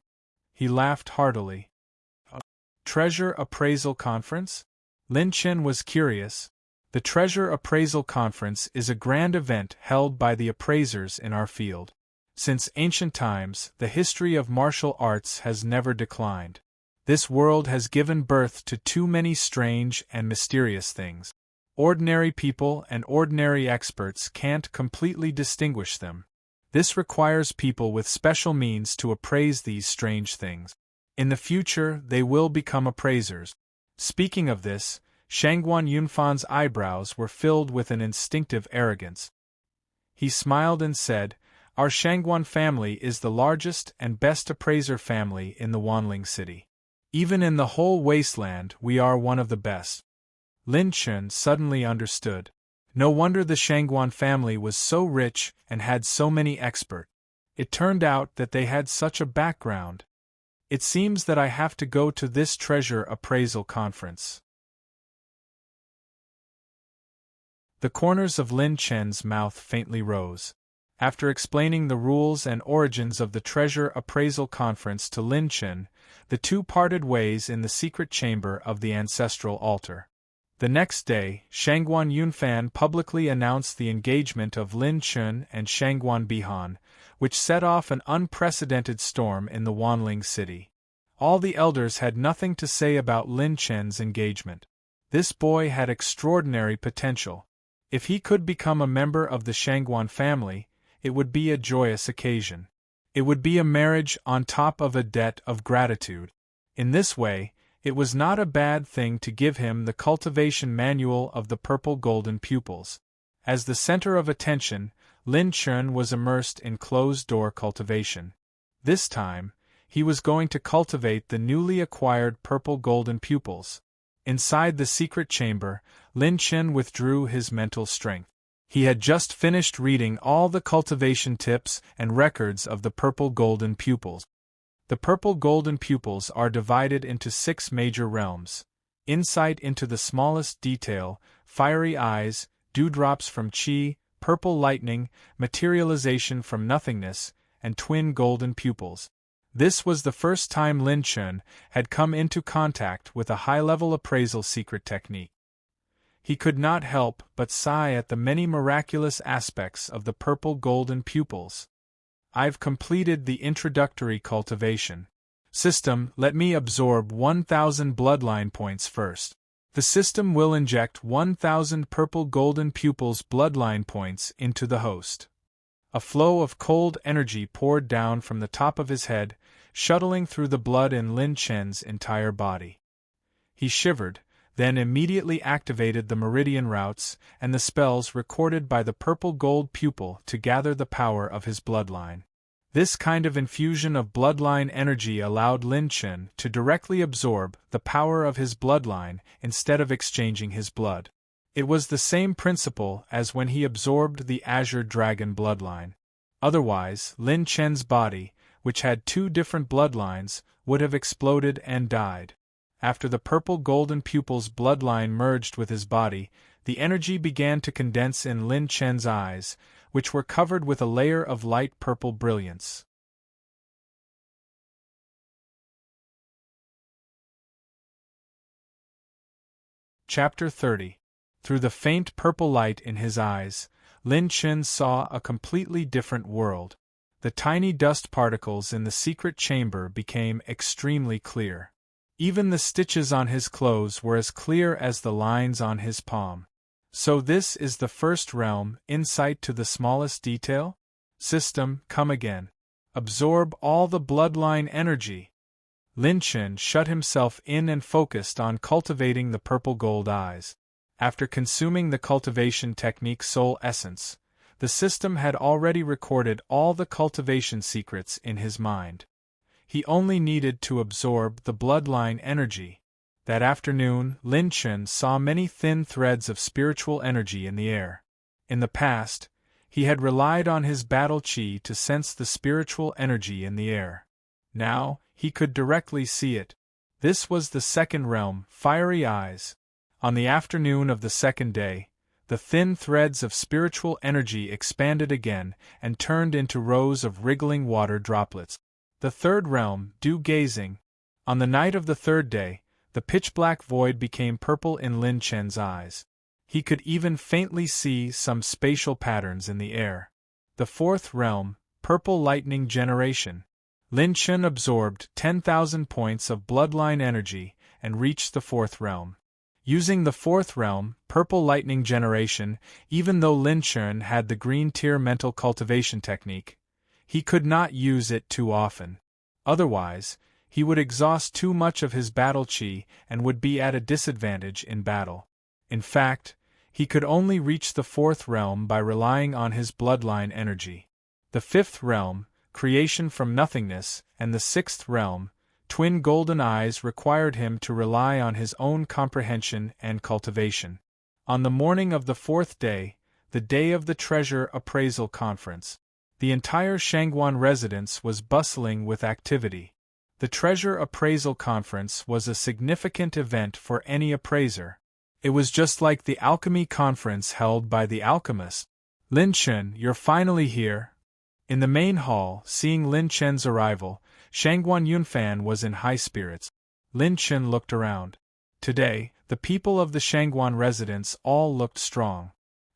He laughed heartily. A treasure appraisal conference? Lin Chen was curious. The Treasure Appraisal Conference is a grand event held by the appraisers in our field. Since ancient times, the history of martial arts has never declined. This world has given birth to too many strange and mysterious things. Ordinary people and ordinary experts can't completely distinguish them. This requires people with special means to appraise these strange things. In the future, they will become appraisers. Speaking of this, Shangguan Yunfan's eyebrows were filled with an instinctive arrogance. He smiled and said, "Our Shangguan family is the largest and best appraiser family in the Wanling City. Even in the whole wasteland, we are one of the best." Lin Chen suddenly understood. No wonder the Shangguan family was so rich and had so many experts. It turned out that they had such a background. It seems that I have to go to this treasure appraisal conference. The corners of Lin Chen's mouth faintly rose. After explaining the rules and origins of the Treasure Appraisal Conference to Lin Chen, the two parted ways in the secret chamber of the ancestral altar. The next day, Shangguan Yunfan publicly announced the engagement of Lin Chen and Shangguan Bihan, which set off an unprecedented storm in the Wanling City. All the elders had nothing to say about Lin Chen's engagement. This boy had extraordinary potential. If he could become a member of the Shangguan family, it would be a joyous occasion. It would be a marriage on top of a debt of gratitude. In this way, it was not a bad thing to give him the cultivation manual of the purple golden pupils. As the center of attention, Lin Chen was immersed in closed-door cultivation. This time, he was going to cultivate the newly acquired purple golden pupils. Inside the secret chamber, Lin Chen withdrew his mental strength. He had just finished reading all the cultivation tips and records of the purple golden pupils. The purple golden pupils are divided into 6 major realms: insight into the smallest detail, fiery eyes, dewdrops from qi, purple lightning, materialization from nothingness, and twin golden pupils. This was the first time Lin Chen had come into contact with a high-level appraisal secret technique. He could not help but sigh at the many miraculous aspects of the purple golden pupils. I've completed the introductory cultivation. System, let me absorb 1,000 bloodline points first. The system will inject 1,000 purple golden pupils bloodline points into the host. A flow of cold energy poured down from the top of his head, shuttling through the blood in Lin Chen's entire body. He shivered, then immediately activated the meridian routes and the spells recorded by the purple gold pupil to gather the power of his bloodline. This kind of infusion of bloodline energy allowed Lin Chen to directly absorb the power of his bloodline instead of exchanging his blood. It was the same principle as when he absorbed the Azure Dragon bloodline. Otherwise, Lin Chen's body, which had 2 different bloodlines, would have exploded and died. After the purple golden pupil's bloodline merged with his body, the energy began to condense in Lin Chen's eyes, which were covered with a layer of light purple brilliance. Chapter 30. Through the faint purple light in his eyes, Lin Chen saw a completely different world. The tiny dust particles in the secret chamber became extremely clear. Even the stitches on his clothes were as clear as the lines on his palm. So this is the first realm, insight to the smallest detail? System, come again. Absorb all the bloodline energy. Lin Chen shut himself in and focused on cultivating the purple gold eyes. After consuming the cultivation technique soul essence, the system had already recorded all the cultivation secrets in his mind. He only needed to absorb the bloodline energy. That afternoon, Lin Chen saw many thin threads of spiritual energy in the air. In the past, he had relied on his battle chi to sense the spiritual energy in the air. Now, he could directly see it. This was the second realm, fiery eyes. On the afternoon of the second day, the thin threads of spiritual energy expanded again and turned into rows of wriggling water droplets. The third realm, dew gazing. On the night of the third day, the pitch-black void became purple in Lin Chen's eyes. He could even faintly see some spatial patterns in the air. The fourth realm, purple lightning generation. Lin Chen absorbed 10,000 points of bloodline energy and reached the fourth realm. Using the fourth realm, purple lightning generation, even though Lin Chen had the green tier mental cultivation technique, he could not use it too often. Otherwise, he would exhaust too much of his battle chi and would be at a disadvantage in battle. In fact, he could only reach the fourth realm by relying on his bloodline energy. The fifth realm, creation from nothingness, and the sixth realm, twin golden eyes, required him to rely on his own comprehension and cultivation. On the morning of the fourth day, the day of the treasure appraisal conference, the entire Shangguan residence was bustling with activity. The treasure appraisal conference was a significant event for any appraiser. It was just like the alchemy conference held by the alchemist. Lin Chen, you're finally here. In the main hall, seeing Lin Chen's arrival, Shangguan Yunfan was in high spirits. Lin Chen looked around. Today, the people of the Shangguan residence all looked strong.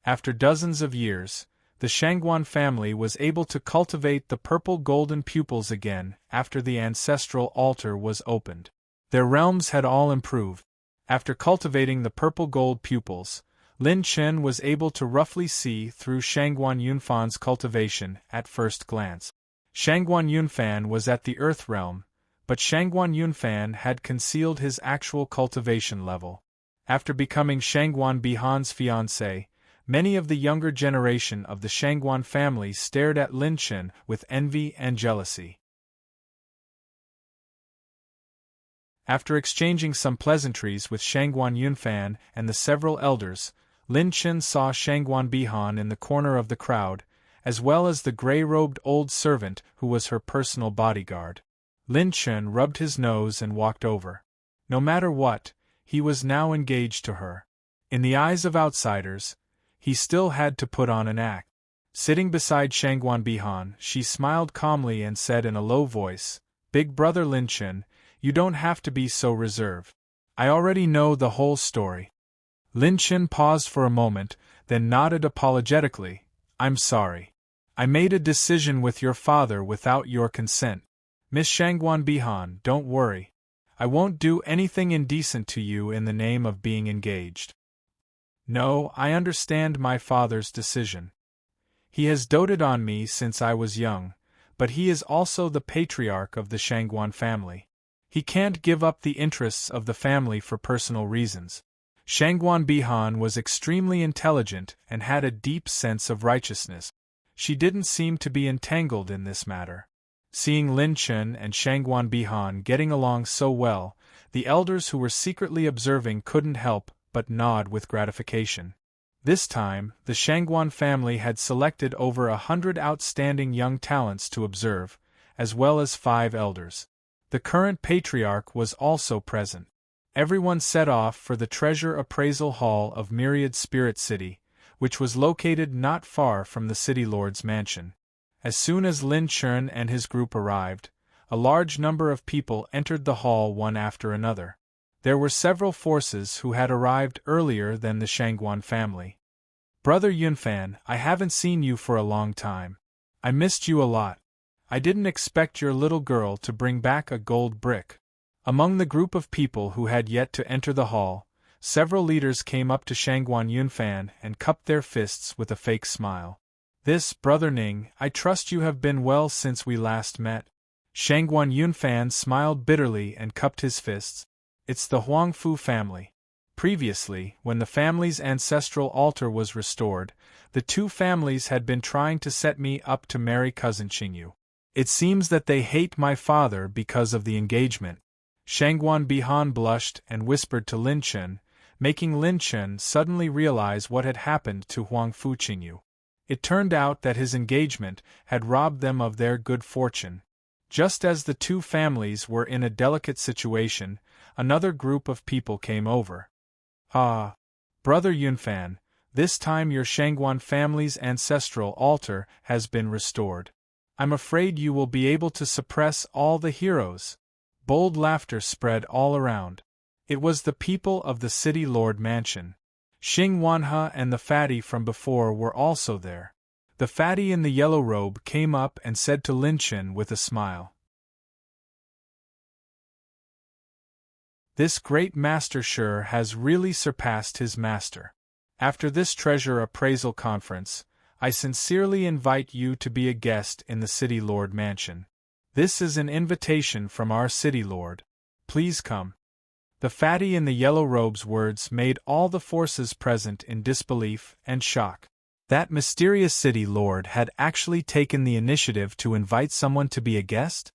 After dozens of years, the Shangguan family was able to cultivate the purple golden pupils again after the ancestral altar was opened. Their realms had all improved. After cultivating the purple gold pupils, Lin Chen was able to roughly see through Shangguan Yunfan's cultivation at first glance. Shangguan Yunfan was at the Earth realm, but Shangguan Yunfan had concealed his actual cultivation level. After becoming Shangguan Bihan's fiancé, many of the younger generation of the Shangguan family stared at Lin Chen with envy and jealousy. After exchanging some pleasantries with Shangguan Yunfan and the several elders, Lin Chen saw Shangguan Bihan in the corner of the crowd, as well as the gray-robed old servant who was her personal bodyguard. Lin Chen rubbed his nose and walked over. No matter what, he was now engaged to her. In the eyes of outsiders, he still had to put on an act. Sitting beside Shangguan Bihan, she smiled calmly and said in a low voice, "Big brother Lin Chen, you don't have to be so reserved. I already know the whole story." Lin Chen paused for a moment, then nodded apologetically. "I'm sorry. I made a decision with your father without your consent. Miss Shangguan Bihan, don't worry. I won't do anything indecent to you in the name of being engaged. No, I understand my father's decision. He has doted on me since I was young, but he is also the patriarch of the Shangguan family. He can't give up the interests of the family for personal reasons." Shangguan Bihan was extremely intelligent and had a deep sense of righteousness. She didn't seem to be entangled in this matter. Seeing Lin Chen and Shangguan Bihan getting along so well, the elders who were secretly observing couldn't help but nod with gratification. This time, the Shangguan family had selected over 100 outstanding young talents to observe, as well as 5 elders. The current patriarch was also present. Everyone set off for the treasure appraisal hall of Myriad Spirit City, which was located not far from the City Lord's mansion. As soon as Lin Chen and his group arrived, a large number of people entered the hall one after another. There were several forces who had arrived earlier than the Shangguan family. "Brother Yunfan, I haven't seen you for a long time. I missed you a lot. I didn't expect your little girl to bring back a gold brick." Among the group of people who had yet to enter the hall, several leaders came up to Shangguan Yunfan and cupped their fists with a fake smile. "This, Brother Ning, I trust you have been well since we last met." Shangguan Yunfan smiled bitterly and cupped his fists. "It's the Huangfu family. Previously, when the family's ancestral altar was restored, the two families had been trying to set me up to marry cousin Qingyu. It seems that they hate my father because of the engagement." Shangguan Bihan blushed and whispered to Lin Chen, making Lin Chen suddenly realize what had happened to Huang Fuqingyu. It turned out that his engagement had robbed them of their good fortune. Just as the two families were in a delicate situation, another group of people came over. Ah, Brother Yunfan, this time your Shangguan family's ancestral altar has been restored. I'm afraid you will be able to suppress all the heroes. Bold laughter spread all around. It was the people of the city lord mansion. Xing Wanhe and the fatty from before were also there. The fatty in the yellow robe came up and said to Lin Chen with a smile, "This great master sure has really surpassed his master. After this treasure appraisal conference, I sincerely invite you to be a guest in the city lord mansion. This is an invitation from our city lord. Please come." The fatty in the yellow robe's words made all the forces present in disbelief and shock. That mysterious city lord had actually taken the initiative to invite someone to be a guest?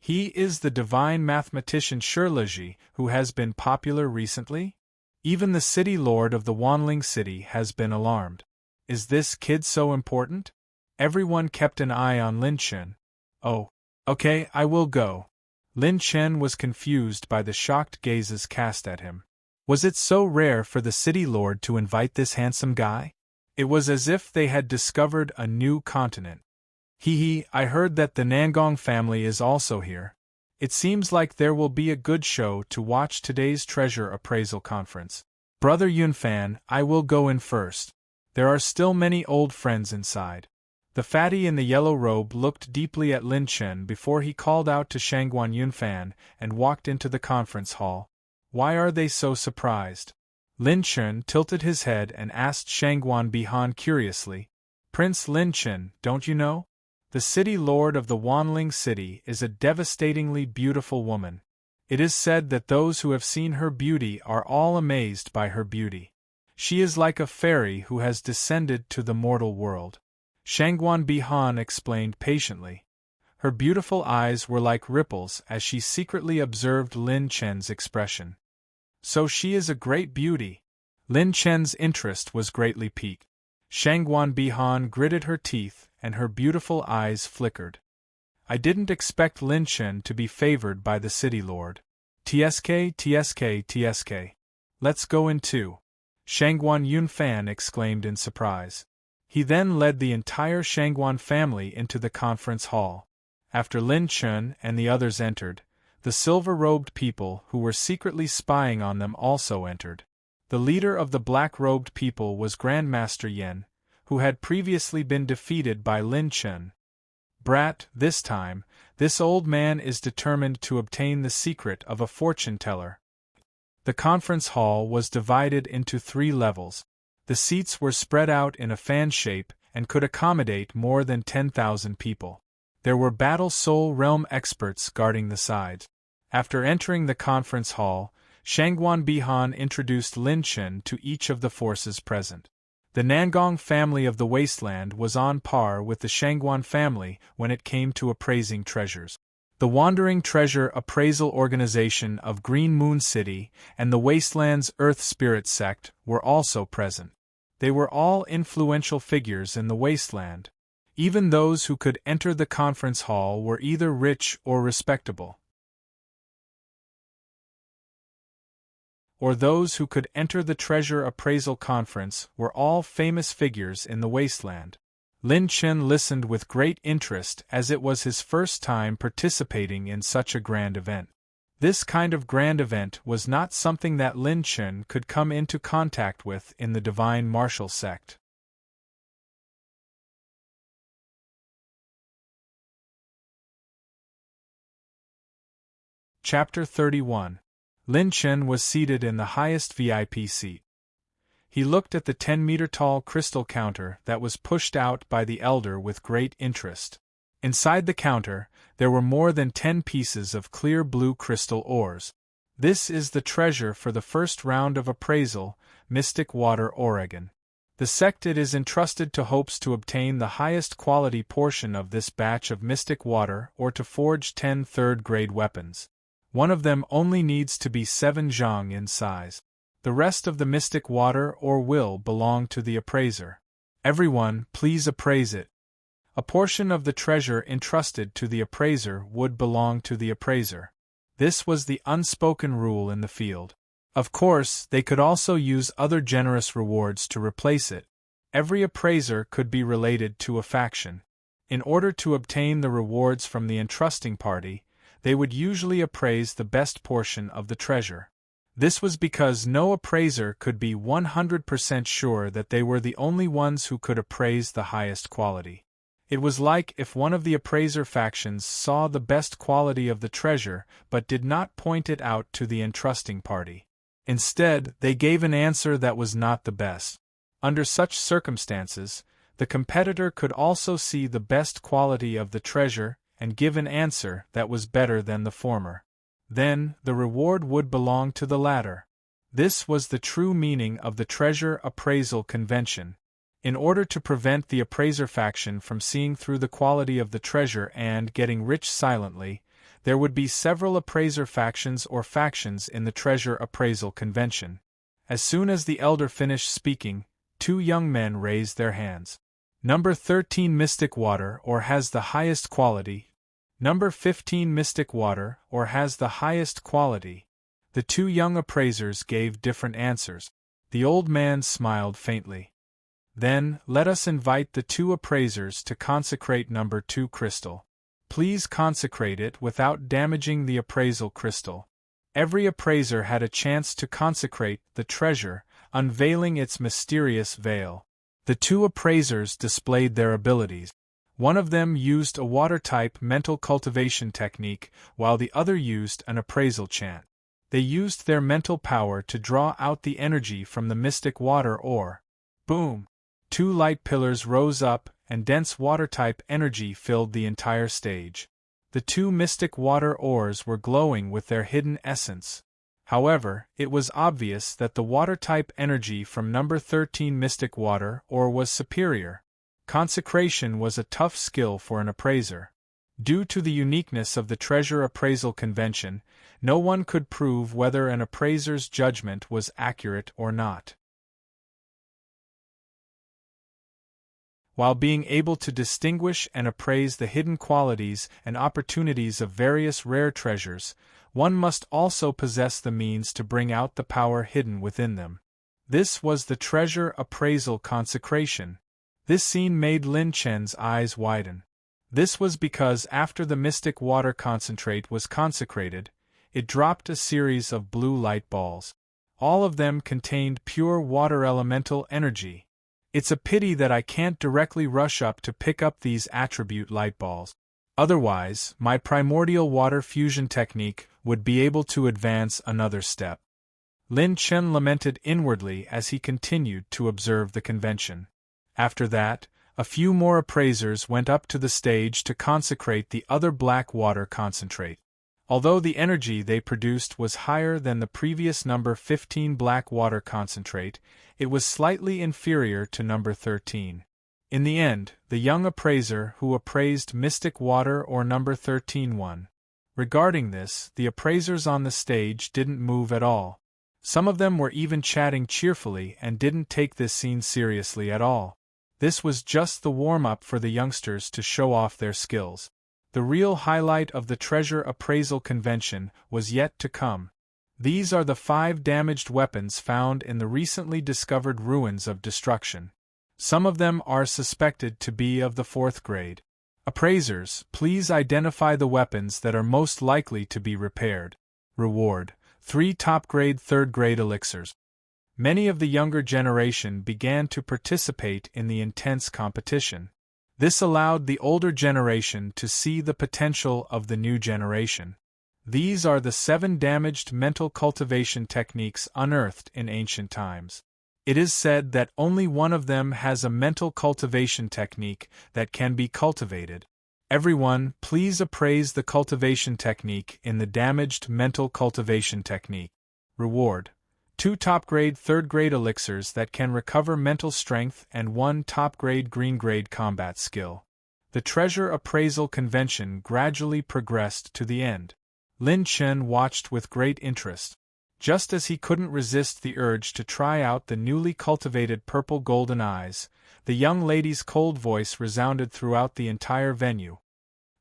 He is the divine mathematician Shirliji, who has been popular recently? Even the city lord of the Wanling city has been alarmed. Is this kid so important? Everyone kept an eye on Lin Chen. Oh, okay, I will go. Lin Chen was confused by the shocked gazes cast at him. Was it so rare for the city lord to invite this handsome guy? It was as if they had discovered a new continent. I heard that the Nangong family is also here. It seems like there will be a good show to watch today's treasure appraisal conference. Brother Yunfan, I will go in first. There are still many old friends inside. The fatty in the yellow robe looked deeply at Lin Chen before he called out to Shangguan Yunfan and walked into the conference hall. Why are they so surprised? Lin Chen tilted his head and asked Shangguan Bihan curiously, "Prince Lin Chen, don't you know? The city lord of the Wanling city is a devastatingly beautiful woman. It is said that those who have seen her beauty are all amazed by her beauty. She is like a fairy who has descended to the mortal world." Shangguan Bihan explained patiently. Her beautiful eyes were like ripples as she secretly observed Lin Chen's expression. So she is a great beauty. Lin Chen's interest was greatly piqued. Shangguan Bihan gritted her teeth and her beautiful eyes flickered. I didn't expect Lin Chen to be favored by the city lord. TSK. Let's go in too. Shangguan Yunfan exclaimed in surprise. He then led the entire Shangguan family into the conference hall. After Lin Chen and the others entered, the silver-robed people who were secretly spying on them also entered. The leader of the black-robed people was Grandmaster Yen, who had previously been defeated by Lin Chen. Brat, this time, this old man is determined to obtain the secret of a fortune-teller. The conference hall was divided into 3 levels. The seats were spread out in a fan shape and could accommodate more than 10,000 people. There were Battle Soul Realm experts guarding the sides. After entering the conference hall, Shangguan Bihan introduced Lin Chen to each of the forces present. The Nangong family of the Wasteland was on par with the Shangguan family when it came to appraising treasures. The Wandering Treasure Appraisal Organization of Green Moon City and the Wasteland's Earth Spirit Sect were also present. They were all influential figures in the Wasteland. Even those who could enter the conference hall were either rich or respectable. Or those who could enter the Treasure Appraisal Conference were all famous figures in the Wasteland. Lin Chen listened with great interest as it was his first time participating in such a grand event. This kind of grand event was not something that Lin Chen could come into contact with in the Divine Martial Sect. Chapter 31. Lin Chen was seated in the highest VIP seat. He looked at the 10-meter-tall crystal counter that was pushed out by the elder with great interest. Inside the counter, there were more than 10 pieces of clear blue crystal ores. This is the treasure for the first round of appraisal, Mystic Water Oregon. The sect it is entrusted to hopes to obtain the highest quality portion of this batch of mystic water or to forge 10 third-grade weapons. One of them only needs to be 7 zhang in size. The rest of the mystic water or will belong to the appraiser. Everyone, please appraise it. A portion of the treasure entrusted to the appraiser would belong to the appraiser. This was the unspoken rule in the field. Of course, they could also use other generous rewards to replace it. Every appraiser could be related to a faction. In order to obtain the rewards from the entrusting party, they would usually appraise the best portion of the treasure. This was because no appraiser could be 100% sure that they were the only ones who could appraise the highest quality. It was like if one of the appraiser factions saw the best quality of the treasure but did not point it out to the entrusting party. Instead, they gave an answer that was not the best. Under such circumstances, the competitor could also see the best quality of the treasure and give an answer that was better than the former. Then, the reward would belong to the latter. This was the true meaning of the treasure appraisal convention. In order to prevent the appraiser faction from seeing through the quality of the treasure and getting rich silently, there would be several appraiser factions or factions in the treasure appraisal convention. As soon as the elder finished speaking, 2 young men raised their hands. Number 13 Mystic Water or has the highest quality. Number 15 Mystic Water or has the highest quality. The 2 young appraisers gave different answers. The old man smiled faintly. Then, let us invite the 2 appraisers to consecrate number 2 crystal. Please consecrate it without damaging the appraisal crystal. Every appraiser had a chance to consecrate the treasure, unveiling its mysterious veil. The 2 appraisers displayed their abilities. One of them used a water-type mental cultivation technique, while the other used an appraisal chant. They used their mental power to draw out the energy from the mystic water ore. Boom! 2 light pillars rose up, and dense water-type energy filled the entire stage. The 2 mystic water ores were glowing with their hidden essence. However, it was obvious that the water-type energy from number 13 mystic water ore was superior. Consecration was a tough skill for an appraiser. Due to the uniqueness of the treasure appraisal convention, no one could prove whether an appraiser's judgment was accurate or not. While being able to distinguish and appraise the hidden qualities and opportunities of various rare treasures, one must also possess the means to bring out the power hidden within them. This was the treasure appraisal consecration. This scene made Lin Chen's eyes widen. This was because after the mystic water concentrate was consecrated, it dropped a series of blue light balls. All of them contained pure water elemental energy. It's a pity that I can't directly rush up to pick up these attribute light balls. Otherwise, my primordial water fusion technique would be able to advance another step. Lin Chen lamented inwardly as he continued to observe the convention. After that, a few more appraisers went up to the stage to consecrate the other black water concentrate. Although the energy they produced was higher than the previous number 15 black water concentrate, it was slightly inferior to number 13. In the end, the young appraiser who appraised mystic water or number 13 won. Regarding this, the appraisers on the stage didn't move at all. Some of them were even chatting cheerfully and didn't take this scene seriously at all. This was just the warm-up for the youngsters to show off their skills. The real highlight of the treasure appraisal convention was yet to come. These are the 5 damaged weapons found in the recently discovered ruins of destruction. Some of them are suspected to be of the 4th grade. Appraisers, please identify the weapons that are most likely to be repaired. Reward: 3 top-grade 3rd-grade elixirs. Many of the younger generation began to participate in the intense competition. This allowed the older generation to see the potential of the new generation. These are the 7 damaged mental cultivation techniques unearthed in ancient times. It is said that only one of them has a mental cultivation technique that can be cultivated. Everyone, please appraise the cultivation technique in the damaged mental cultivation technique. Reward: 2 top-grade 3rd-grade elixirs that can recover mental strength and 1 top-grade green-grade combat skill. The treasure appraisal convention gradually progressed to the end. Lin Chen watched with great interest. Just as he couldn't resist the urge to try out the newly cultivated purple golden eyes, the young lady's cold voice resounded throughout the entire venue.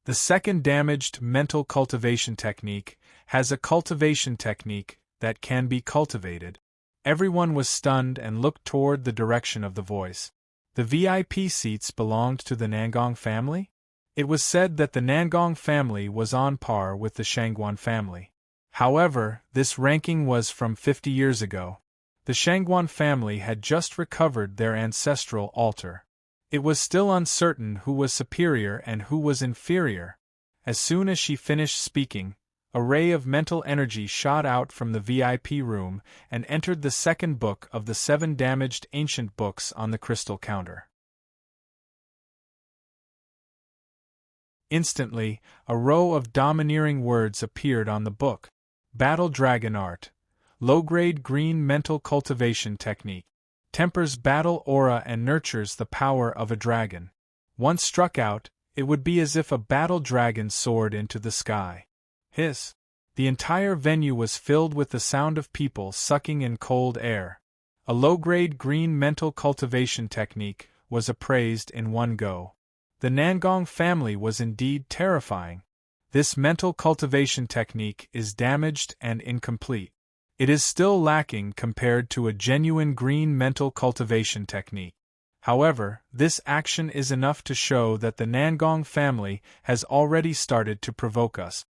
The second damaged mental cultivation technique has a cultivation technique that can be cultivated. Everyone was stunned and looked toward the direction of the voice. The VIP seats belonged to the Nangong family? It was said that the Nangong family was on par with the Shangguan family. However, this ranking was from 50 years ago. The Shangguan family had just recovered their ancestral altar. It was still uncertain who was superior and who was inferior. As soon as she finished speaking, a ray of mental energy shot out from the VIP room and entered the second book of the 7 damaged ancient books on the crystal counter. Instantly, a row of domineering words appeared on the book. Battle Dragon Art. Low-grade green mental cultivation technique. Tempers battle aura and nurtures the power of a dragon. Once struck out, it would be as if a battle dragon soared into the sky. Hiss. The entire venue was filled with the sound of people sucking in cold air. A low-grade green mental cultivation technique was appraised in one go. The Nangong family was indeed terrifying. This mental cultivation technique is damaged and incomplete. It is still lacking compared to a genuine green mental cultivation technique. However, this action is enough to show that the Nangong family has already started to provoke us.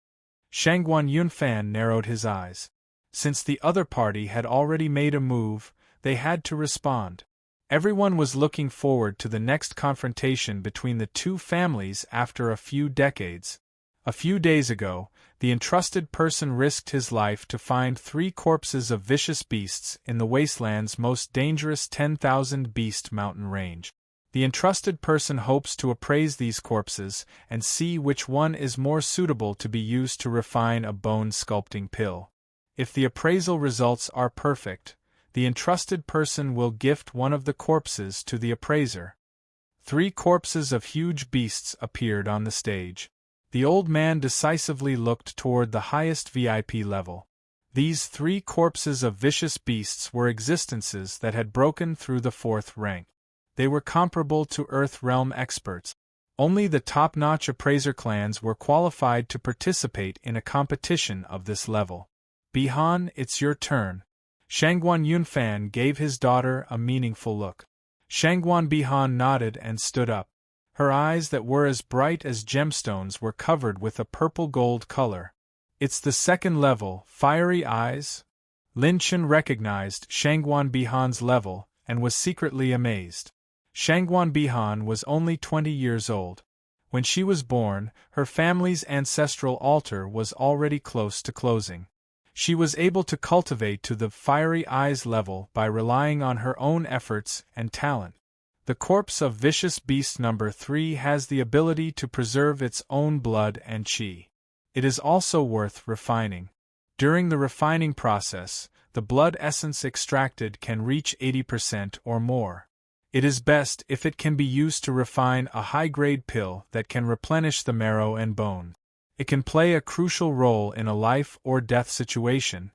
Shangguan Yunfan narrowed his eyes. Since the other party had already made a move, they had to respond. Everyone was looking forward to the next confrontation between the two families after a few decades. A few days ago, the entrusted person risked his life to find 3 corpses of vicious beasts in the wasteland's most dangerous 10,000 beast mountain range. The entrusted person hopes to appraise these corpses and see which one is more suitable to be used to refine a bone sculpting pill. If the appraisal results are perfect, the entrusted person will gift one of the corpses to the appraiser. 3 corpses of huge beasts appeared on the stage. The old man decisively looked toward the highest VIP level. These 3 corpses of vicious beasts were existences that had broken through the 4th rank. They were comparable to Earth Realm experts. Only the top-notch appraiser clans were qualified to participate in a competition of this level. Bihan, it's your turn. Shangguan Yunfan gave his daughter a meaningful look. Shangguan Bihan nodded and stood up. Her eyes that were as bright as gemstones were covered with a purple-gold color. It's the 2nd level, fiery eyes? Lin Chen recognized Shangguan Bihan's level and was secretly amazed. Shangguan Bihan was only 20 years old. When she was born, her family's ancestral altar was already close to closing. She was able to cultivate to the fiery eyes level by relying on her own efforts and talent. The corpse of vicious beast number 3 has the ability to preserve its own blood and qi. It is also worth refining. During the refining process, the blood essence extracted can reach 80% or more. It is best if it can be used to refine a high-grade pill that can replenish the marrow and bone. It can play a crucial role in a life-or-death situation.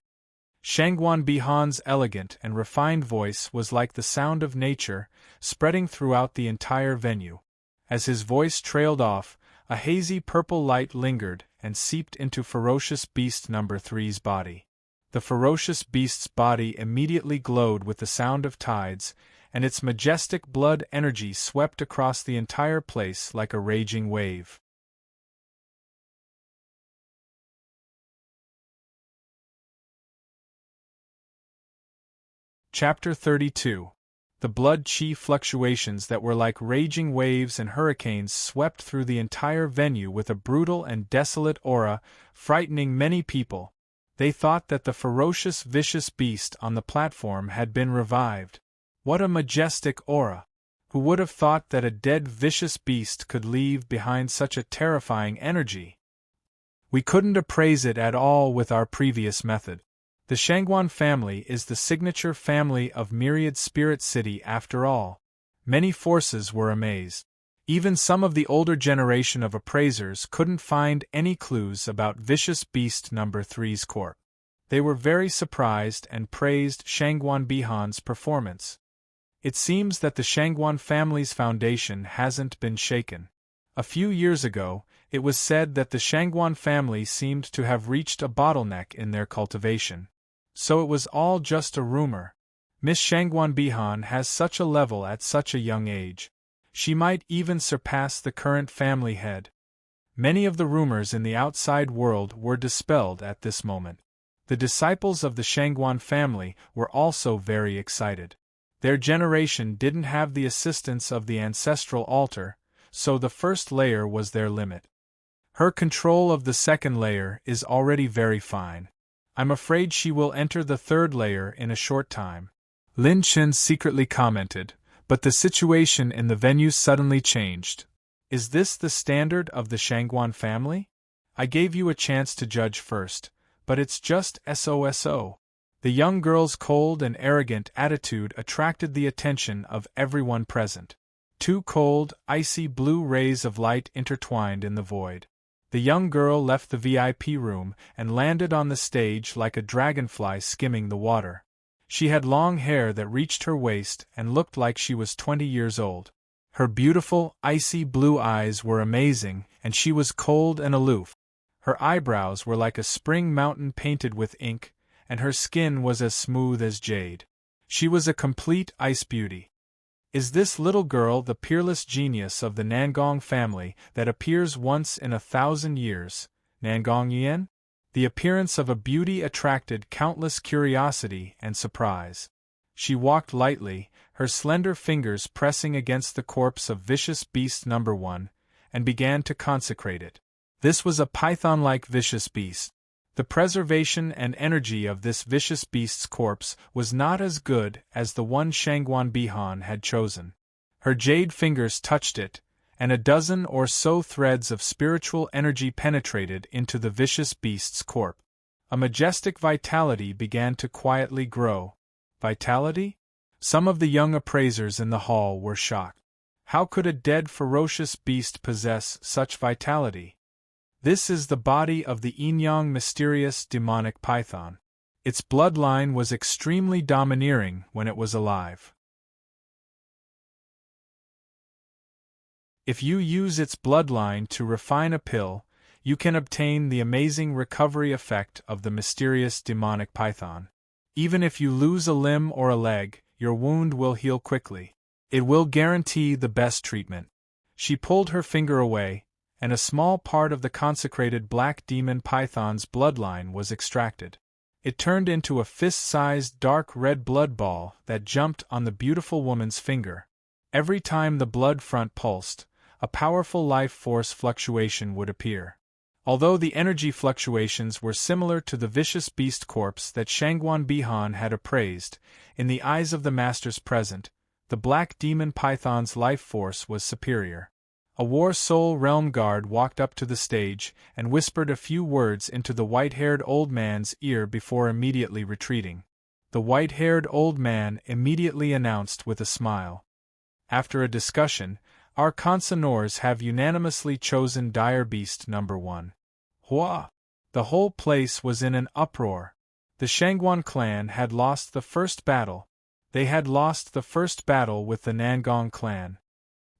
Shangguan Bihan's elegant and refined voice was like the sound of nature, spreading throughout the entire venue. As his voice trailed off, a hazy purple light lingered and seeped into ferocious beast number 3's body. The ferocious beast's body immediately glowed with the sound of tides, and its majestic blood energy swept across the entire place like a raging wave. Chapter 32. The blood-qi fluctuations that were like raging waves and hurricanes swept through the entire venue with a brutal and desolate aura, frightening many people. They thought that the ferocious vicious beast on the platform had been revived. What a majestic aura! Who would have thought that a dead vicious beast could leave behind such a terrifying energy? We couldn't appraise it at all with our previous method. The Shangguan family is the signature family of Myriad Spirit City after all. Many forces were amazed. Even some of the older generation of appraisers couldn't find any clues about Vicious Beast number 3's corp. They were very surprised and praised Shangguan Bihan's performance. It seems that the Shangguan family's foundation hasn't been shaken. A few years ago, it was said that the Shangguan family seemed to have reached a bottleneck in their cultivation. So it was all just a rumor. Miss Shangguan Bihan has such a level at such a young age. She might even surpass the current family head. Many of the rumors in the outside world were dispelled at this moment. The disciples of the Shangguan family were also very excited. Their generation didn't have the assistance of the ancestral altar, so the first layer was their limit. Her control of the second layer is already very fine. I'm afraid she will enter the third layer in a short time. Lin Chen secretly commented, but the situation in the venue suddenly changed. Is this the standard of the Shangguan family? I gave you a chance to judge first, but it's just SOSO. The young girl's cold and arrogant attitude attracted the attention of everyone present. Two cold, icy blue rays of light intertwined in the void. The young girl left the VIP room and landed on the stage like a dragonfly skimming the water. She had long hair that reached her waist and looked like she was 20 years old. Her beautiful, icy blue eyes were amazing, and she was cold and aloof. Her eyebrows were like a spring mountain painted with ink, and her skin was as smooth as jade. She was a complete ice beauty. Is this little girl the peerless genius of the Nangong family that appears once in 1,000 years, Nangong Yan? The appearance of a beauty attracted countless curiosity and surprise. She walked lightly, her slender fingers pressing against the corpse of vicious beast number 1, and began to consecrate it. This was a python-like vicious beast. The preservation and energy of this vicious beast's corpse was not as good as the one Shangguan Bihan had chosen. Her jade fingers touched it, and a dozen or so threads of spiritual energy penetrated into the vicious beast's corpse. A majestic vitality began to quietly grow. Vitality? Some of the young appraisers in the hall were shocked. How could a dead ferocious beast possess such vitality? This is the body of the yin-yang mysterious demonic python. Its bloodline was extremely domineering when it was alive. If you use its bloodline to refine a pill, you can obtain the amazing recovery effect of the mysterious demonic python. Even if you lose a limb or a leg, your wound will heal quickly. It will guarantee the best treatment. She pulled her finger away, and a small part of the consecrated black demon python's bloodline was extracted. It turned into a fist-sized dark red blood ball that jumped on the beautiful woman's finger. Every time the blood front pulsed, a powerful life force fluctuation would appear. Although the energy fluctuations were similar to the vicious beast corpse that Shangguan Bihan had appraised, in the eyes of the masters present, the black demon python's life force was superior. A War Soul Realm guard walked up to the stage and whispered a few words into the white-haired old man's ear before immediately retreating. The white-haired old man immediately announced with a smile. After a discussion, our consignors have unanimously chosen Dire Beast number 1. Hua! The whole place was in an uproar. The Shangguan clan had lost the first battle. They had lost the first battle with the Nangong clan.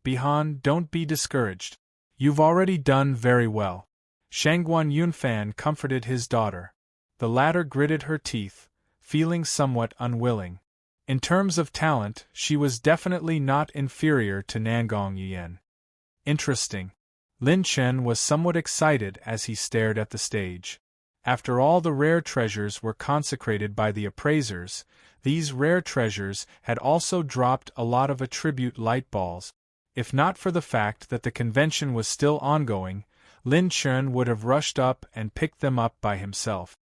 Bihan, don't be discouraged. You've already done very well. Shangguan Yunfan comforted his daughter. The latter gritted her teeth, feeling somewhat unwilling. In terms of talent, she was definitely not inferior to Nangong Yan. Interesting. Lin Chen was somewhat excited as he stared at the stage. After all the rare treasures were consecrated by the appraisers, these rare treasures had also dropped a lot of attribute light balls. If not for the fact that the convention was still ongoing, Lin Chen would have rushed up and picked them up by himself.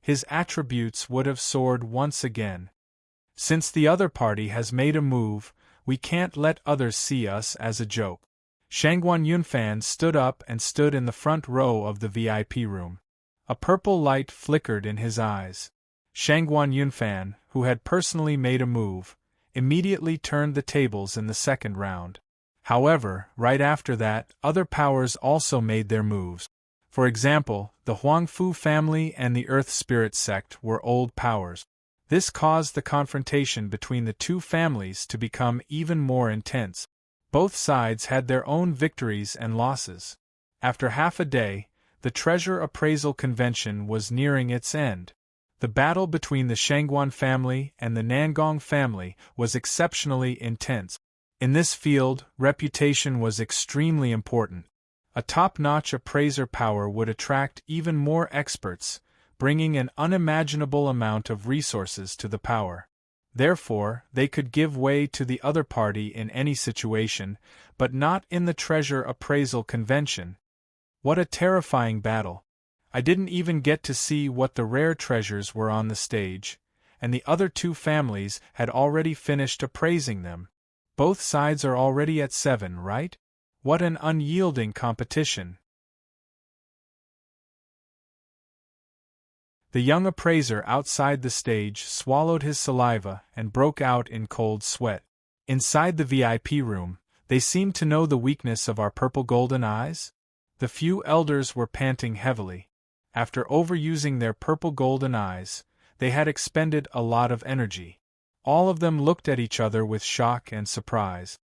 His attributes would have soared once again. Since the other party has made a move, we can't let others see us as a joke. Shangguan Yunfan stood up and stood in the front row of the VIP room. A purple light flickered in his eyes. Shangguan Yunfan, who had personally made a move, immediately turned the tables in the second round. However, right after that, other powers also made their moves. For example, the Huangfu family and the Earth Spirit sect were old powers. This caused the confrontation between the two families to become even more intense. Both sides had their own victories and losses. After half a day, the treasure appraisal convention was nearing its end. The battle between the Shangguan family and the Nangong family was exceptionally intense. In this field, reputation was extremely important. A top-notch appraiser power would attract even more experts, bringing an unimaginable amount of resources to the power. Therefore, they could give way to the other party in any situation, but not in the treasure appraisal convention. What a terrifying battle! I didn't even get to see what the rare treasures were on the stage, and the other two families had already finished appraising them. Both sides are already at 7, right? What an unyielding competition! The young appraiser outside the stage swallowed his saliva and broke out in cold sweat. Inside the VIP room, they seemed to know the weakness of our purple-golden eyes. The few elders were panting heavily. After overusing their purple-golden eyes, they had expended a lot of energy. All of them looked at each other with shock and surprise.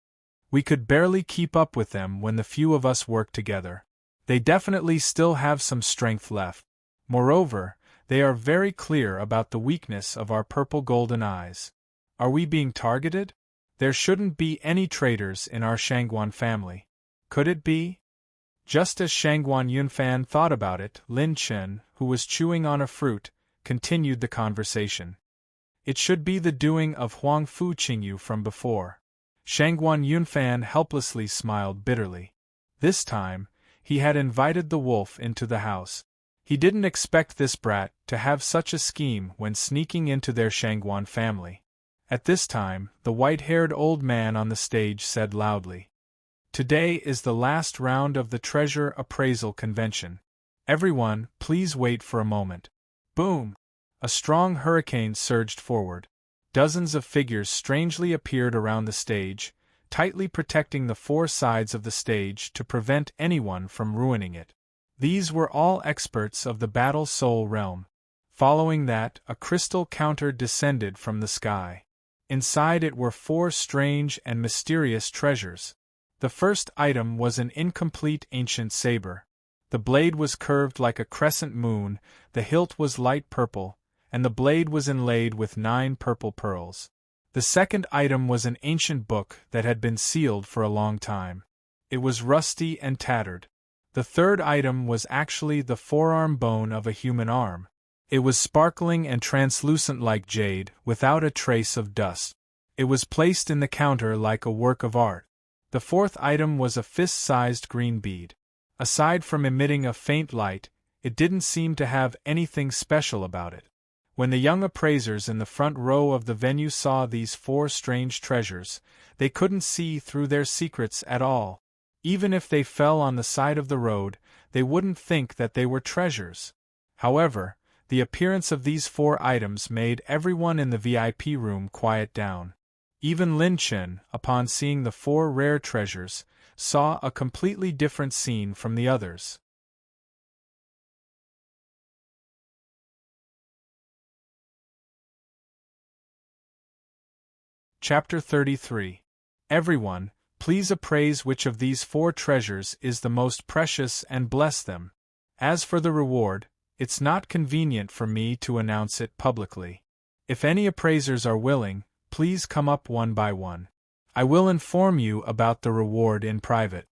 We could barely keep up with them when the few of us worked together. They definitely still have some strength left. Moreover, they are very clear about the weakness of our purple-golden eyes. Are we being targeted? There shouldn't be any traitors in our Shangguan family. Could it be? Just as Shangguan Yunfan thought about it, Lin Chen, who was chewing on a fruit, continued the conversation. It should be the doing of Huangfu Qingyu from before. Shangguan Yunfan helplessly smiled bitterly. This time, he had invited the wolf into the house. He didn't expect this brat to have such a scheme when sneaking into their Shangguan family. At this time, the white-haired old man on the stage said loudly, "Today is the last round of the treasure appraisal convention. Everyone, please wait for a moment." Boom! A strong hurricane surged forward. Dozens of figures strangely appeared around the stage, tightly protecting the four sides of the stage to prevent anyone from ruining it. These were all experts of the Battle Soul realm. Following that, a crystal counter descended from the sky. Inside it were 4 strange and mysterious treasures. The first item was an incomplete ancient saber. The blade was curved like a crescent moon, the hilt was light purple, and the blade was inlaid with 9 purple pearls. The second item was an ancient book that had been sealed for a long time. It was rusty and tattered. The third item was actually the forearm bone of a human arm. It was sparkling and translucent like jade, without a trace of dust. It was placed in the counter like a work of art. The fourth item was a fist-sized green bead. Aside from emitting a faint light, it didn't seem to have anything special about it. When the young appraisers in the front row of the venue saw these 4 strange treasures, they couldn't see through their secrets at all. Even if they fell on the side of the road, they wouldn't think that they were treasures. However, the appearance of these 4 items made everyone in the VIP room quiet down. Even Lin Chen, upon seeing the 4 rare treasures, saw a completely different scene from the others. Chapter 33. Everyone, please appraise which of these 4 treasures is the most precious and bless them. As for the reward, it's not convenient for me to announce it publicly. If any appraisers are willing, please come up one by one. I will inform you about the reward in private.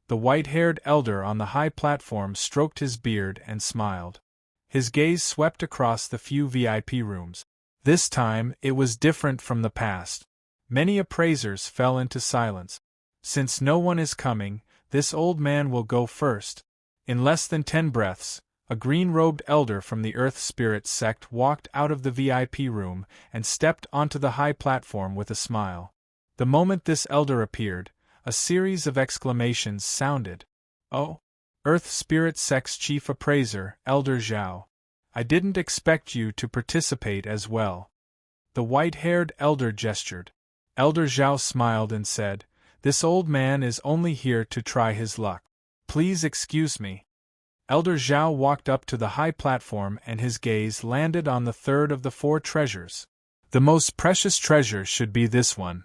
The white-haired elder on the high platform stroked his beard and smiled. His gaze swept across the few VIP rooms. This time, it was different from the past. Many appraisers fell into silence. Since no one is coming, this old man will go first. In less than 10 breaths, a green-robed elder from the Earth Spirit sect walked out of the VIP room and stepped onto the high platform with a smile. The moment this elder appeared, a series of exclamations sounded. "Oh! Earth Spirit sect's chief appraiser, Elder Zhao. I didn't expect you to participate as well." The white-haired elder gestured. Elder Zhao smiled and said, "This old man is only here to try his luck. Please excuse me." Elder Zhao walked up to the high platform and his gaze landed on the third of the 4 treasures. The most precious treasure should be this one.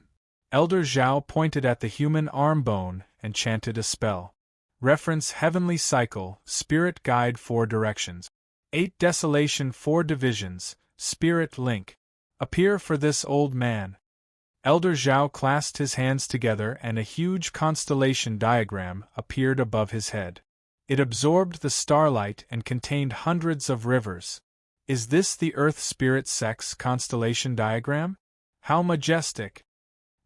Elder Zhao pointed at the human arm bone and chanted a spell. Reference Heavenly Cycle, Spirit Guide 4 Directions. 8 Desolation 4 Divisions, Spirit Link. Appear for this old man. Elder Zhao clasped his hands together and a huge constellation diagram appeared above his head. It absorbed the starlight and contained hundreds of rivers. Is this the Earth Spirit Sex constellation diagram? How majestic!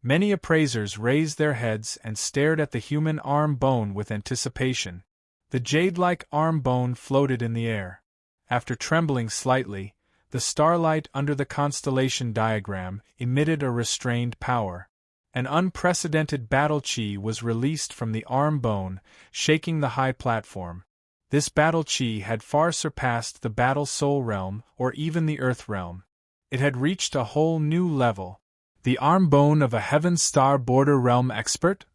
Many appraisers raised their heads and stared at the human arm bone with anticipation. The jade-like arm bone floated in the air. After trembling slightly, the starlight under the constellation diagram emitted a restrained power. An unprecedented battle chi was released from the arm bone, shaking the high platform. This battle chi had far surpassed the battle soul realm or even the earth realm. It had reached a whole new level. The arm bone of a Heaven Star Border Realm expert?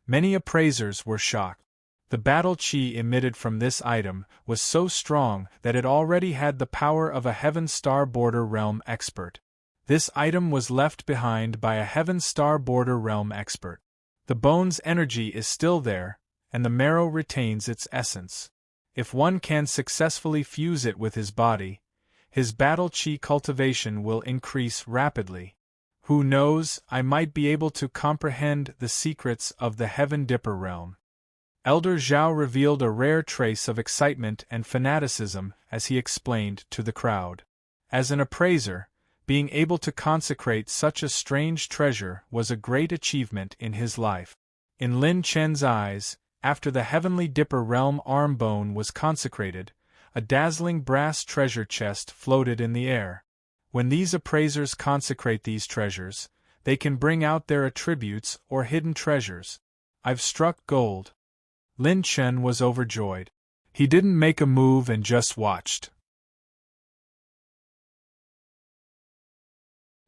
Many appraisers were shocked. The battle chi emitted from this item was so strong that it already had the power of a Heaven Star Border Realm expert. This item was left behind by a Heaven Star Border Realm expert. The bone's energy is still there, and the marrow retains its essence. If one can successfully fuse it with his body, his battle chi cultivation will increase rapidly. Who knows, I might be able to comprehend the secrets of the Heaven Dipper realm. Elder Zhao revealed a rare trace of excitement and fanaticism as he explained to the crowd. As an appraiser, being able to consecrate such a strange treasure was a great achievement in his life. In Lin Chen's eyes, after the Heavenly Dipper realm arm bone was consecrated, a dazzling brass treasure chest floated in the air. When these appraisers consecrate these treasures, they can bring out their attributes or hidden treasures. I've struck gold. Lin Chen was overjoyed. He didn't make a move and just watched.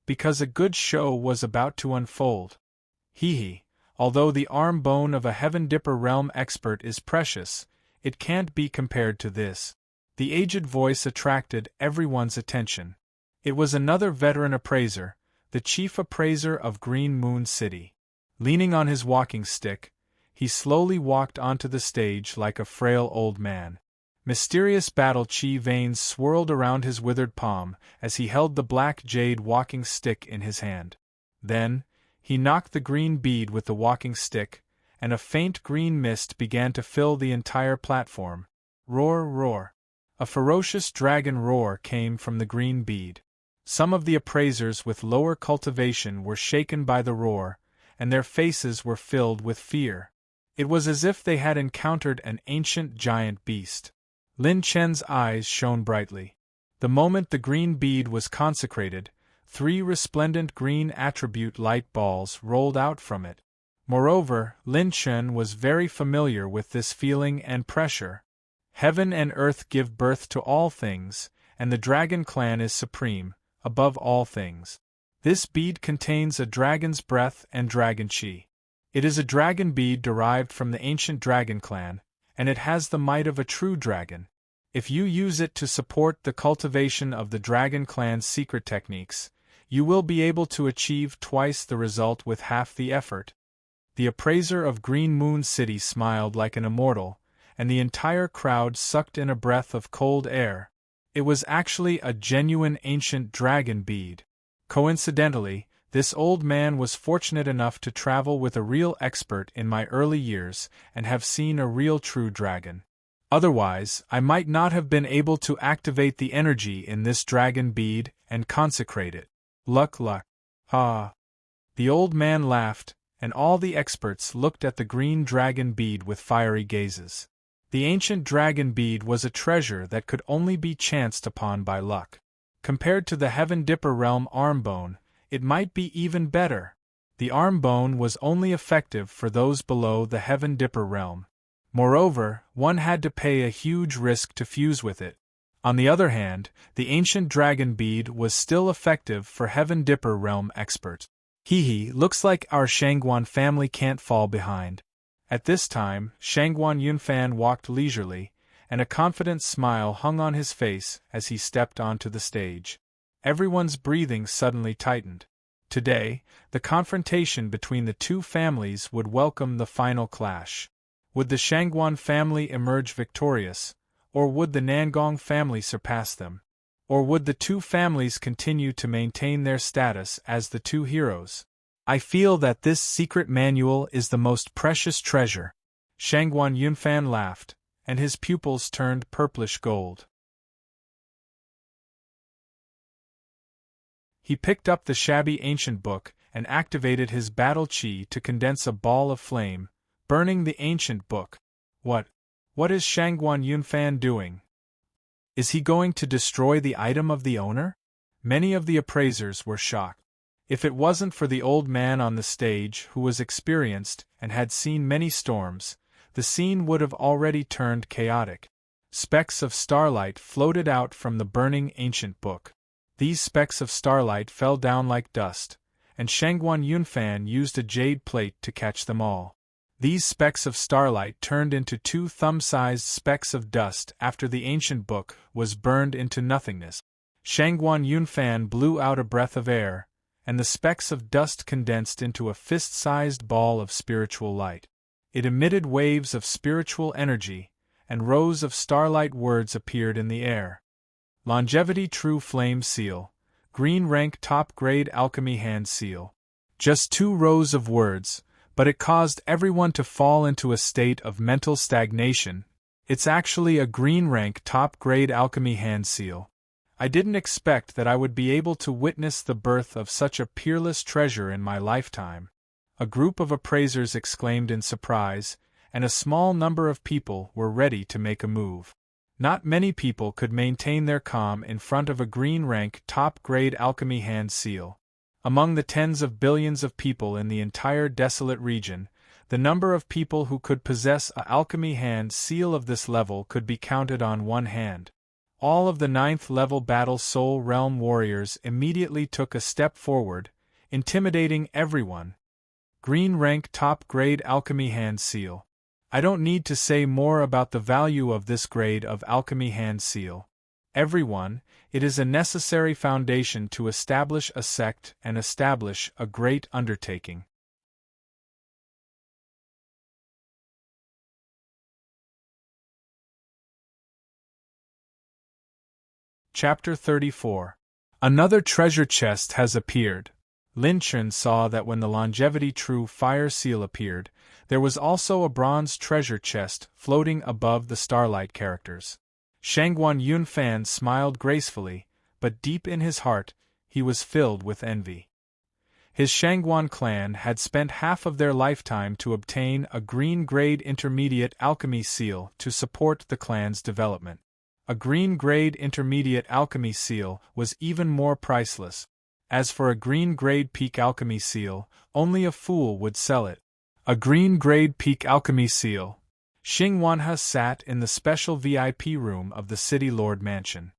Because a good show was about to unfold. Hee, although the arm bone of a Heaven Dipper realm expert is precious, it can't be compared to this. The aged voice attracted everyone's attention. It was another veteran appraiser, the chief appraiser of Green Moon City. Leaning on his walking stick, he slowly walked onto the stage like a frail old man. Mysterious battle chi veins swirled around his withered palm as he held the black jade walking stick in his hand. Then, he knocked the green bead with the walking stick, and a faint green mist began to fill the entire platform. Roar, roar. A ferocious dragon roar came from the green bead. Some of the appraisers with lower cultivation were shaken by the roar, and their faces were filled with fear. It was as if they had encountered an ancient giant beast. Lin Chen's eyes shone brightly. The moment the green bead was consecrated, 3 resplendent green attribute light balls rolled out from it. Moreover, Lin Chen was very familiar with this feeling and pressure. Heaven and earth give birth to all things, and the dragon clan is supreme, above all things. This bead contains a dragon's breath and dragon chi. It is a dragon bead derived from the ancient dragon clan, and it has the might of a true dragon. If you use it to support the cultivation of the dragon clan's secret techniques, you will be able to achieve twice the result with half the effort. The appraiser of Green Moon City smiled like an immortal, and the entire crowd sucked in a breath of cold air. It was actually a genuine ancient dragon bead. Coincidentally, this old man was fortunate enough to travel with a real expert in my early years and have seen a real true dragon. Otherwise, I might not have been able to activate the energy in this dragon bead and consecrate it. Luck. Ha! The old man laughed, and all the experts looked at the green dragon bead with fiery gazes. The ancient dragon bead was a treasure that could only be chanced upon by luck. Compared to the Heaven Dipper realm arm bone, it might be even better. The arm bone was only effective for those below the Heaven Dipper realm. Moreover, one had to pay a huge risk to fuse with it. On the other hand, the ancient dragon bead was still effective for Heaven Dipper realm experts. Looks like our Shangguan family can't fall behind. At this time, Shangguan Yunfan walked leisurely, and a confident smile hung on his face as he stepped onto the stage. Everyone's breathing suddenly tightened. Today, the confrontation between the two families would welcome the final clash. Would the Shangguan family emerge victorious, or would the Nangong family surpass them? Or would the two families continue to maintain their status as the two heroes? I feel that this secret manual is the most precious treasure. Shangguan Yunfan laughed, and his pupils turned purplish gold. He picked up the shabby ancient book and activated his battle chi to condense a ball of flame, burning the ancient book. What is Shangguan Yunfan doing? Is he going to destroy the item of the owner? Many of the appraisers were shocked. If it wasn't for the old man on the stage who was experienced and had seen many storms, the scene would have already turned chaotic. Specks of starlight floated out from the burning ancient book. These specks of starlight fell down like dust, and Shangguan Yunfan used a jade plate to catch them all. These specks of starlight turned into 2 thumb-sized specks of dust after the ancient book was burned into nothingness. Shangguan Yunfan blew out a breath of air, and the specks of dust condensed into a fist-sized ball of spiritual light. It emitted waves of spiritual energy, and rows of starlight words appeared in the air. Longevity True Flame Seal, Green Rank Top Grade Alchemy Hand Seal. Just 2 rows of words, but it caused everyone to fall into a state of mental stagnation. It's actually a green rank top grade alchemy hand seal. I didn't expect that I would be able to witness the birth of such a peerless treasure in my lifetime. A group of appraisers exclaimed in surprise, and a small number of people were ready to make a move. Not many people could maintain their calm in front of a green rank top-grade alchemy hand seal. Among the tens of billions of people in the entire desolate region, the number of people who could possess a alchemy hand seal of this level could be counted on one hand. All of the 9th level Battle Soul Realm warriors immediately took a step forward, intimidating everyone. Green rank top-grade alchemy hand seal. I don't need to say more about the value of this grade of alchemy hand seal. Everyone, it is a necessary foundation to establish a sect and establish a great undertaking. Chapter 34. Another treasure chest has appeared. Lin Chen saw that when the Longevity True Fire Seal appeared, there was also a bronze treasure chest floating above the starlight characters. Shangguan Yunfan smiled gracefully, but deep in his heart, he was filled with envy. His Shangguan clan had spent half of their lifetime to obtain a green-grade intermediate alchemy seal to support the clan's development. A green-grade intermediate alchemy seal was even more priceless. As for a green-grade peak alchemy seal, only a fool would sell it. A green-grade peak alchemy seal. Xing Wanhe sat in the special VIP room of the City Lord Mansion.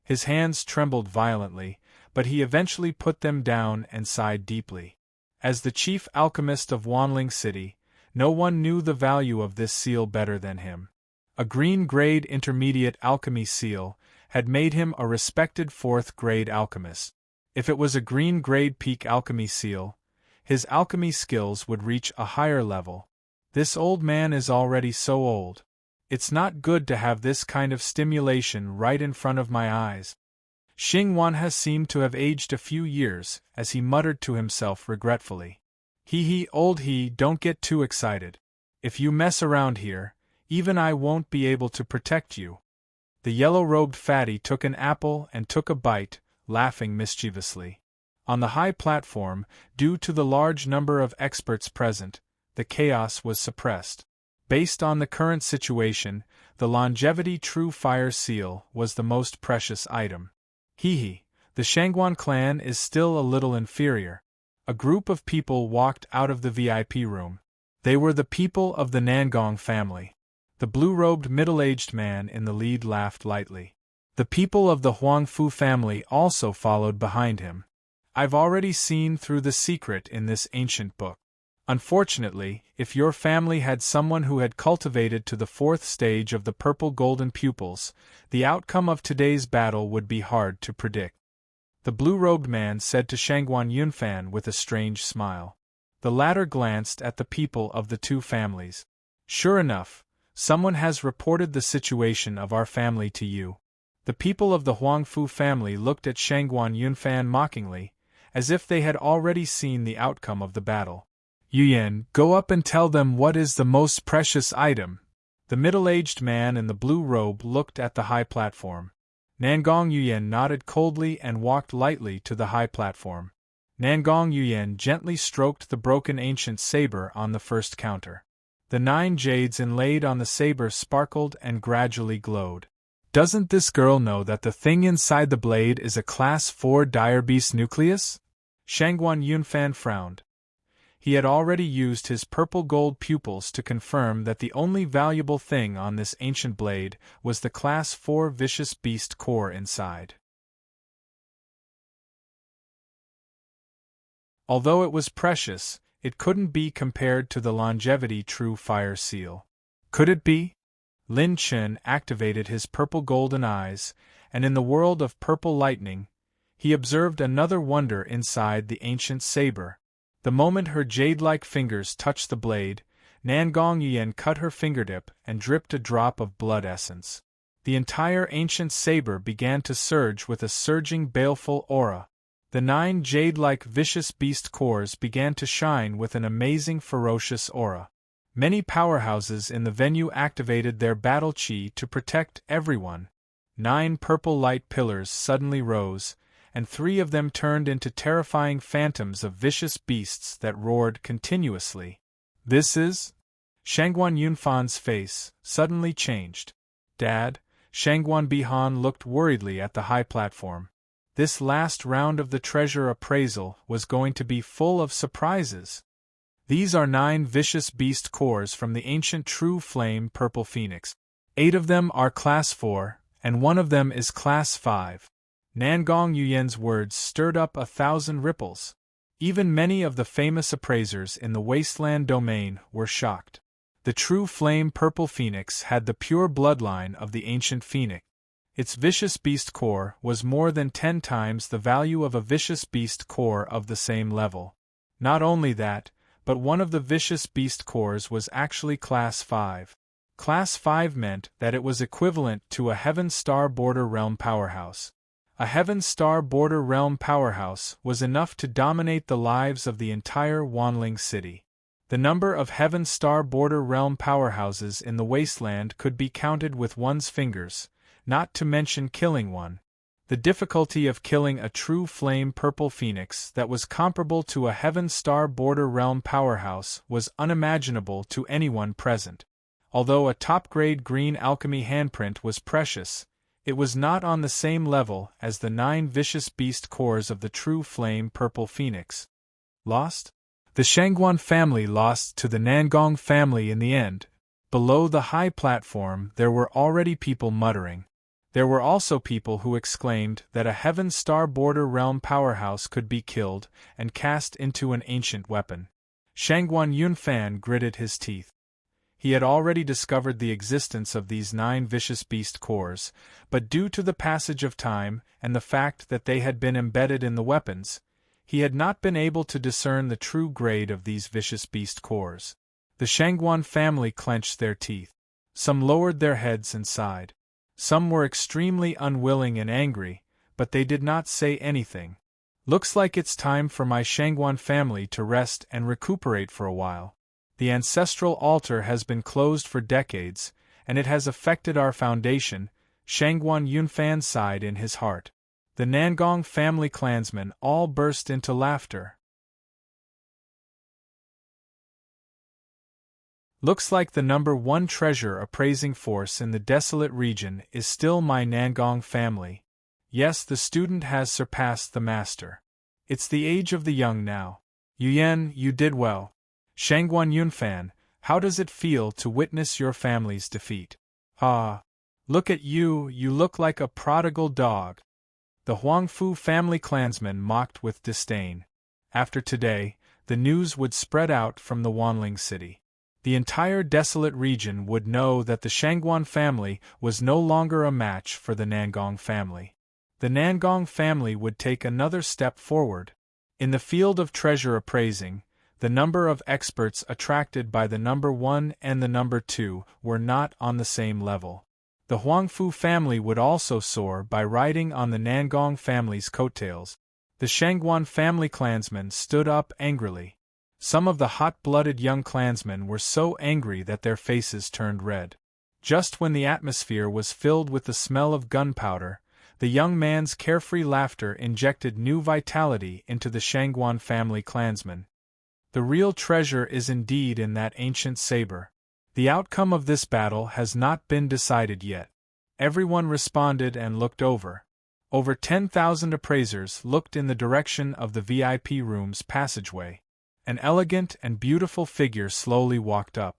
His hands trembled violently, but he eventually put them down and sighed deeply. As the chief alchemist of Wanling City, no one knew the value of this seal better than him. A green-grade intermediate alchemy seal had made him a respected 4th-grade alchemist. If it was a green-grade peak alchemy seal, his alchemy skills would reach a higher level. This old man is already so old. It's not good to have this kind of stimulation right in front of my eyes. Xing Wanhe seemed to have aged a few years as he muttered to himself regretfully. Old he, don't get too excited. If you mess around here, even I won't be able to protect you. The yellow-robed fatty took an apple and took a bite, laughing mischievously. On the high platform, due to the large number of experts present, the chaos was suppressed. Based on the current situation, the Longevity True Fire Seal was the most precious item. The Shangguan clan is still a little inferior. A group of people walked out of the VIP room. They were the people of the Nangong family. The blue-robed middle-aged man in the lead laughed lightly. The people of the Huangfu family also followed behind him. I've already seen through the secret in this ancient book. Unfortunately, if your family had someone who had cultivated to the 4th stage of the purple golden pupils, the outcome of today's battle would be hard to predict. The blue-robed man said to Shangguan Yunfan with a strange smile. The latter glanced at the people of the two families. Sure enough, someone has reported the situation of our family to you. The people of the Huangfu family looked at Shangguan Yunfan mockingly, as if they had already seen the outcome of the battle. Yuyan, go up and tell them what is the most precious item. The middle-aged man in the blue robe looked at the high platform. Nangong Yuyan nodded coldly and walked lightly to the high platform. Nangong Yuyan gently stroked the broken ancient saber on the first counter. The 9 jades inlaid on the saber sparkled and gradually glowed. Doesn't this girl know that the thing inside the blade is a Class 4 dire beast nucleus? Shangguan Yunfan frowned. He had already used his purple gold pupils to confirm that the only valuable thing on this ancient blade was the Class 4 vicious beast core inside. Although it was precious, it couldn't be compared to the longevity true fire seal. Could it be? Lin Chen activated his purple golden eyes, and in the world of purple lightning, he observed another wonder inside the ancient saber. The moment her jade-like fingers touched the blade, Nangong Yuyan cut her fingertip and dripped a drop of blood essence. The entire ancient saber began to surge with a surging baleful aura. The 9 jade-like vicious beast cores began to shine with an amazing ferocious aura. Many powerhouses in the venue activated their battle chi to protect everyone. 9 purple light pillars suddenly rose, and 3 of them turned into terrifying phantoms of vicious beasts that roared continuously. This is? Shangguan Yunfan's face suddenly changed. Dad, Shangguan Bihan looked worriedly at the high platform. This last round of the treasure appraisal was going to be full of surprises. These are 9 vicious beast cores from the ancient true flame purple phoenix. 8 of them are Class 4, and 1 of them is Class 5. Nangong Yuyan's words stirred up 1,000 ripples. Even many of the famous appraisers in the wasteland domain were shocked. The true flame purple phoenix had the pure bloodline of the ancient phoenix. Its vicious beast core was more than 10 times the value of a vicious beast core of the same level. Not only that, but one of the vicious beast cores was actually Class 5. Class 5 meant that it was equivalent to a Heaven Star Border Realm powerhouse. A Heaven Star Border Realm powerhouse was enough to dominate the lives of the entire Wanling city. The number of Heaven Star Border Realm powerhouses in the wasteland could be counted with one's fingers, not to mention killing one. The difficulty of killing a true flame purple phoenix that was comparable to a Heaven Star Border Realm powerhouse was unimaginable to anyone present. Although a top-grade green alchemy handprint was precious, it was not on the same level as the 9 vicious beast cores of the true flame purple phoenix. Lost? The Shangguan family lost to the Nangong family in the end. Below the high platform there were already people muttering. There were also people who exclaimed that a Heaven Star Border Realm powerhouse could be killed and cast into an ancient weapon. Shangguan Yunfan gritted his teeth. He had already discovered the existence of these 9 vicious beast cores, but due to the passage of time and the fact that they had been embedded in the weapons, he had not been able to discern the true grade of these vicious beast cores. The Shangguan family clenched their teeth. Some lowered their heads and sighed. Some were extremely unwilling and angry, but they did not say anything. Looks like it's time for my Shangguan family to rest and recuperate for a while. The ancestral altar has been closed for decades, and it has affected our foundation, Shangguan Yunfan sighed in his heart. The Nangong family clansmen all burst into laughter. Looks like the number 1 treasure appraising force in the desolate region is still my Nangong family. Yes, the student has surpassed the master. It's the age of the young now. Yuyan, you did well. Shangguan Yunfan, how does it feel to witness your family's defeat? Ah, look at you, you look like a prodigal dog. The Huangfu family clansmen mocked with disdain. After today, the news would spread out from the Wanling city. The entire desolate region would know that the Shangguan family was no longer a match for the Nangong family. The Nangong family would take another step forward. In the field of treasure appraising, the number of experts attracted by the number 1 and the number 2 were not on the same level. The Huangfu family would also soar by riding on the Nangong family's coattails. The Shangguan family clansmen stood up angrily. Some of the hot-blooded young clansmen were so angry that their faces turned red. Just when the atmosphere was filled with the smell of gunpowder, the young man's carefree laughter injected new vitality into the Shangguan family clansmen. The real treasure is indeed in that ancient saber. The outcome of this battle has not been decided yet. Everyone responded and looked over. Over 10,000 appraisers looked in the direction of the VIP room's passageway. An elegant and beautiful figure slowly walked up.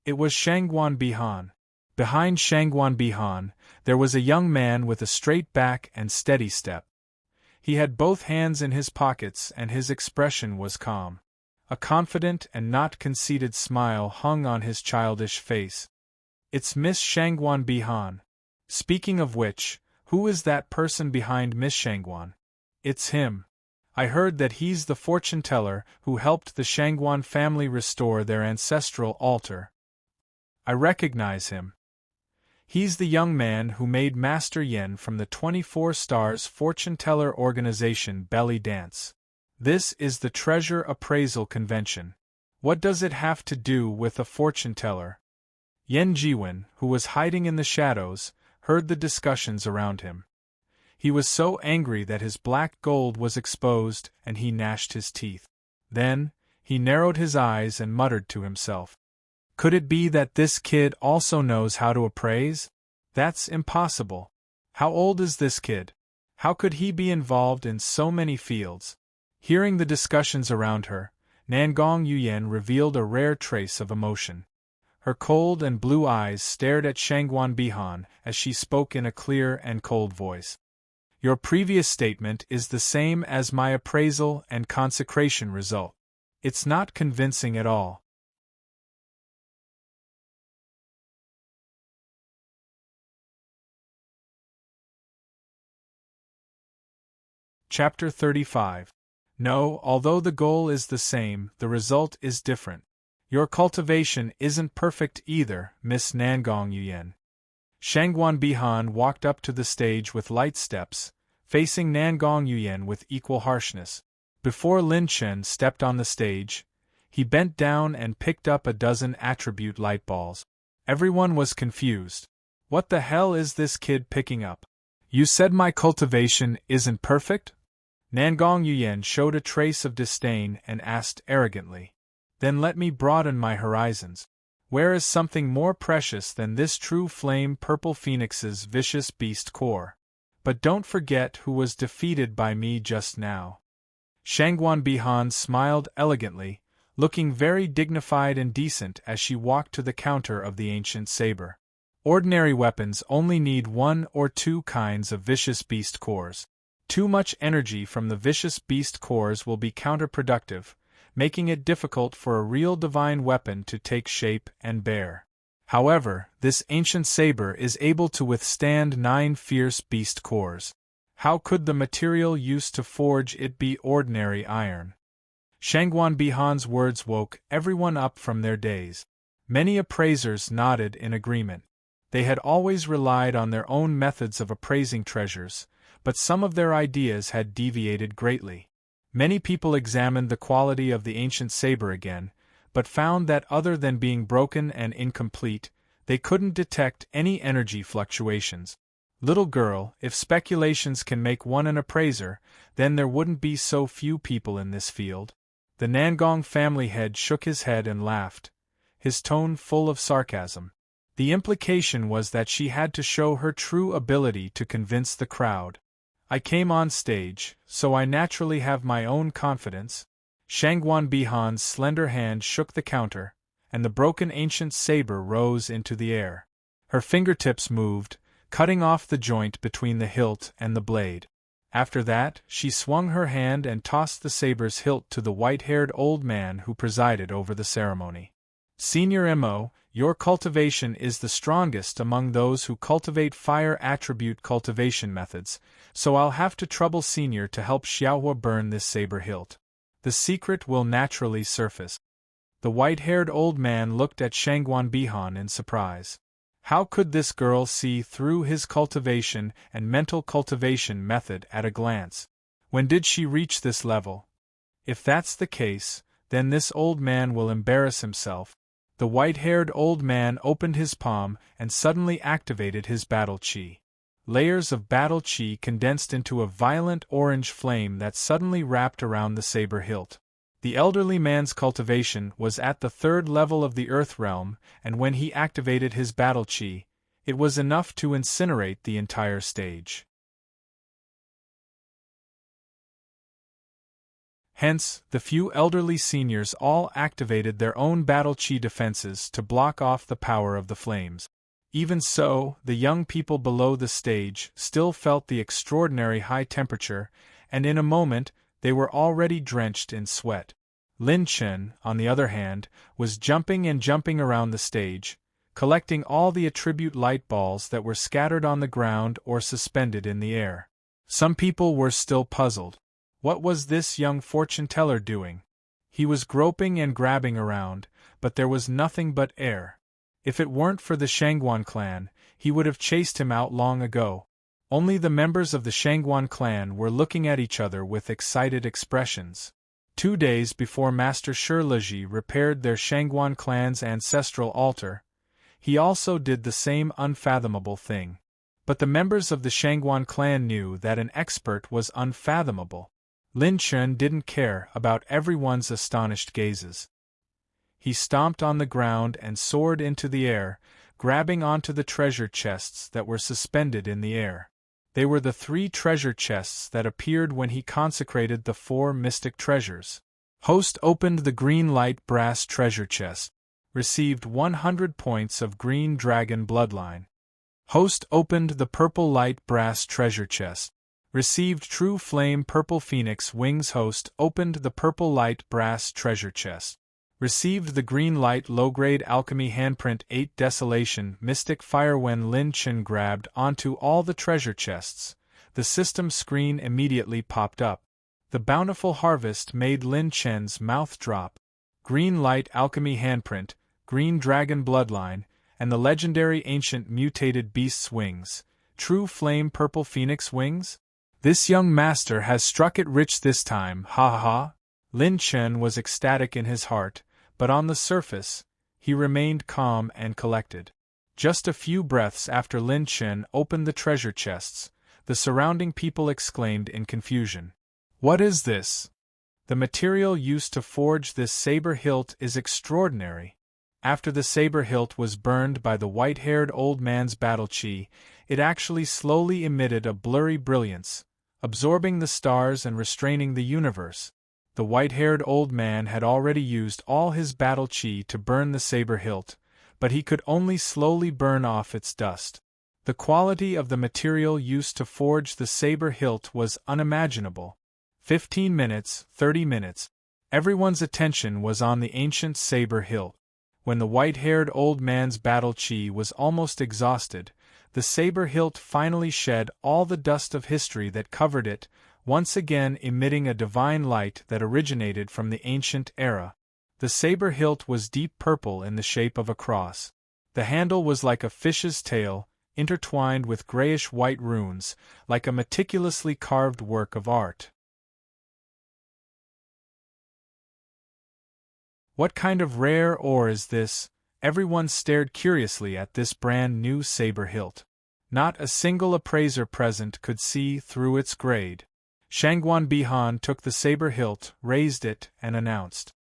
It was Shangguan Bihan. Behind Shangguan Bihan, there was a young man with a straight back and steady step. He had both hands in his pockets and his expression was calm. A confident and not conceited smile hung on his childish face. "It's Miss Shangguan Bihan. Speaking of which, who is that person behind Miss Shangguan?" "It's him. I heard that he's the fortune teller who helped the Shangguan family restore their ancestral altar. I recognize him. He's the young man who made Master Yen from the 24 Stars fortune teller organization belly dance. This is the treasure appraisal convention. What does it have to do with a fortune teller?" Yen Jiwen, who was hiding in the shadows, heard the discussions around him. He was so angry that his black gold was exposed and he gnashed his teeth. Then, he narrowed his eyes and muttered to himself. Could it be that this kid also knows how to appraise? That's impossible. How old is this kid? How could he be involved in so many fields? Hearing the discussions around her, Nangong Yuyen revealed a rare trace of emotion. Her cold and blue eyes stared at Shangguan Bihan as she spoke in a clear and cold voice. "Your previous statement is the same as my appraisal and consecration result. It's not convincing at all." Chapter 35. No, although the goal is the same, the result is different. Your cultivation isn't perfect either, Miss Nangong Yuyen. Shangguan Bihan walked up to the stage with light steps, facing Nangong Yuyen with equal harshness. Before Lin Chen stepped on the stage, he bent down and picked up a dozen attribute light balls. Everyone was confused. What the hell is this kid picking up? You said my cultivation isn't perfect? Nangong Yuyen showed a trace of disdain and asked arrogantly. Then let me broaden my horizons. Where is something more precious than this true flame purple phoenix's vicious beast core? But don't forget who was defeated by me just now. Shangguan Bihan smiled elegantly, looking very dignified and decent as she walked to the counter of the ancient saber. Ordinary weapons only need 1 or 2 kinds of vicious beast cores. Too much energy from the vicious beast cores will be counterproductive, making it difficult for a real divine weapon to take shape and bear. However, this ancient saber is able to withstand 9 fierce beast cores. How could the material used to forge it be ordinary iron? Shangguan Bihan's words woke everyone up from their daze. Many appraisers nodded in agreement. They had always relied on their own methods of appraising treasures, but some of their ideas had deviated greatly. Many people examined the quality of the ancient saber again, but found that other than being broken and incomplete, they couldn't detect any energy fluctuations. Little girl, if speculations can make one an appraiser, then there wouldn't be so few people in this field. The Nangong family head shook his head and laughed, his tone full of sarcasm. The implication was that she had to show her true ability to convince the crowd. I came on stage, so I naturally have my own confidence. Shangguan Bihan's slender hand shook the counter, and the broken ancient saber rose into the air. Her fingertips moved, cutting off the joint between the hilt and the blade. After that, she swung her hand and tossed the saber's hilt to the white-haired old man who presided over the ceremony. Senior Mo, your cultivation is the strongest among those who cultivate fire attribute cultivation methods, so I'll have to trouble Senior to help Xiaohua burn this saber hilt. The secret will naturally surface. The white-haired old man looked at Shangguan Bihan in surprise. How could this girl see through his cultivation and mental cultivation method at a glance? When did she reach this level? If that's the case, then this old man will embarrass himself. The white-haired old man opened his palm and suddenly activated his battle chi. Layers of battle chi condensed into a violent orange flame that suddenly wrapped around the saber hilt. The elderly man's cultivation was at the 3rd level of the Earth realm, and when he activated his battle chi, it was enough to incinerate the entire stage. Hence, the few elderly seniors all activated their own battle chi defenses to block off the power of the flames. Even so, the young people below the stage still felt the extraordinary high temperature, and in a moment, they were already drenched in sweat. Lin Chen, on the other hand, was jumping and jumping around the stage, collecting all the attribute light balls that were scattered on the ground or suspended in the air. Some people were still puzzled. What was this young fortune-teller doing? He was groping and grabbing around, but there was nothing but air. If it weren't for the Shangguan clan, he would have chased him out long ago. Only the members of the Shangguan clan were looking at each other with excited expressions. 2 days before Master Shirleji repaired their Shangguan clan's ancestral altar, he also did the same unfathomable thing. But the members of the Shangguan clan knew that an expert was unfathomable. Lin Chen didn't care about everyone's astonished gazes. He stomped on the ground and soared into the air, grabbing onto the treasure chests that were suspended in the air. They were the 3 treasure chests that appeared when he consecrated the 4 mystic treasures. Host opened the green light brass treasure chest. Received 100 points of green dragon bloodline. Host opened the purple light brass treasure chest. Received true flame purple phoenix wings. Host opened the purple light brass treasure chest. Received the green light low-grade alchemy handprint 8 desolation mystic fire. When Lin Chen grabbed onto all the treasure chests, the system screen immediately popped up. The bountiful harvest made Lin Chen's mouth drop. Green light alchemy handprint, green dragon bloodline, and the legendary ancient mutated beast's wings, true flame purple phoenix wings? This young master has struck it rich this time, ha ha ha! Lin Chen was ecstatic in his heart, but on the surface, he remained calm and collected. Just a few breaths after Lin Chen opened the treasure chests, the surrounding people exclaimed in confusion. What is this? The material used to forge this saber hilt is extraordinary. After the saber hilt was burned by the white-haired old man's battle chi, it actually slowly emitted a blurry brilliance, absorbing the stars and restraining the universe. The white-haired old man had already used all his battle chi to burn the saber hilt, but he could only slowly burn off its dust. The quality of the material used to forge the saber hilt was unimaginable. 15 minutes, 30 minutes. Everyone's attention was on the ancient saber hilt. When the white-haired old man's battle chi was almost exhausted, the saber hilt finally shed all the dust of history that covered it, once again emitting a divine light that originated from the ancient era. The saber hilt was deep purple in the shape of a cross. The handle was like a fish's tail, intertwined with grayish-white runes, like a meticulously carved work of art. What kind of rare ore is this? Everyone stared curiously at this brand-new saber hilt. Not a single appraiser present could see through its grade. Shangguan Bihan took the saber hilt, raised it, and announced.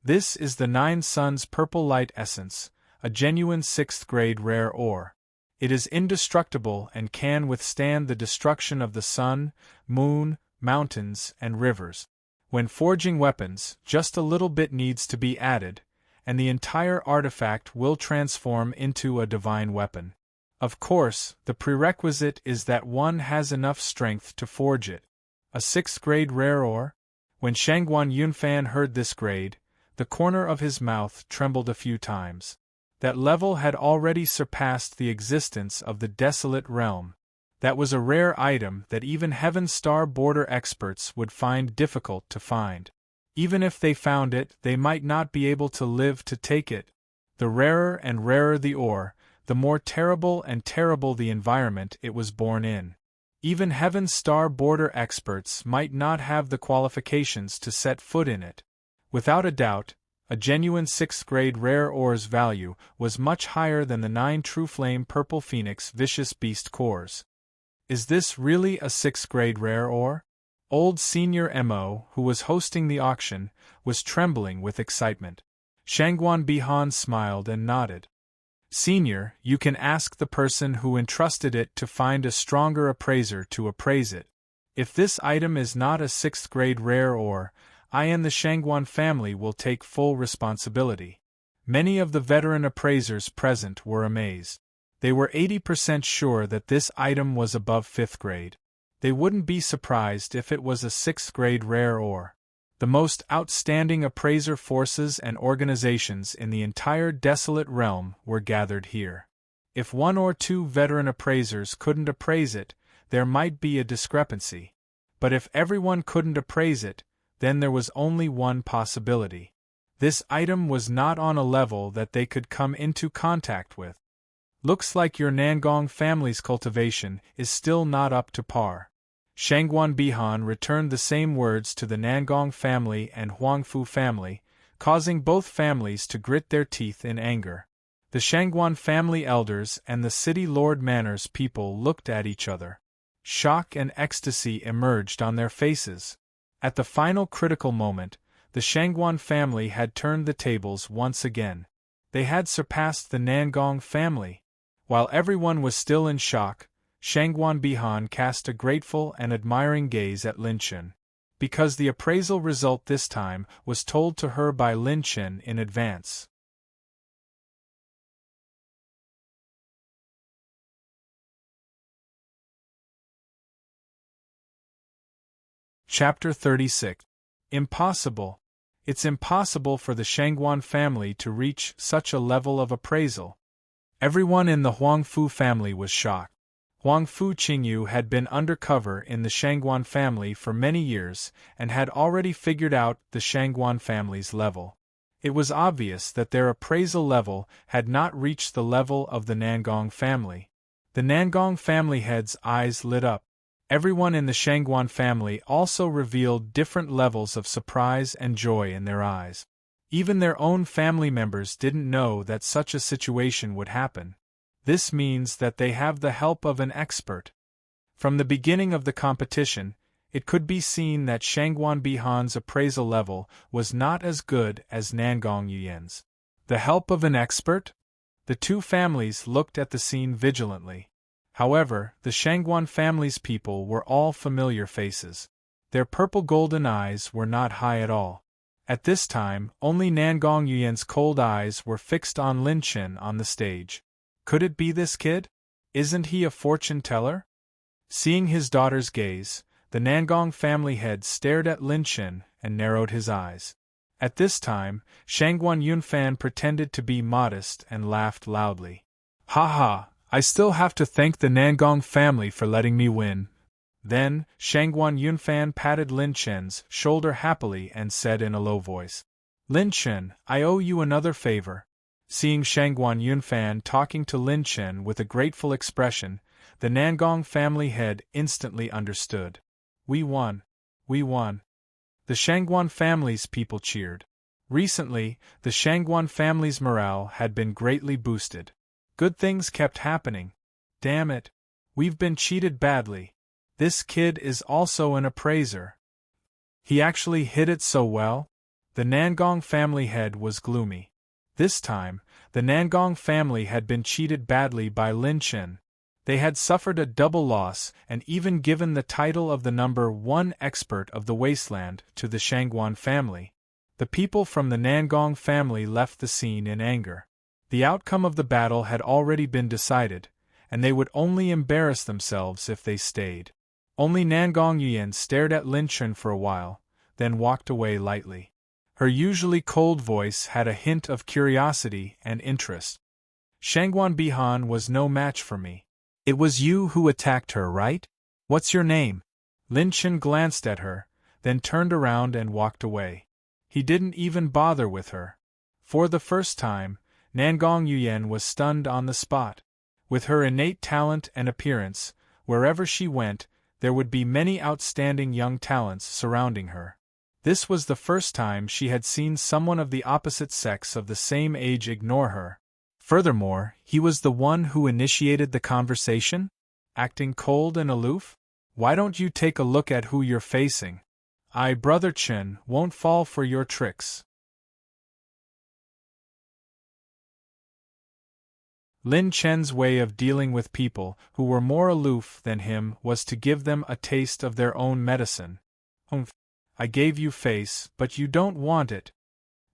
This is the 9 Suns Purple Light Essence, a genuine 6th-grade rare ore. It is indestructible and can withstand the destruction of the sun, moon, mountains, and rivers. When forging weapons, just a little bit needs to be added, and the entire artifact will transform into a divine weapon. Of course, the prerequisite is that one has enough strength to forge it. A 6th grade rare ore? When Shangguan Yunfan heard this grade, the corner of his mouth trembled a few times. That level had already surpassed the existence of the desolate realm. That was a rare item that even Heaven Star border experts would find difficult to find. Even if they found it, they might not be able to live to take it. The rarer and rarer the ore, the more terrible and terrible the environment it was born in. Even Heaven Star border experts might not have the qualifications to set foot in it. Without a doubt, a genuine 6th grade rare ore's value was much higher than the 9 True Flame Purple Phoenix Vicious Beast cores. Is this really a 6th grade rare ore? Old Senior Mo, who was hosting the auction, was trembling with excitement. Shangguan Bihan smiled and nodded. Senior, you can ask the person who entrusted it to find a stronger appraiser to appraise it. If this item is not a 6th grade rare ore, I and the Shangguan family will take full responsibility. Many of the veteran appraisers present were amazed. They were 80% sure that this item was above 5th grade. They wouldn't be surprised if it was a 6th grade rare ore. The most outstanding appraiser forces and organizations in the entire desolate realm were gathered here. If 1 or 2 veteran appraisers couldn't appraise it, there might be a discrepancy. But if everyone couldn't appraise it, then there was only one possibility. This item was not on a level that they could come into contact with. Looks like your Nangong family's cultivation is still not up to par. Shangguan Bihan returned the same words to the Nangong family and Huangfu family, causing both families to grit their teeth in anger. The Shangguan family elders and the city lord Manor's people looked at each other. Shock and ecstasy emerged on their faces. At the final critical moment, the Shangguan family had turned the tables once again. They had surpassed the Nangong family. While everyone was still in shock, Shangguan Bihan cast a grateful and admiring gaze at Lin Chen. Because the appraisal result this time was told to her by Lin Chen in advance. Chapter 36. Impossible. It's impossible for the Shangguan family to reach such a level of appraisal. Everyone in the Huangfu family was shocked. Huangfu Qingyu had been undercover in the Shangguan family for many years and had already figured out the Shangguan family's level. It was obvious that their appraisal level had not reached the level of the Nangong family. The Nangong family heads' eyes lit up. Everyone in the Shangguan family also revealed different levels of surprise and joy in their eyes. Even their own family members didn't know that such a situation would happen. This means that they have the help of an expert. From the beginning of the competition, it could be seen that Shangguan Bihan's appraisal level was not as good as Nangong Yuyan's. The help of an expert? The two families looked at the scene vigilantly. However, the Shangguan family's people were all familiar faces. Their purple-golden eyes were not high at all. At this time, only Nangong Yuyan's cold eyes were fixed on Lin Chen on the stage. Could it be this kid? Isn't he a fortune-teller? Seeing his daughter's gaze, the Nangong family head stared at Lin Chen and narrowed his eyes. At this time, Shangguan Yunfan pretended to be modest and laughed loudly. Ha ha, I still have to thank the Nangong family for letting me win. Then, Shangguan Yunfan patted Lin Chen's shoulder happily and said in a low voice, Lin Chen, I owe you another favor. Seeing Shangguan Yunfan talking to Lin Chen with a grateful expression, the Nangong family head instantly understood. We won. We won. The Shangguan family's people cheered. Recently, the Shangguan family's morale had been greatly boosted. Good things kept happening. Damn it. We've been cheated badly. This kid is also an appraiser. He actually hit it so well? The Nangong family head was gloomy. This time, the Nangong family had been cheated badly by Lin Chen. They had suffered a double loss and even given the title of the number 1 expert of the wasteland to the Shangguan family. The people from the Nangong family left the scene in anger. The outcome of the battle had already been decided, and they would only embarrass themselves if they stayed. Only Nangong Yuan stared at Lin Chun for a while, then walked away lightly. Her usually cold voice had a hint of curiosity and interest. Shangguan Bihan was no match for me. It was you who attacked her, right? What's your name? Lin Chun glanced at her, then turned around and walked away. He didn't even bother with her. For the first time, Nangong Yuan was stunned on the spot. With her innate talent and appearance, wherever she went, there would be many outstanding young talents surrounding her. This was the first time she had seen someone of the opposite sex of the same age ignore her. Furthermore, he was the one who initiated the conversation? Acting cold and aloof? Why don't you take a look at who you're facing? I, Brother Chen, won't fall for your tricks. Lin Chen's way of dealing with people who were more aloof than him was to give them a taste of their own medicine. I gave you face, but you don't want it.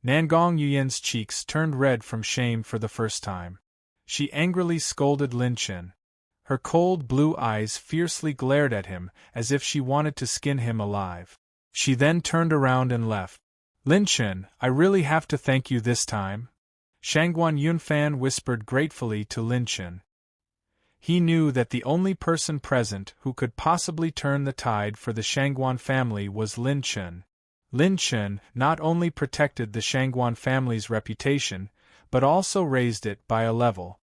Nangong Yuan's cheeks turned red from shame for the first time. She angrily scolded Lin Chen. Her cold blue eyes fiercely glared at him as if she wanted to skin him alive. She then turned around and left. Lin Chen, I really have to thank you this time. Shangguan Yunfan whispered gratefully to Lin Chen. He knew that the only person present who could possibly turn the tide for the Shangguan family was Lin Chen. Lin Chen not only protected the Shangguan family's reputation, but also raised it by a level.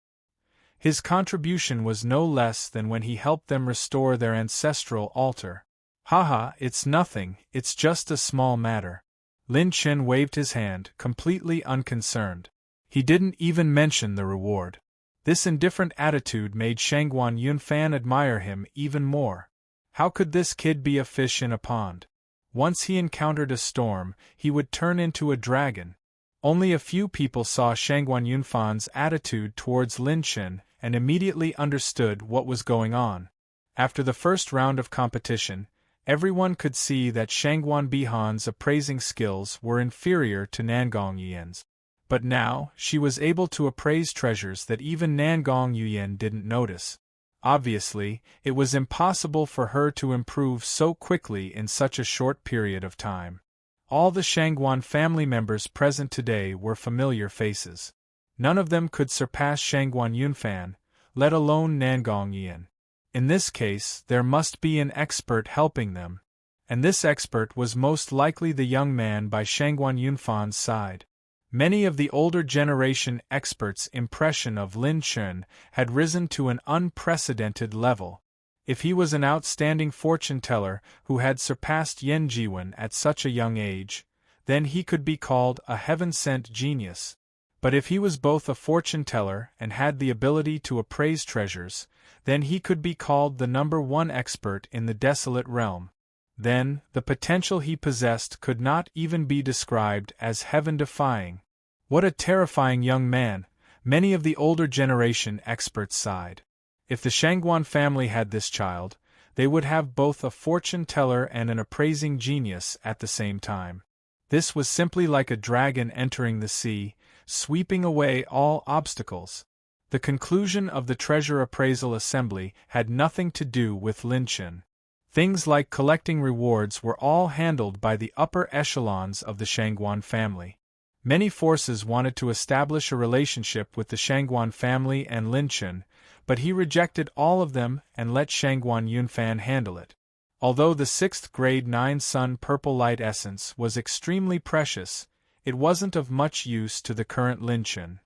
His contribution was no less than when he helped them restore their ancestral altar. Haha, it's nothing, it's just a small matter. Lin Chen waved his hand, completely unconcerned. He didn't even mention the reward. This indifferent attitude made Shangguan Yunfan admire him even more. How could this kid be a fish in a pond? Once he encountered a storm, he would turn into a dragon. Only a few people saw Shangguan Yunfan's attitude towards Lin Chen and immediately understood what was going on. After the first round of competition, everyone could see that Shangguan Bihan's appraising skills were inferior to Nangong Yuan's. But now, she was able to appraise treasures that even Nangong Yuan didn't notice. Obviously, it was impossible for her to improve so quickly in such a short period of time. All the Shangguan family members present today were familiar faces. None of them could surpass Shangguan Yunfan, let alone Nangong Yuan. In this case, there must be an expert helping them. And this expert was most likely the young man by Shangguan Yunfan's side. Many of the older generation experts' impression of Lin Chen had risen to an unprecedented level. If he was an outstanding fortune-teller who had surpassed Yen Jiwen at such a young age, then he could be called a heaven-sent genius. But if he was both a fortune-teller and had the ability to appraise treasures, then he could be called the #1 expert in the desolate realm. Then, the potential he possessed could not even be described as heaven-defying. What a terrifying young man, many of the older generation experts sighed. If the Shangguan family had this child, they would have both a fortune-teller and an appraising genius at the same time. This was simply like a dragon entering the sea, sweeping away all obstacles. The conclusion of the treasure appraisal assembly had nothing to do with Lin Chen. Things like collecting rewards were all handled by the upper echelons of the Shangguan family. Many forces wanted to establish a relationship with the Shangguan family and Lin Chen, but he rejected all of them and let Shangguan Yunfan handle it. Although the 6th grade 9 Sun Purple Light Essence was extremely precious, it wasn't of much use to the current Lin Chen.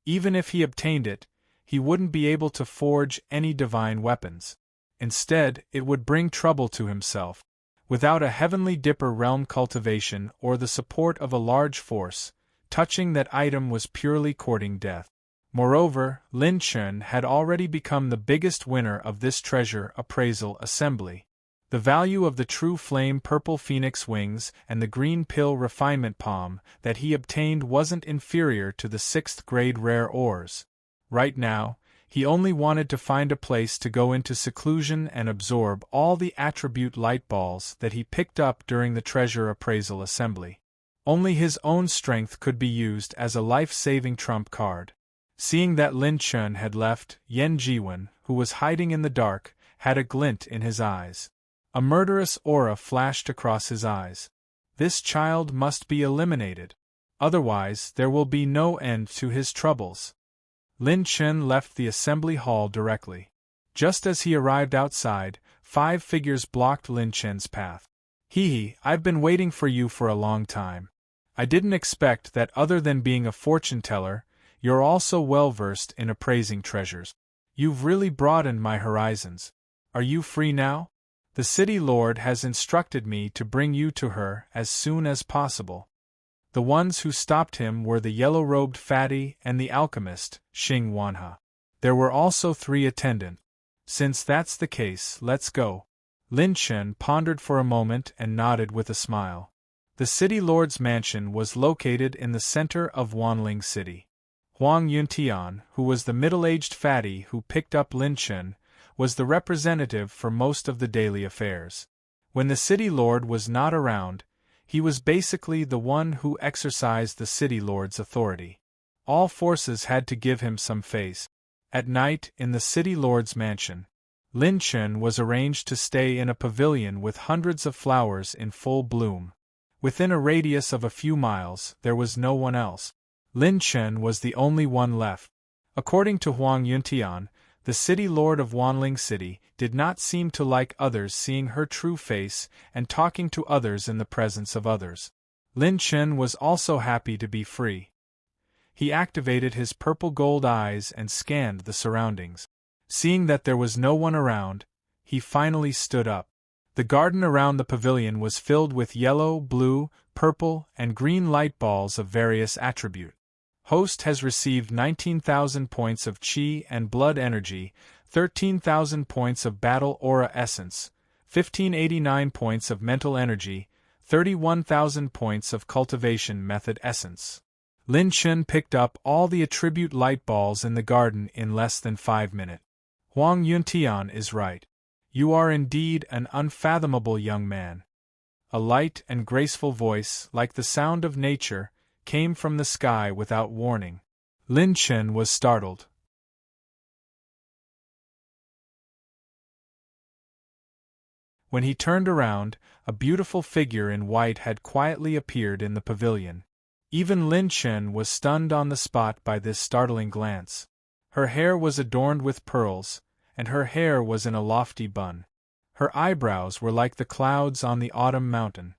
Even if he obtained it, he wouldn't be able to forge any divine weapons. Instead, it would bring trouble to himself. Without a heavenly dipper realm cultivation or the support of a large force, touching that item was purely courting death. Moreover, Lin Chen had already become the biggest winner of this treasure appraisal assembly. The value of the true flame purple phoenix wings and the green pill refinement palm that he obtained wasn't inferior to the 6th grade rare ores. Right now, he only wanted to find a place to go into seclusion and absorb all the attribute light balls that he picked up during the treasure appraisal assembly. Only his own strength could be used as a life-saving trump card. Seeing that Lin Chun had left, Yen Jiwen, who was hiding in the dark, had a glint in his eyes. A murderous aura flashed across his eyes. This child must be eliminated. Otherwise, there will be no end to his troubles. Lin Chun left the assembly hall directly. Just as he arrived outside, 5 figures blocked Lin Chun's path. I've been waiting for you for a long time. I didn't expect that other than being a fortune-teller, you're also well-versed in appraising treasures. You've really broadened my horizons. Are you free now? The city lord has instructed me to bring you to her as soon as possible. The ones who stopped him were the yellow-robed fatty and the alchemist, Xing Wanha. There were also 3 attendants. Since that's the case, let's go. Lin Chun pondered for a moment and nodded with a smile. The city lord's mansion was located in the center of Wanling City. Huang Yuntian, who was the middle-aged fatty who picked up Lin Chun, was the representative for most of the daily affairs. When the city lord was not around, he was basically the one who exercised the city lord's authority. All forces had to give him some face. At night, in the city lord's mansion, Lin Chun was arranged to stay in a pavilion with hundreds of flowers in full bloom. Within a radius of a few miles, there was no one else. Lin Chun was the only one left. According to Huang Yuntian, the city lord of Wanling City did not seem to like others seeing her true face and talking to others in the presence of others. Lin Chun was also happy to be free. He activated his purple-gold eyes and scanned the surroundings. Seeing that there was no one around, he finally stood up. The garden around the pavilion was filled with yellow, blue, purple, and green light balls of various attribute. Host has received 19,000 points of Qi and blood energy, 13,000 points of battle aura essence, 1589 points of mental energy, 31,000 points of cultivation method essence. Lin Chun picked up all the attribute light balls in the garden in less than 5 minutes. Huang Yuntian is right. You are indeed an unfathomable young man. A light and graceful voice, like the sound of nature, came from the sky without warning. Lin Chun was startled. When he turned around, a beautiful figure in white had quietly appeared in the pavilion. Even Lin Chun was stunned on the spot by this startling glance. Her hair was adorned with pearls, and her hair was in a lofty bun. Her eyebrows were like the clouds on the autumn mountain.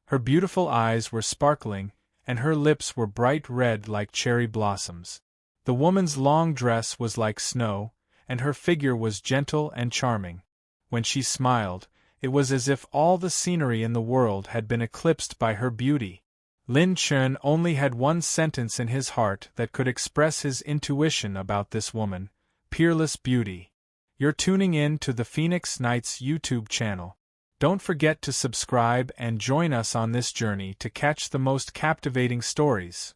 Her beautiful eyes were sparkling, and her lips were bright red like cherry blossoms. The woman's long dress was like snow, and her figure was gentle and charming. When she smiled, it was as if all the scenery in the world had been eclipsed by her beauty. Lin Chun only had one sentence in his heart that could express his intuition about this woman: peerless beauty. You're tuning in to the Phoenix Nights YouTube channel. Don't forget to subscribe and join us on this journey to catch the most captivating stories.